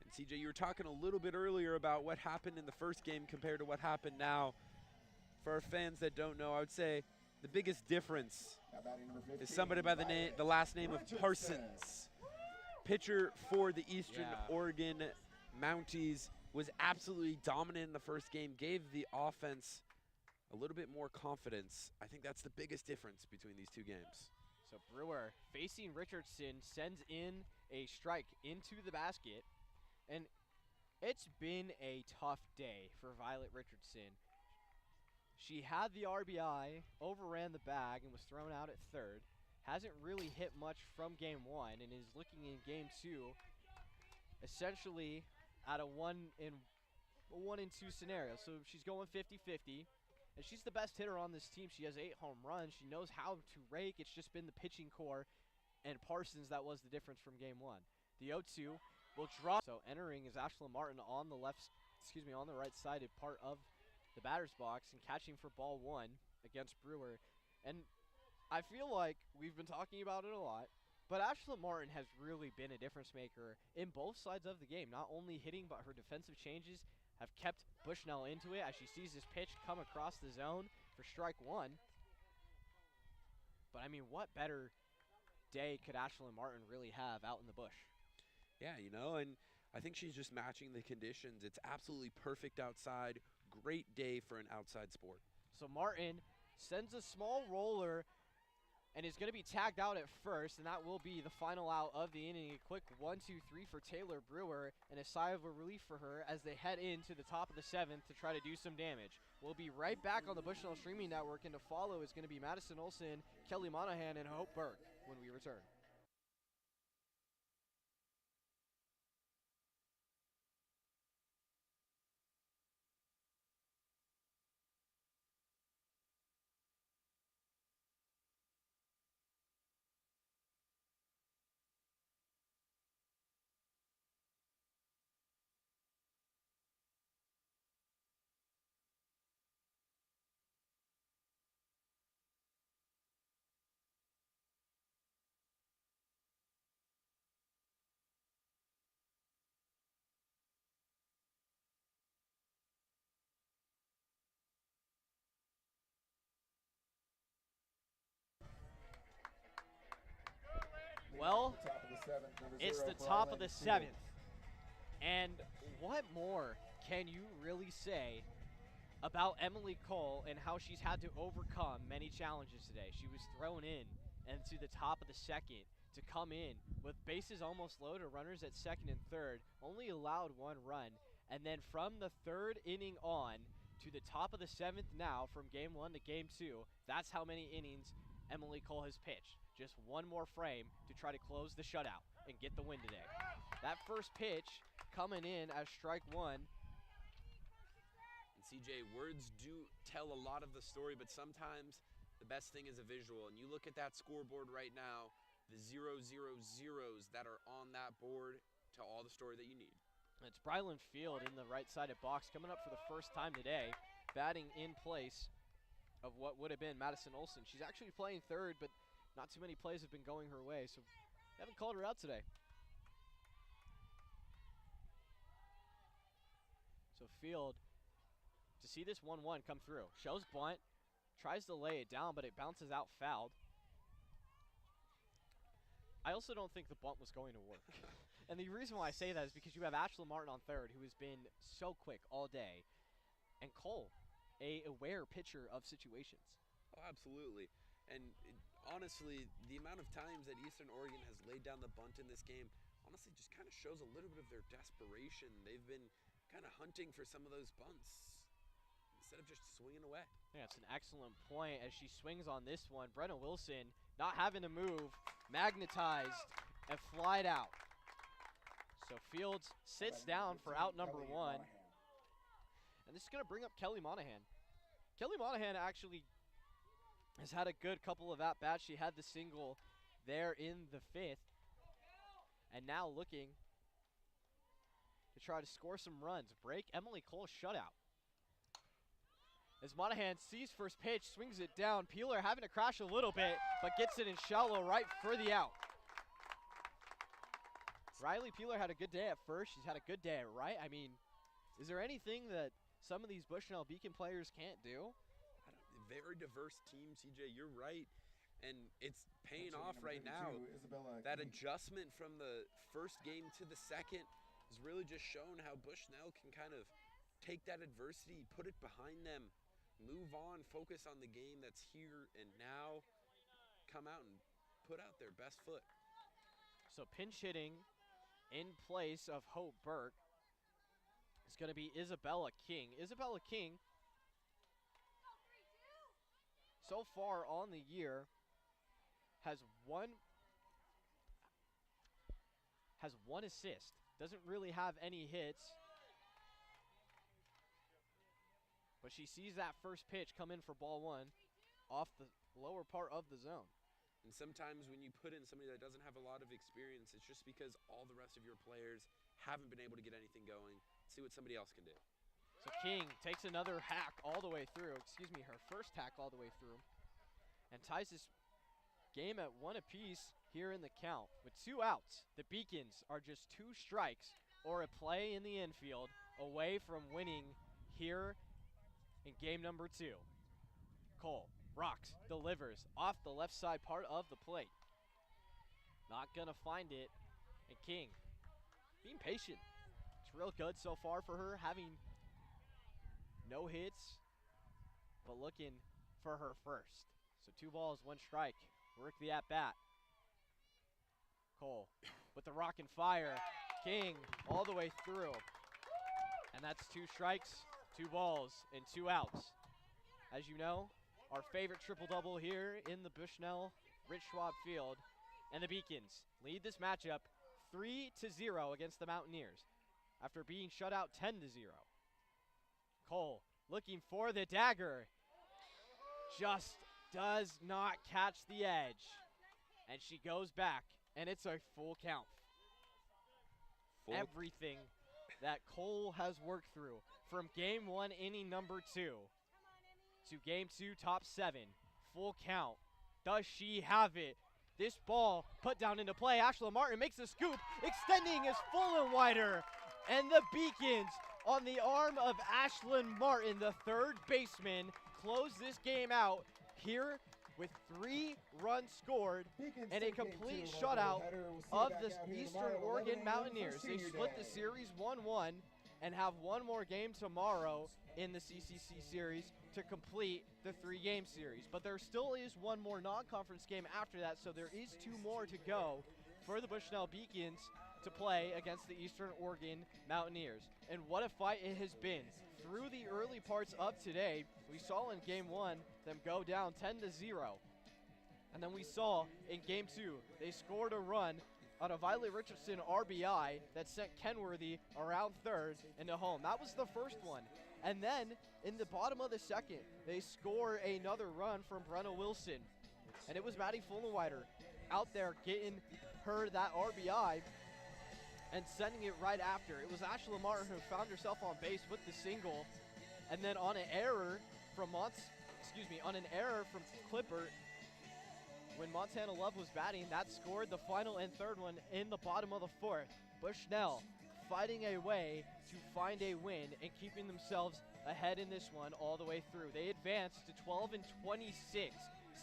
And CJ, you were talking a little bit earlier about what happened in the first game compared to what happened now. For our fans that don't know, I would say the biggest difference is somebody by the last name of Parsons. Pitcher for the Eastern Oregon Mounties, was absolutely dominant in the first game, gave the offense a little bit more confidence. I think that's the biggest difference between these two games. So Brewer facing Richardson sends in a strike into the basket, and it's been a tough day for Violet Richardson. She had the RBI, overran the bag, and was thrown out at third. Hasn't really hit much from Game 1 and is looking in Game 2 essentially at a 1-2 scenario. So she's going 50-50, and she's the best hitter on this team. She has 8 home runs. She knows how to rake. It's just been the pitching core and Parsons that was the difference from Game 1. The 0-2 will drop. So entering is Ashlyn Martin on the on the right-sided part of the batter's box and catching for ball 1 against Brewer. And I feel like we've been talking about it a lot, but Ashlyn Martin has really been a difference maker in both sides of the game. Not only hitting, but her defensive changes have kept Bushnell into it as she sees this pitch come across the zone for strike 1. But I mean, what better day could Ashlyn Martin really have out in the bush? Yeah, you know, and I think she's just matching the conditions. It's absolutely perfect outside. Great day for an outside sport. So Martin sends a small roller and is going to be tagged out at first, and that will be the final out of the inning. A quick 1-2-3 for Taylor Brewer, and a sigh of relief for her as they head into the top of the 7th to try to do some damage. We'll be right back on the Bushnell Streaming Network, and to follow is going to be Madison Olson, Kelly Monahan, and Hope Burke when we return. Well, it's the top of the 7th. And what more can you really say about Emily Cole and how she's had to overcome many challenges today? She was thrown in into the top of the 2nd to come in with bases almost loaded, runners at 2nd and 3rd, only allowed 1 run. And then from the 3rd inning on to the top of the 7th now, from Game 1 to Game 2, that's how many innings Emily Cole has pitched. Just 1 more frame to try to close the shutout and get the win today. That first pitch coming in as strike 1. And CJ, words do tell a lot of the story, but sometimes the best thing is a visual. And you look at that scoreboard right now, the 0-0-0s that are on that board tell all the story that you need. It's Brylan Field in the right-sided box coming up for the first time today, batting in place of what would have been Madison Olson. She's actually playing 3rd, but not too many plays have been going her way, so haven't called her out today. So Field, to see this 1-1 come through, shows bunt, tries to lay it down, but it bounces out fouled. I also don't think the bunt was going to work. And the reason why I say that is because you have Ashlyn Martin on 3rd, who has been so quick all day, and Cole a aware pitcher of situations. Oh, absolutely. And honestly, the amount of times that Eastern Oregon has laid down the bunt in this game honestly just kind of shows a little bit of their desperation. They've been kind of hunting for some of those bunts instead of just swinging away. Yeah, it's an excellent point as she swings on this one. Brenna Wilson not having to move, magnetized, and flied out. So Fields sits down for out number one. And this is going to bring up Kelly Monahan. Kelly Monahan actually has had a good couple of at-bats. She had the single there in the 5th. And now looking to try to score some runs. Break Emily Cole's shutout. As Monahan sees first pitch, swings it down. Peeler having to crash a little bit, but gets it in shallow right for the out. Riley Peeler had a good day at first. She's had a good day at right. I mean, is there anything that some of these Bushnell Beacon players can't do? Very diverse team, CJ. You're right. And it's paying off right now. That adjustment from the first game to the second has really just shown how Bushnell can kind of take that adversity, put it behind them, move on, focus on the game that's here and now, come out and put out their best foot. So pinch hitting in place of Hope Burke is going to be Isabella King. Isabella King, so far on the year, has one assist. Doesn't really have any hits. But she sees that first pitch come in for ball one off the lower part of the zone. And sometimes when you put in somebody that doesn't have a lot of experience, it's just because all the rest of your players haven't been able to get anything going. See what somebody else can do. So King takes another hack all the way through. Excuse me, her first hack all the way through. And ties this game at 1 apiece here in the count. With 2 outs, the Beacons are just 2 strikes or a play in the infield away from winning here in game number 2. Cole rocks, delivers off the left side part of the plate. Not gonna find it. And King being patient. It's real good so far for her, having no hits, but looking for her first. So 2 balls, 1 strike. Work the at-bat. Cole with the rock and fire. King all the way through. And that's 2 strikes, 2 balls, and 2 outs. As you know, our favorite triple-double here in the Bushnell Rich Schwab Field. And the Beacons lead this matchup 3-0 against the Mountaineers after being shut out 10-0. Cole looking for the dagger. Just does not catch the edge. And she goes back, and it's a full count. Everything that Cole has worked through from game 1, inning number 2, to game 2, top 7, full count. Does she have it? This ball put down into play. Ashla Martin makes a scoop, extending is full and wider. And the Beacons, on the arm of Ashlyn Martin, the third baseman, close this game out here with 3 runs scored and a complete shutout of the Eastern Oregon Mountaineers. They split the series 1-1 and have one more game tomorrow in the CCC series to complete the 3-game series. But there still is one more non-conference game after that, so there is 2 more to go for the Bushnell Beacons to play against the Eastern Oregon Mountaineers. And what a fight it has been. Through the early parts of today, we saw in game 1 them go down 10-0. And then we saw in game 2, they scored a run on a Violet Richardson RBI that sent Kenworthy around third into home. That was the first one. And then in the bottom of the second, they score another run from Brenna Wilson. And it was Maddie Fullenwider out there getting her that RBI and sending it right after. It was Ashla Martin who found herself on base with the single. And then on an error from Clippert, when Montana Love was batting, that scored the final and third one in the bottom of the 4th. Bushnell fighting a way to find a win and keeping themselves ahead in this one all the way through. They advanced to 12-26,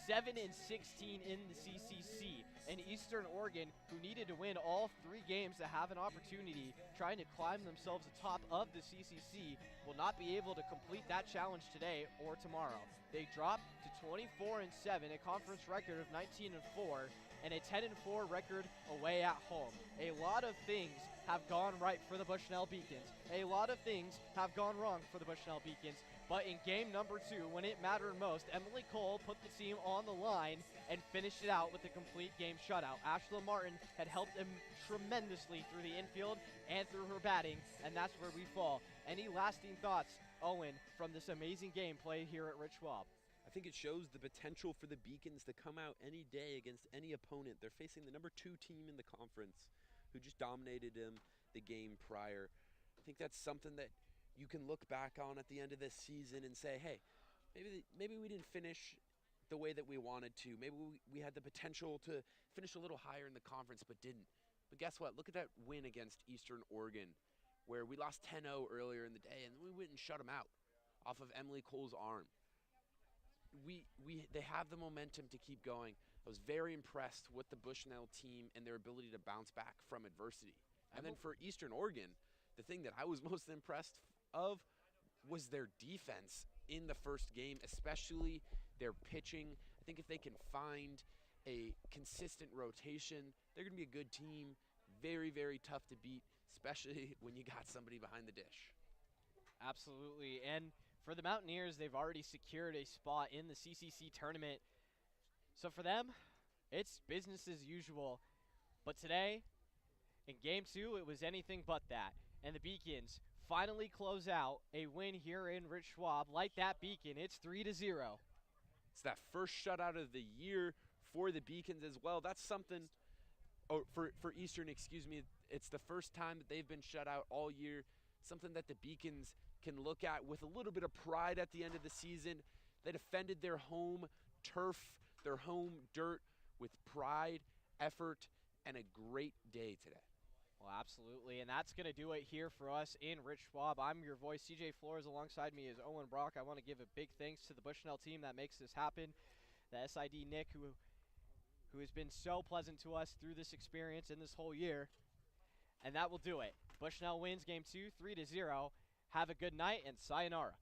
7-16 in the CCC. And Eastern Oregon, who needed to win all 3 games to have an opportunity trying to climb themselves atop of the CCC, will not be able to complete that challenge today or tomorrow. They dropped to 24-7, a conference record of 19-4, and a 10-4 record away at home. A lot of things have gone right for the Bushnell Beacons. A lot of things have gone wrong for the Bushnell Beacons. But in game number 2, when it mattered most, Emily Cole put the team on the line and finished it out with a complete game shutout. Ashla Martin had helped them tremendously through the infield and through her batting, and that's where we fall. Any lasting thoughts, Owen, from this amazing game played here at Rich Schwab? I think it shows the potential for the Beacons to come out any day against any opponent. They're facing the number 2 team in the conference who just dominated them the game prior. I think that's something that you can look back on at the end of this season and say, hey, maybe we didn't finish the way that we wanted to. Maybe we had the potential to finish a little higher in the conference but didn't. But guess what? Look at that win against Eastern Oregon where we lost 10-0 earlier in the day and we went and shut them out off of Emily Cole's arm. They have the momentum to keep going. I was very impressed with the Bushnell team and their ability to bounce back from adversity. And then for Eastern Oregon, the thing that I was most impressed of was their defense in the first game, especially their pitching. I think if they can find a consistent rotation, they're going to be a good team. Very, very tough to beat, especially when you got somebody behind the dish. Absolutely. And for the Mountaineers, they've already secured a spot in the CCC tournament. So for them, it's business as usual. But today, in Game 2, it was anything but that. And the Beacons finally close out a win here in Rich Schwab. Like that Beacon, it's 3-0. It's that first shutout of the year for the Beacons as well. That's something, for Eastern, excuse me, it's the first time that they've been shut out all year. Something that the Beacons can look at with a little bit of pride at the end of the season. They defended their home turf, their home dirt with pride, effort, and a great day today. Well, absolutely, and that's going to do it here for us in Rich Schwab. I'm your voice, CJ Flores. Alongside me is Owen Brock. I want to give a big thanks to the Bushnell team that makes this happen. The SID Nick, who has been so pleasant to us through this experience and this whole year. And that will do it. Bushnell wins Game 2, 3-0. Have a good night, and sayonara.